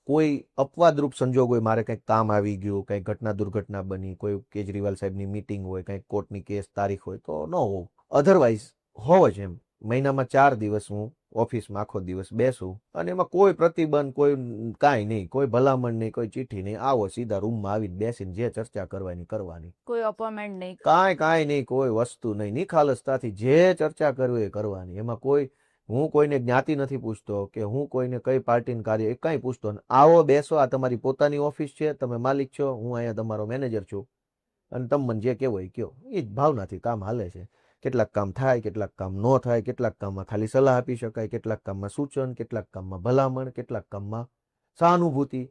કોઈ અપવાદરૂપ સંજોગ હોય, મારે કંઈક કામ આવી ગયું, કંઈક ઘટના દુર્ઘટના બની, કોઈ કેજરીવાલ સાહેબની મીટિંગ હોય, કંઈક કોર્ટની કેસ તારીખ હોય તો ન હોવ, અધરવાઇઝ હોવ જ. એમ મહિનામાં 4 દિવસ હું ઓફિસમાં આખો દિવસ બેસું, અને એમાં કોઈ પ્રતિબંધ, કોઈ કાંઈ નહીં, કોઈ ભલામણ નહીં, કોઈ ચિઠ્ઠી નહીં. આવો સીધા રૂમમાં આવીને બેસીને જે ચર્ચા કરવાની કરવાની, કોઈ અપોઇન્ટમેન્ટ નહીં, કાંઈ નહીં, કોઈ વસ્તુ નહીં, નિખાલસતાથી જે ચર્ચા કરવી એ કરવાની. એમાં કોઈ, હું કોઈને જ્ઞાતિ નથી પૂછતો કે હું કોઈને કઈ પાર્ટીનું કાર્ય એ કાંઈ પૂછતો નહીં. આવો બેસો, આ તમારી પોતાની ઓફિસ છે, તમે માલિક છો, હું અહીંયા તમારો મેનેજર છું, અને તમને જે કહેવું હોય કયો. એ જ ભાવનાથી કામ હાલે છે. કેટલાક કામ થાય, કેટલાક કામ ન થાય, કેટલાક કામમાં ખાલી સલાહ આપી શકાય, કેટલાક કામમાં સૂચન, કેટલાક કામમાં ભલામણ, કેટલાક કામમાં સહાનુભૂતિ.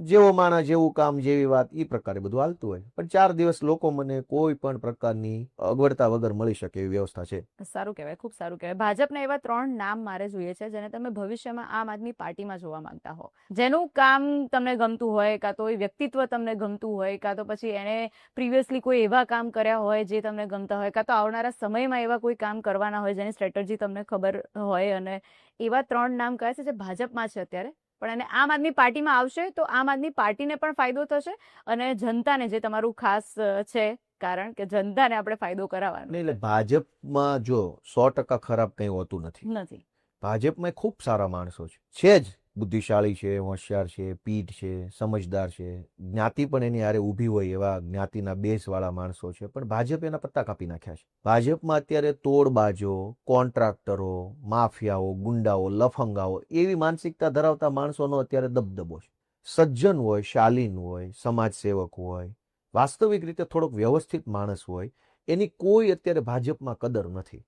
જેવો માણસ જેવું કામ જેવી વાત, એ પ્રકારે બધું હાલતું હોય. પણ 4 દિવસ લોકો મને કોઈ પણ પ્રકારની અગવડતા વગર મળી શકે એવી વ્યવસ્થા છે. સારું કહેવાય, ખૂબ સારું કહેવાય. ભાજપના એવા 3 નામ મારે જોઈએ છે જેને તમે ભવિષ્યમાં આમ આદમી પાર્ટીમાં જોવા માંગતા હો, જેનું કામ તમને ગમતું હોય, કાં તો એ વ્યક્તિત્વ તમને ગમતું હોય, કાં તો પછી એણે પ્રિવિયસલી કોઈ એવા કામ કર્યા હોય જે તમને ગમતા હોય, કાં તો આવનારા સમયમાં એવા કોઈ કામ કરવાના હોય જેની સ્ટ્રેટેજી તમને ખબર હોય. અને એવા 3 નામ કહે છે જે ભાજપમાં છે અત્યારે, પણ એને આમ આદમી પાર્ટીમાં આવશે તો આમ આદમી પાર્ટીને પણ ફાયદો થશે અને જનતાને, જે તમારું ખાસ છે કારણ કે જનતાને આપણે ફાયદો કરાવવાનો. એટલે ભાજપમાં જો 100% ખરાબ કંઈ હોતું નથી. ભાજપમાં ખૂબ સારા માણસો છે જ, બુદ્ધિશાળી છે, હોશિયાર છે, પીઠ છે, સમજદાર છે, જ્ઞાતિ પણ એની હારે ઊભી હોય એવા જ્ઞાતિના બેસવાળા માણસો છે. પણ ભાજપ એના પત્તા કાપી નાખ્યા છે. ભાજપમાં અત્યારે તોડબાજો, કોન્ટ્રાક્ટરો, માફિયાઓ, ગુંડાઓ, લફંગાઓ એવી માનસિકતા ધરાવતા માણસોનો અત્યારે દબદબો છે. સજ્જન હોય, શાલીન હોય, સમાજ સેવક હોય, વાસ્તવિક રીતે થોડોક વ્યવસ્થિત માણસ હોય, એની કોઈ અત્યારે ભાજપમાં કદર નથી.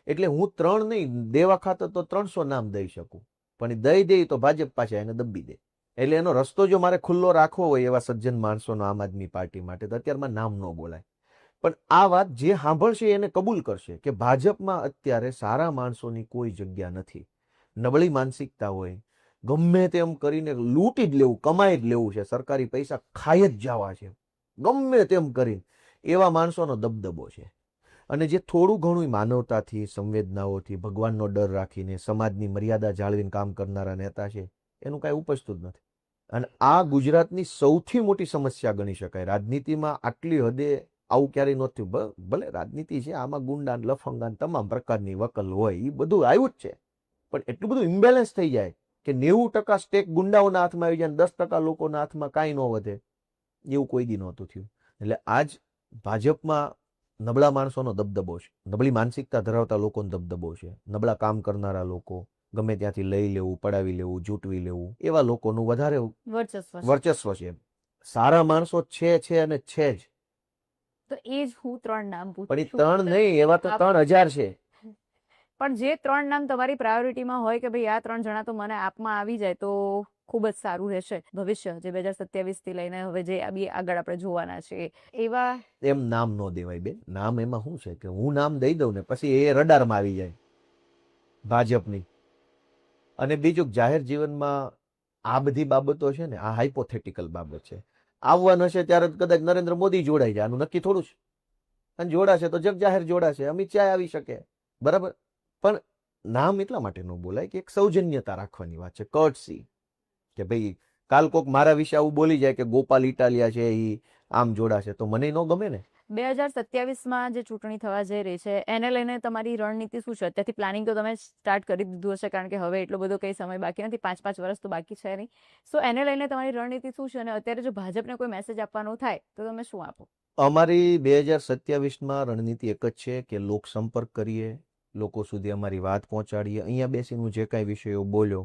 એટલે હું 3 નહીં, દેવા ખાતર તો 300 નામ દઈ શકું, પણ દઈ તો ભાજપ પાછા એને દબી દે. એટલે એનો રસ્તો જો મારે ખુલ્લો રાખવો હોય એવા સજ્જન માણસોનો આમ આદમી પાર્ટી માટે, તો અત્યારમાં નામ ન બોલાય. પણ આ વાત જે સાંભળશે એને કબૂલ કરશે કે ભાજપમાં અત્યારે સારા માણસોની કોઈ જગ્યા નથી. નબળી માનસિકતા હોય, ગમે તેમ કરીને લૂંટી જ લેવું, કમાઈ જ લેવું છે, સરકારી પૈસા ખાઈ જ જવા છે, ગમે તેમ કરીને એવા માણસોનો દબદબો છે. અને જે થોડું ઘણું માનવતાથી, સંવેદનાઓથી, ભગવાનનો ડર રાખીને સમાજની મર્યાદા જાળવીને કામ કરનારા નેતા છે, એનું કાંઈ ઉપજતું જ નથી. અને આ ગુજરાતની સૌથી મોટી સમસ્યા ગણી શકાય. રાજનીતિમાં આટલી હદે આવું ક્યારેય નહોતું. ભલે રાજનીતિ છે, આમાં ગુંડા, લફંગા, તમામ પ્રકારની વકલ હોય, એ બધું આવ્યું જ છે. પણ એટલું બધું ઇમ્બેલેન્સ થઈ જાય કે 90% સ્ટેક ગુંડાઓના હાથમાં આવી જાય, 10% લોકોના હાથમાં કાંઈ ન વધે, એવું કોઈ દી નહોતું થયું. એટલે આજ ભાજપમાં નબળા માણસોનો દબદબો છે, નબળી માનસિકતા ધરાવતા લોકોનો દબદબો છે, નબળા કામ કરનારા લોકો, ગમે ત્યાંથી લઈ લેવું, પડાવી લેવું, જૂટવી લેવું, એવા લોકોનું વધારે વર્ચસ્વ છે. વર્ચસ્વ છે. સારા માણસો છે અને છે જ, તો એ જ હું 3 નામ પણ એ પૂછું છું. 3 નહીં, એવા તો આપ- 3000 છે. પણ જે 3 નામ તમારી પ્રાયોરિટીમાં હોય કે ભાઈ આ 3 જણા તો મને આપમાં આવી જાય તો ખૂબ જ સારું રહેશે ભવિષ્ય, જે 2027 થી લઈને હવે જે બી આગળ આપણે જોવાના છે એવા. એમ નામ ન દેવાય બેન. નામ એમાં શું છે કે હું નામ દઈ દઉં ને પછી એ રડારમાં આવી જાય ભાજપની. અને બીજું જાહેર જીવનમાં આ બધી બાબતો છે ને, આ હાઇપોથેટિકલ બાબત છે. આવવાનું હશે ત્યારે કદાચ નરેન્દ્ર મોદી જોડાઈ જાય, આનું નક્કી થોડું છે. અને જોડાશે તો જગ જાહેર જોડાશે, અમિત શાહ આવી શકે, બરાબર. પણ નામ એટલા માટે ન બોલાય કે એક સૌજન્યતા રાખવાની વાત છે, કર્ટસી, કે ભાઈ કાલ કોક મારા વિશે આવું બોલી જાય કે ગોપાલ ઇટાલિયા છે એ આમ જોડાશે તો મને ન ગમે ને. 2027માં જે ચૂંટણી થવા જઈ રહી છે એને લઈને તમારી રણનીતિ શું છે? અત્યારથી પ્લાનિંગ તો તમે સ્ટાર્ટ કરી દીધું હશે, કારણ કે હવે એટલો બધો કંઈ સમય બાકી નથી, 5 વર્ષ તો બાકી છે નહીં. સો એને લઈને તમારી રણનીતિ શું છે? અને અત્યારે જો ભાજપને કોઈ મેસેજ આપવાનો થાય તો તમે શું આપો? અમારી 2027માં રણનીતિ એક જ છે કે લોક સંપર્ક કરીએ, લોકો સુધી અમારી વાત પહોંચાડીએ. અહીંયા બેસીને હું જે કાંઈ વિષયો બોલ્યો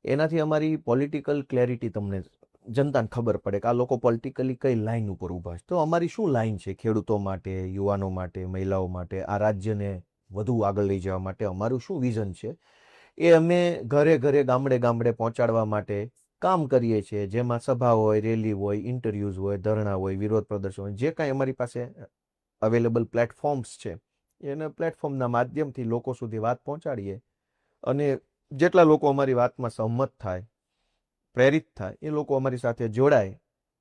એનાથી અમારી પોલિટિકલ ક્લેરિટી તમને જનતાને ખબર પડે કે આ લોકો પોલિટિકલી કઈ લાઈન ઉપર ઊભા છે. તો અમારી શું લાઈન છે ખેડૂતો માટે, યુવાનો માટે, મહિલાઓ માટે, આ રાજ્યને વધુ આગળ લઈ જવા માટે અમારું શું વિઝન છે એ અમે ઘરે ઘરે, ગામડે ગામડે પહોંચાડવા માટે કામ કરીએ છીએ. જેમાં સભા હોય, રેલી હોય, ઇન્ટરવ્યુઝ હોય, ધરણા હોય, વિરોધ પ્રદર્શન હોય, જે કાંઈ અમારી પાસે અવેલેબલ પ્લેટફોર્મ્સ છે એના પ્લેટફોર્મના માધ્યમથી લોકો સુધી વાત પહોંચાડીએ. અને જેટલા લોકો અમારી વાતમાં સહમત થાય, પ્રેરિત થાય, એ લોકો અમારી સાથે જોડાય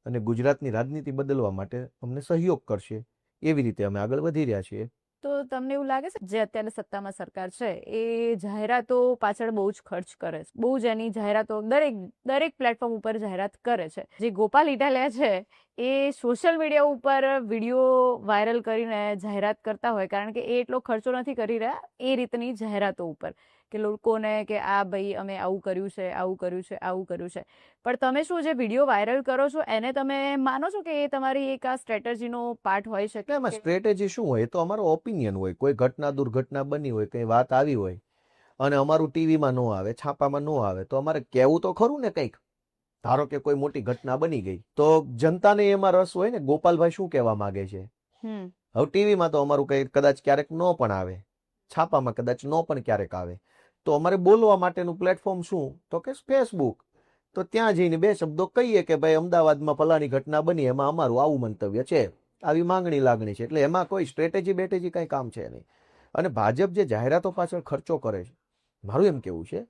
અને ગુજરાતની રાજનીતિ બદલવા માટે અમને સહયોગ કરશે. એવી રીતે અમે આગળ વધી રહ્યા છીએ. તો તમને એવું લાગે છે જે અત્યારે સત્તામાં સરકાર છે એ જાહેરાતો પાછળ બહુ જ ખર્ચ કરે છે, બહુ જ એની જાહેરાતો દરેક પ્લેટફોર્મ ઉપર જાહેરાત કરે છે? જે ગોપાલ ઇટાલિયા છે એ સોશિયલ મીડિયા ઉપર વિડીયો વાયરલ કરીને જાહેરાત કરતા હોય, કારણ કે એ એટલો ખર્ચો નથી કરી રહ્યા એ રીતની જાહેરાતો ઉપર, કે લોકોને કે આ ભાઈ અમે આવું કર્યું છે, આવું કર્યું છે, આવું કર્યું છે. પણ તમે શું જે વિડીયો વાયરલ કરો છો એને તમે માનો છો કે એ તમારી એક આ સ્ટ્રેટેજીનો પાર્ટ હોઈ શકે? એમાં સ્ટ્રેટેજી શું હોય? એ તો અમારો ઓપિનિયન હોય. કોઈ ઘટના દુર્ઘટના બની હોય, કંઈ વાત આવી હોય અને અમારું ટીવીમાં ન આવે, છાપામાં ન આવે તો અમારે કહેવું તો ખરું ને કંઈક. ધારો કે કોઈ મોટી ઘટના બની ગઈ તો જનતાને એમાં રસ હોય ને, ગોપાલભાઈ શું કહેવા માંગે છે. હવે ટીવીમાં તો અમારું કંઈ કદાચ ક્યારેક ન પણ આવે, છાપામાં કદાચ ન પણ ક્યારેક આવે, તો અમારે બોલવા માટેનું પ્લેટફોર્મ શું? તો કે ફેસબુક. તો ત્યાં જઈને 2 શબ્દો કહીએ કે ભાઈ અમદાવાદમાં ફલાણી ઘટના બની, એમાં અમારું આવું મંતવ્ય છે, આવી માંગણી લાગણી છે. એટલે એમાં કોઈ સ્ટ્રેટેજી બેટેજી કંઈ કામ છે નહીં. અને ભાજપ જે જાહેરાતો પાછળ ખર્ચો કરે છે, મારું એમ કેવું છે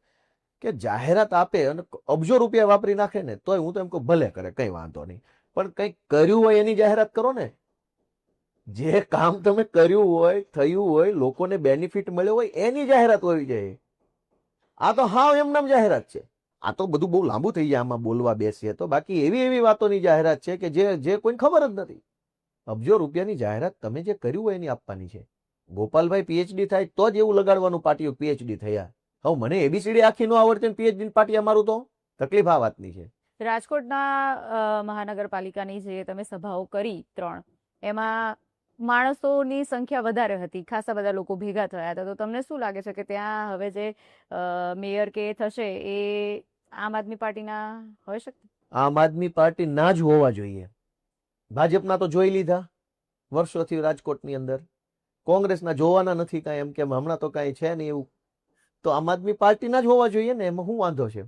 કે જાહેરાત આપે અને અબજો રૂપિયા વાપરી નાખે ને તોય હું તો એમ કહું ભલે કરે, કંઈ વાંધો નહીં, પણ કંઈક કર્યું હોય એની જાહેરાત કરો ને. જે કામ તમે કર્યું હોય, થયું હોય, લોકોને બેનિફિટ મળ્યો હોય એની જાહેરાત હોવી જોઈએ. આ તો હાવ એમનામ જાહેરાત છે. આ તો બધું બહુ લાંબુ થઈ જાય આમાં બોલવા બેસીએ તો. બાકી એવી વાતોની જાહેરાત છે કે જે કોઈને ખબર જ નથી. અબજો રૂપિયાની જાહેરાત તમે જે કર્યું હોય એની આપવાની છે. ગોપાલભાઈ પીએચડી થાય તો જ એવું લગાડવાનું પાટીઓ પીએચડી થયા. હવે મને એબીસીડી આખી ન આવડતી પીએચડી પાટી અમારું તો તકલીફ આ વાતની છે. રાજકોટના મહાનગરપાલિકાની જે તમે સભાઓ કરી 3, એમાં માણસોની સંખ્યા વધારે હતી, ખાસા બધા લોકો ભેગા થયા હતા. તો તમને શું લાગે છે કે ત્યાં હવે જે મેયર કે થશે એ આમ આદમી પાર્ટીના હોઈ શકે? આમ આદમી પાર્ટી ના જ હોવા જોઈએ. ભાજપના તો જોઈ લીધા વર્ષોથી રાજકોટની અંદર. કોંગ્રેસના જોવાના નથી કાંઈ, એમ કે હમણાં તો કાંઈ છે નહીં એવું. તો આમ આદમી પાર્ટીના જ હોવા જોઈએ ને, એમાં શું વાંધો છે?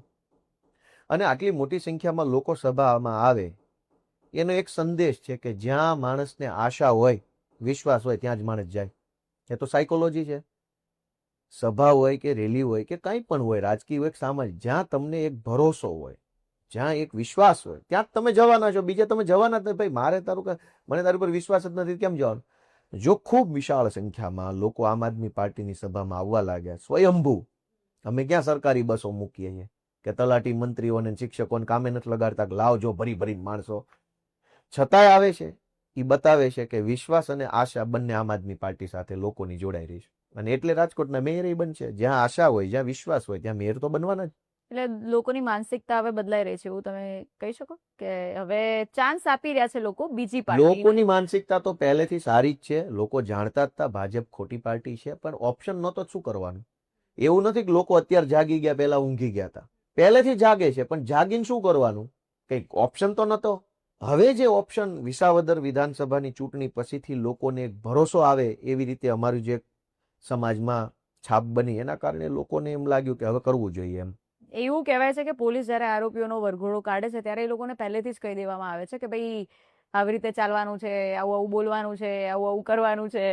અને આટલી મોટી સંખ્યામાં લોકો સભામાં આવે એનો એક સંદેશ છે કે જ્યાં માણસને આશા હોય, વિશ્વાસ હોય, ત્યાં જ માણસ જાય. એ તો સાયકોલોજી છે. સભા હોય કે રેલી હોય કે કંઈ પણ હોય, રાજકીય હોય કે સામાજિક, જ્યાં તમને એક ભરોસો હોય, જ્યાં એક વિશ્વાસ હોય, ત્યાં જ તમે જવાના છો. બીજે તમે જવાના જ નથી. ભાઈ મને તારી પર વિશ્વાસ જ નથી, કેમ જવાનું? જો ખૂબ વિશાળ સંખ્યામાં લોકો આમ આદમી પાર્ટીની સભામાં આવવા લાગ્યા, સ્વયંભૂ, અમે ક્યાં સરકારી બસો મૂકીએ છીએ કે તલાટી મંત્રીઓને શિક્ષકોને કામે નથી લગાડતા, લાવજો ભરીને માણસો, છતાંય આવે છે. એ બતાવે છે કે વિશ્વાસ અને આશા બંને આમ આદમી પાર્ટી સાથે લોકોની જોડાઈ રહી છે. અને એટલે રાજકોટના મેયર બનશે. જ્યાં આશા હોય, જ્યાં વિશ્વાસ હોય, ત્યાં મેયર તો બનવાના જ. એટલે લોકોની માનસિકતા હવે બદલાઈ રહી છે એવું તમે કહી શકો કે હવે ચાન્સ આપી રહ્યા છે લોકો બીજી પાર્ટી લોકોની માનસિકતા તો પહેલેથી સારી જ છે. લોકો જાણતા જ હતા ભાજપ ખોટી પાર્ટી છે, પણ ઓપ્શન નહોતો શું કરવાનું. એવું નથી કે લોકો અત્યારે જાગી ગયા, પહેલા ઊંઘી ગયા હતા. પહેલેથી જાગે છે, પણ જાગીને શું કરવાનું? કંઈક ઓપ્શન તો નતો. હવે જે ઓપ્શન વિસાવદર વિધાનસભાની ચૂંટણી પછીથી લોકોને એક ભરોસો આવે એવી રીતે અમારું જે સમાજમાં છાપ બની, એના કારણે લોકોને એમ લાગ્યું કે હવે કરવું જોઈએ એમ. એવું કહેવાય છે કે પોલીસ જ્યારે આરોપીઓનો વરઘોડો કાઢે છે ત્યારે એ લોકોને પહેલેથી જ કહી દેવામાં આવે છે કે ભાઈ આવી રીતે ચાલવાનું છે, આવું આવું બોલવાનું છે, આવું આવું કરવાનું છે.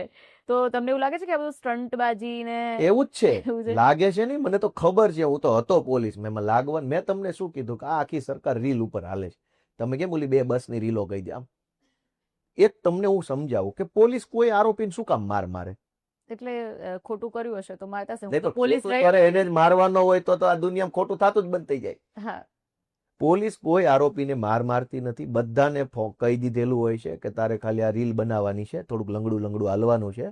તો તમને એવું લાગે છે કે આ બધું સ્ટંટબાજી ને એવું જ છે, એવું છે? લાગે છે નહીં, મને તો ખબર છે, હું તો હતો પોલીસ મેં લાગવાનું. મેં તમને શું કીધું કે આ આખી સરકાર રીલ ઉપર હાલે છે. તમે કેમ ઓલી 2 બસની રીલો કહી દે આમ. એક તમને હું સમજાવું કે પોલીસ કોઈ આરોપીને શું કામ મારે? એટલે ખોટું કર્યું હશે તો મારતા હશે. હું નહીં તો તો પોલીસ ખોટું રહી. કરે એને જ મારવાનો હોય તો આ દુનિયામાં ખોટું થતું જ બંધ થઈ જાય. હા, પોલીસ કોઈ આરોપીને મારતી નથી. બધાને કહી દીધેલું હોય છે કે તારે ખાલી આ રીલ બનાવવાની છે, થોડુંક લંગડું હાલવાનું છે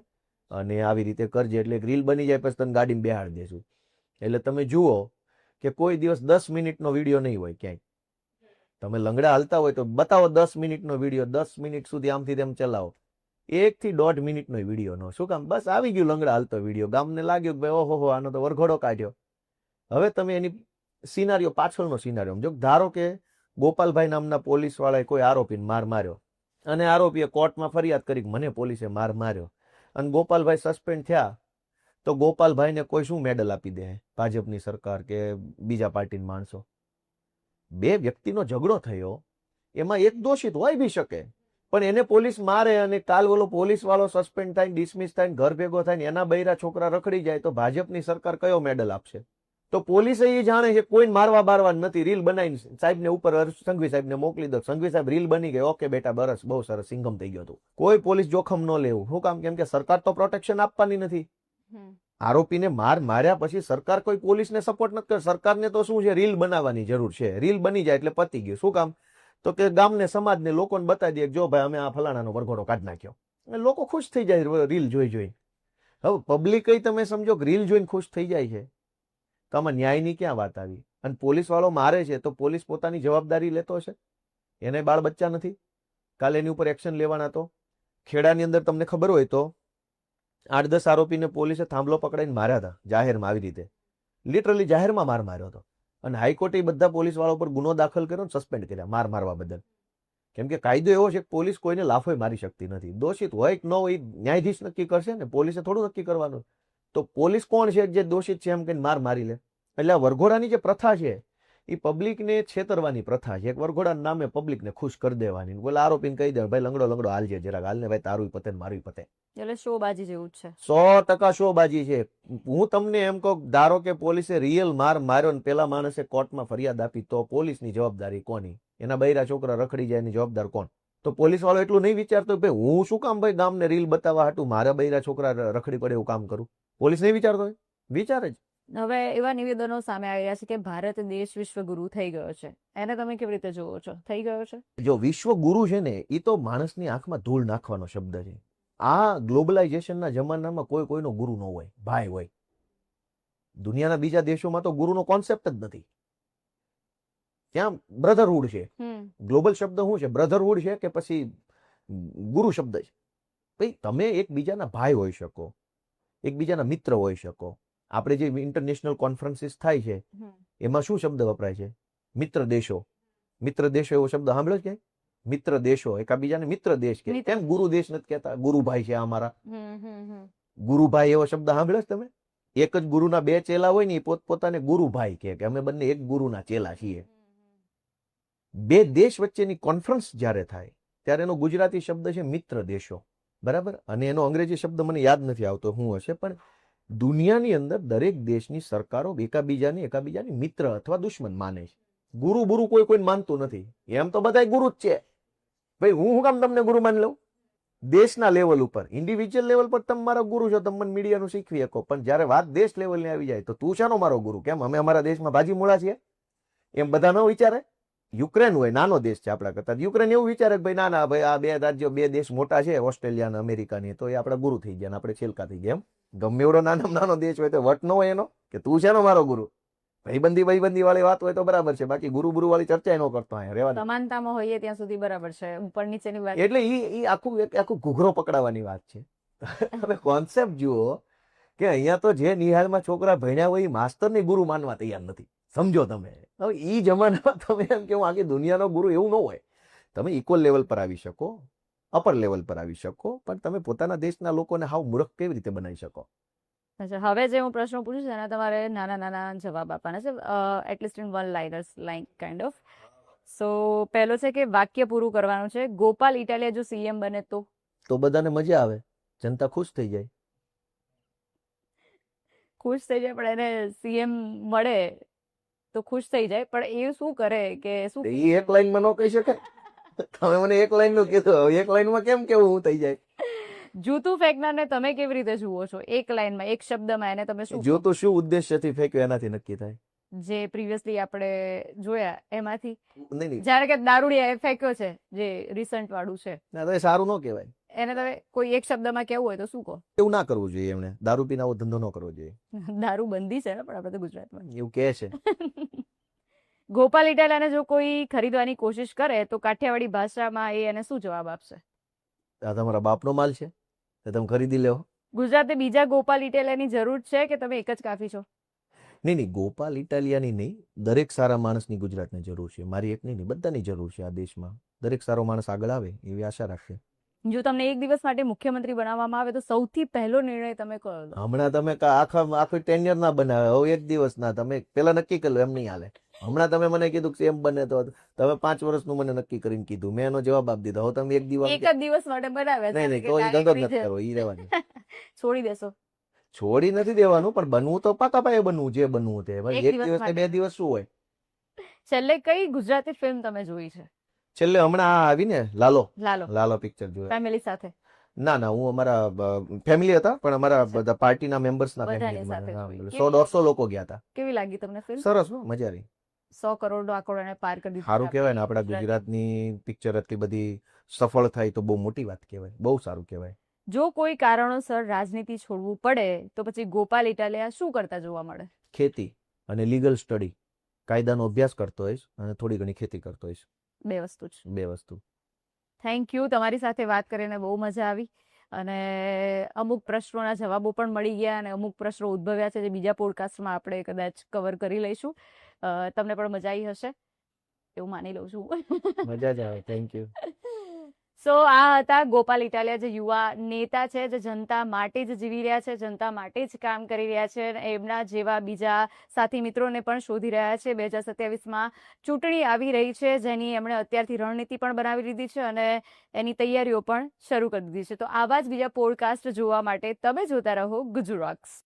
અને આવી રીતે કરજે, એટલે એક રીલ બની જાય પછી તને ગાડીમાં બેહાડી દેશું. એટલે તમે જુઓ કે કોઈ દિવસ 10 મિનિટનો વિડીયો નહીં હોય ક્યાંય. તમે લંગડા હાલતા હોય તો બતાવો 10 મિનિટનો વિડીયો, 10 મિનિટ સુધી આમથી તેમ ચલાવો. 1 થી 1.5 મિનિટનો વિડીયો નો. શું કામ? બસ આવી ગયું લંગડા હાલતો વિડીયો, ગામને લાગ્યું કે ભાઈ ઓહો આનો તો વરઘોડો કાઢ્યો. હવે તમે એની સિનારીઓ પાછળનો સિનારીઓ જો ધારો કે ગોપાલભાઈ નામના પોલીસ વાળાએ કોઈ આરોપીને માર્યો અને આરોપીએ કોર્ટમાં ફરિયાદ કરી મને પોલીસે માર્યો અને ગોપાલભાઈ સસ્પેન્ડ થયા, તો ગોપાલભાઈને કોઈ શું મેડલ આપી દે ભાજપની સરકાર કે બીજા પાર્ટીના માણસો? 2 વ્યક્તિનો ઝઘડો થયો, એમાં એક દોષિત હોય બી શકે, પણ એને પોલીસ મારે અને કાલ ઓલો પોલીસ વાળો સસ્પેન્ડ થાય, ડિસમિસ થાય, ઘર ભેગો થાય, એના બૈરા છોકરા રખડી જાય, તો ભાજપની સરકાર કયો મેડલ આપશે? તો પોલીસે એ જાણે છે કોઈને મારવા નથી. રીલ બનાવીને સાહેબને ઉપર સંઘવી સાહેબને મોકલી દો, સંઘવી સાહેબ રીલ બની ગઈ, ઓકે બેટા બરસ બહુ સરસ, સિંઘમ થઈ ગયો. કોઈ પોલીસ જોખમ ન લેવું. શું કામ? કેમ કે સરકાર તો પ્રોટેક્શન આપવાની નથી. આરોપીને માર્યા પછી સરકાર કોઈ પોલીસને સપોર્ટ નથી કરતી. સરકારને તો શું છે, રીલ બનાવવાની જરૂર છે. રીલ બની જાય એટલે પતી ગયું. શું કામ? તો કે ગામને સમાજને લોકોને બતાવી દે જો ભાઈ અમે આ ફલાણાનો વરઘોડો કાઢી નાખ્યો. લોકો ખુશ થઈ જાય રીલ જોઈ. હવે પબ્લિક તમે સમજો કે રીલ જોઈને ખુશ થઈ જાય છે, તો આમાં ન્યાયની ક્યાં વાત આવી? અને પોલીસ વાળો મારે છે તો પોલીસ પોતાની જવાબદારી લેતો હશે? એને બાળ બચ્ચા નથી? કાલે એની ઉપર એક્શન લેવાના. તો ખેડાની અંદર તમને ખબર હોય તો 8-10 આરોપીને પોલીસે થાંભલો પકડાઈને માર્યા હતા જાહેરમાં, આવી રીતે લિટરલી જાહેરમાં માર્યો હતો. અને હાઈકોર્ટે બધા પોલીસ વાળા ઉપર ગુનો દાખલ કર્યો ને સસ્પેન્ડ કર્યા મારવા બદલ. કેમ કે કાયદો એવો છે કે પોલીસ કોઈને લાફોય મારી શકતી નથી. દોષિત હોય કે ન હોય ન્યાયાધીશ નક્કી કરશે ને, પોલીસે થોડું નક્કી કરવાનું. તો પોલીસ કોણ છે જે દોષિત છે એમ કહીને મારી લે? એટલે વરઘોડાની જે પ્રથા છે એ પબ્લિકને છેતરવાની પ્રથા છે. એક વરઘોડાના નામે પબ્લિકને ખુશ કરી દેવાની. બોલે આરોપીને કહી દે ભાઈ લંગડો હાલજે જરાક, હાલને ભાઈ તારું પતે ને મારું પતે. એટલે શોબાજી જેવું જ છે. 100% શોબાજી છે. હું તમને એમ કહું, ધારો કે પોલીસે રિયલ માર્યો ને પેલા માણસે કોર્ટમાં ફરિયાદ આપી, તો પોલીસની જવાબદારી કોની? એના બૈરા છોકરા રખડી જાય એની જવાબદાર કોણ? તો પોલીસ વાળો એટલું નહીં વિચારતો ભાઈ હું શું કામ ભાઈ ગામને રીલ બતાવવા હાટું મારા બૈરા છોકરા રખડી પડે એવું કામ કરું? પોલીસ નહીં વિચારતો હોય? વિચારે જ. હવે એવા નિવેદનો સામે આવી રહ્યા છે કે ભારત દેશ વિશ્વગુરુ થઈ ગયો છે. એને તમે કેવી રીતે જોવો છો? થઈ ગયો છે? જો વિશ્વગુરુ છે ને, એ તો માણસની આંખમાં ધૂળ નાખવાનો શબ્દ છે. આ ગ્લોબલાઇઝેશનના જમાનામાં કોઈનો ગુરુ ન હોય, ભાઈ હોય. દુનિયાના બીજા દેશોમાં તો ગુરુનો કોન્સેપ્ટ જ નથી. ત્યાં બ્રધરહુડ છે. ગ્લોબલ શબ્દ શું છે? બ્રધરહુડ છે કે પછી ગુરુ શબ્દ છે? ભાઈ તમે એકબીજાના ભાઈ હોઈ શકો, એકબીજાના મિત્ર હોઈ શકો. આપણે જે ઇન્ટરનેશનલ કોન્ફરન્સીસ થાય છે એમાં શું શબ્દ વપરાય છે? મિત્ર દેશો. મિત્ર દેશો એવો શબ્દ સાંભળ્યો છે? મિત્ર દેશો એકબીજાને મિત્ર દેશ કે, કેમ ગુરુ દેશ નથી કહેતા? ગુરુભાઈ છે અમારા. ગુરુભાઈ એવો શબ્દ સાંભળ્યો છે તમે? એક જ ગુરુના 2 ચેલા હોય ને, એ પોતપોતાને ગુરુભાઈ કે અમે બંને એક ગુરુના ચેલા છીએ. 2 દેશ વચ્ચેની કોન્ફરન્સ જ્યારે થાય ત્યારે એનો ગુજરાતી શબ્દ છે મિત્ર દેશો, બરાબર? અને એનો અંગ્રેજી શબ્દ મને યાદ નથી આવતો શું હશે, પણ દુનિયાની અંદર દરેક દેશની સરકારો એકાબીજાની મિત્ર અથવા દુશ્મન માને છે. ગુરુ કોઈને માનતું નથી. એમ તો બધા ગુરુ જ છે ભાઈ. હું કામ તમને ગુરુ માની લઉં? દેશના લેવલ ઉપર, ઇન્ડિવિજ્યુઅલ લેવલ પર તમે મારા ગુરુ છો, તમે મને મીડિયાનું શીખવી શકો, પણ જ્યારે વાત દેશ લેવલની આવી જાય તો તું શાનો મારો ગુરુ? કેમ અમે અમારા દેશમાં ભાજી મૂળા છીએ? એમ બધા ન વિચારે. યુક્રેન હોય, નાનો દેશ છે આપણા કરતા, યુક્રેન એવું વિચારે કે ભાઈ ના ભાઈ આ 2 રાજ્યો 2 દેશ મોટા છે, ઓસ્ટ્રેલિયા અને અમેરિકાની, તો એ આપણા ગુરુ થઈ ગયા ને આપણે છેલકા થઈ ગયા. એમ ગમે એવડો નાનો દેશ હોય તો વટ ન હોય એનો કે તું છે મારો ગુરુ? ભાઈબંધી વાળી વાત હોય તો બરાબર છે, બાકી ગુરુ વાળી ચર્ચા ન કરતો અહીંયા રહેવા દે. સમાનતામાં હોઈએ ત્યાં સુધી બરાબર છે, ઉપર નીચેની વાત એટલે ઈ આખું ઘૂઘરો પકડાવાની વાત છે. તમે કોન્સેપ્ટ જુઓ કે અહીંયા તો જે નિહાળમાં છોકરા ભણ્યા હોય એ માસ્તરની ગુરુ માનવા તૈયાર નથી. સમજો તમે. હવે ઈ જમાનામાં તમે એમ કે હું આખી દુનિયાનો ગુરુ એવું ન હોય. તમે ઇક્વલ લેવલ પર આવી શકો, અપર લેવલ પર આવી શકો, પણ તમે પોતાના દેશના લોકોને હાવ મૂર્ખ કેવી રીતે બનાવી શકો? અચ્છા, હવે જે હું પ્રશ્નો પૂછું છું એના તમારે નાના નાના જવાબ આપવાના છે, at least in one liners like kind of. So પહેલો છે કે વાક્ય પૂરું કરવાનું છે. ગોપાલ ઇટાલિયા જો સીએમ બને તો બધાને મજા આવે, જનતા ખુશ થઈ જાય. ખુશ થઈ જાય, પણ એને સીએમ મળે તો ખુશ થઈ જાય, પણ એ શું કરે કે શું એ એક લાઈનમાં ન કહી શકે. તમે મને એક લાઈન નું કીધું, એક લાઈનમાં કેમ કેવું હું થઈ જાય? જૂતું ફેંકનારને તમે કેવી રીતે જુઓ છો? એક લાઈનમાં, એક શબ્દમાં એને તમે શું જો તો શું ઉદ્દેશ્યથી ફેંક્યો એનાથી નક્કી થાય. જે પ્રીવિયસલી આપણે જોયા એમાંથી નહીં જ્યારે કે દારૂડિયા ફેંક્યો છે, જે રિસન્ટ વાળું છે, ના, તો એ સારું ન કહેવાય. એને તમે કોઈ એક શબ્દમાં કેવું હોય તો શું કહો? એવું ના કરવું જોઈએ. એમણે દારૂ પીને આવો ધંધો ન કરવો જોઈએ. દારૂ બંધી છે ને, પણ આપણે તો ગુજરાતમાં. એવું કહે છે. ગોપાલ ઇટાલિયાને જો કોઈ ખરીદવાની કોશિશ કરે તો કાઠિયાવાડી ભાષામાં એ એને શું જવાબ આપશે? આ તમારા બાપનો માલ છે, તો તમે ખરીદી લેવો. ગુજરાતે બીજા ગોપાલ ઇટાલિયાની જરૂર છે કે તમે એક જ કાફી છો? નહીં, ગોપાલ ઇટાલિયાની નહીં, દરેક સારા માણસની ગુજરાતને જરૂર છે. મારી એક નહીં, બધાની જરૂર છે આ દેશમાં. દરેક સારો માણસ આગળ આવે એવી આશા રાખીએ. જો તમને એક દિવસ માટે મુખ્યમંત્રી બનાવવામાં આવે તો સૌથી પહેલો નિર્ણય તમે કયો લો? હમણાં તમે આખું ટેન્યર ના બનાવે, હવે એક દિવસ ના, તમે પેલા નક્કી કરી લો, એમ નહીં હાલે. હમણાં તમે મને કીધું કે એમ બને તો તમે 5 વર્ષનું મને નક્કી કરીને કીધું, મેં એનો જવાબ આપી દીધો. હવે તમે એક જ દિવસ માટે બનાવ્યા છે, નહીં, તો એ ધંધો જ નથી કરવો, ઈ રહેવાની. છોડી દેશો? છોડી નથી દેવાનું, પણ બનવું તો પાકા પાયે બનવું, જે બનવું તે. એક એક દિવસ દિવસ ને 2 દિવસ શું હોય? છેલ્લે કઈ ગુજરાતી ફિલ્મ તમે જોઈ છે? છેલ્લે હમણાં આ આવી ને લાલો લાલો પિક્ચર જોયા. ફેમિલી સાથે? ના, હું અમારા ફેમિલી હતા, પણ અમારા બધા પાર્ટીના મેમ્બર્સના બધાની ફેમિલી, સાથે 100-150 લોકો ગયા હતા. કેવી લાગી તમને ફિલ્મ? સરસ, મજા આવી. 100 કરોડનો આંકડો એને પાર કરી દીધો. સારું કહેવાય ને, આપણા ગુજરાતની પિક્ચર એટલી બધી સફળ થાય તો બહુ મોટી વાત કહેવાય, બહુ સારું કહેવાય. જો કોઈ કારણોસર રાજનીતિ છોડવું પડે તો પછી ગોપાલ ઇટાલિયા શું કરતા જોવા મળે? ખેતી અને લીગલ સ્ટડી, કાયદાનો અભ્યાસ કરતો હોઈશ અને થોડી ઘણી ખેતી કરતો હોઈશ. 2 વસ્તુ જ. 2 વસ્તુ. થેન્ક યુ, તમારી સાથે વાત કરીને બહુ મજા આવી, અને અમુક પ્રશ્નોના જવાબો પણ મળી ગયા, અને અમુક પ્રશ્નો ઉદ્ભવ્યા છે જે બીજા પોડકાસ્ટમાં આપણે કદાચ કવર કરી લઈશું. તમને પણ મજા આવી હશે એવું માની લઉં છું. મજા જ આવે. Thank you. સો આ હતા ગોપાલ ઇટાલિયા, જે યુવા નેતા છે, જે જનતા માટે જ જીવી રહ્યા છે, જનતા માટે જ કામ કરી રહ્યા છે, અને એમના જેવા બીજા સાથી મિત્રોને પણ શોધી રહ્યા છે. 2027માં ચૂંટણી આવી રહી છે, જેની એમણે અત્યારથી રણનીતિ પણ બનાવી લીધી છે અને એની તૈયારીઓ પણ શરૂ કરી દીધી છે. તો આવા જ બીજા પોડકાસ્ટ જોવા માટે તમે જોતા રહો ગુજુ રોક્સ.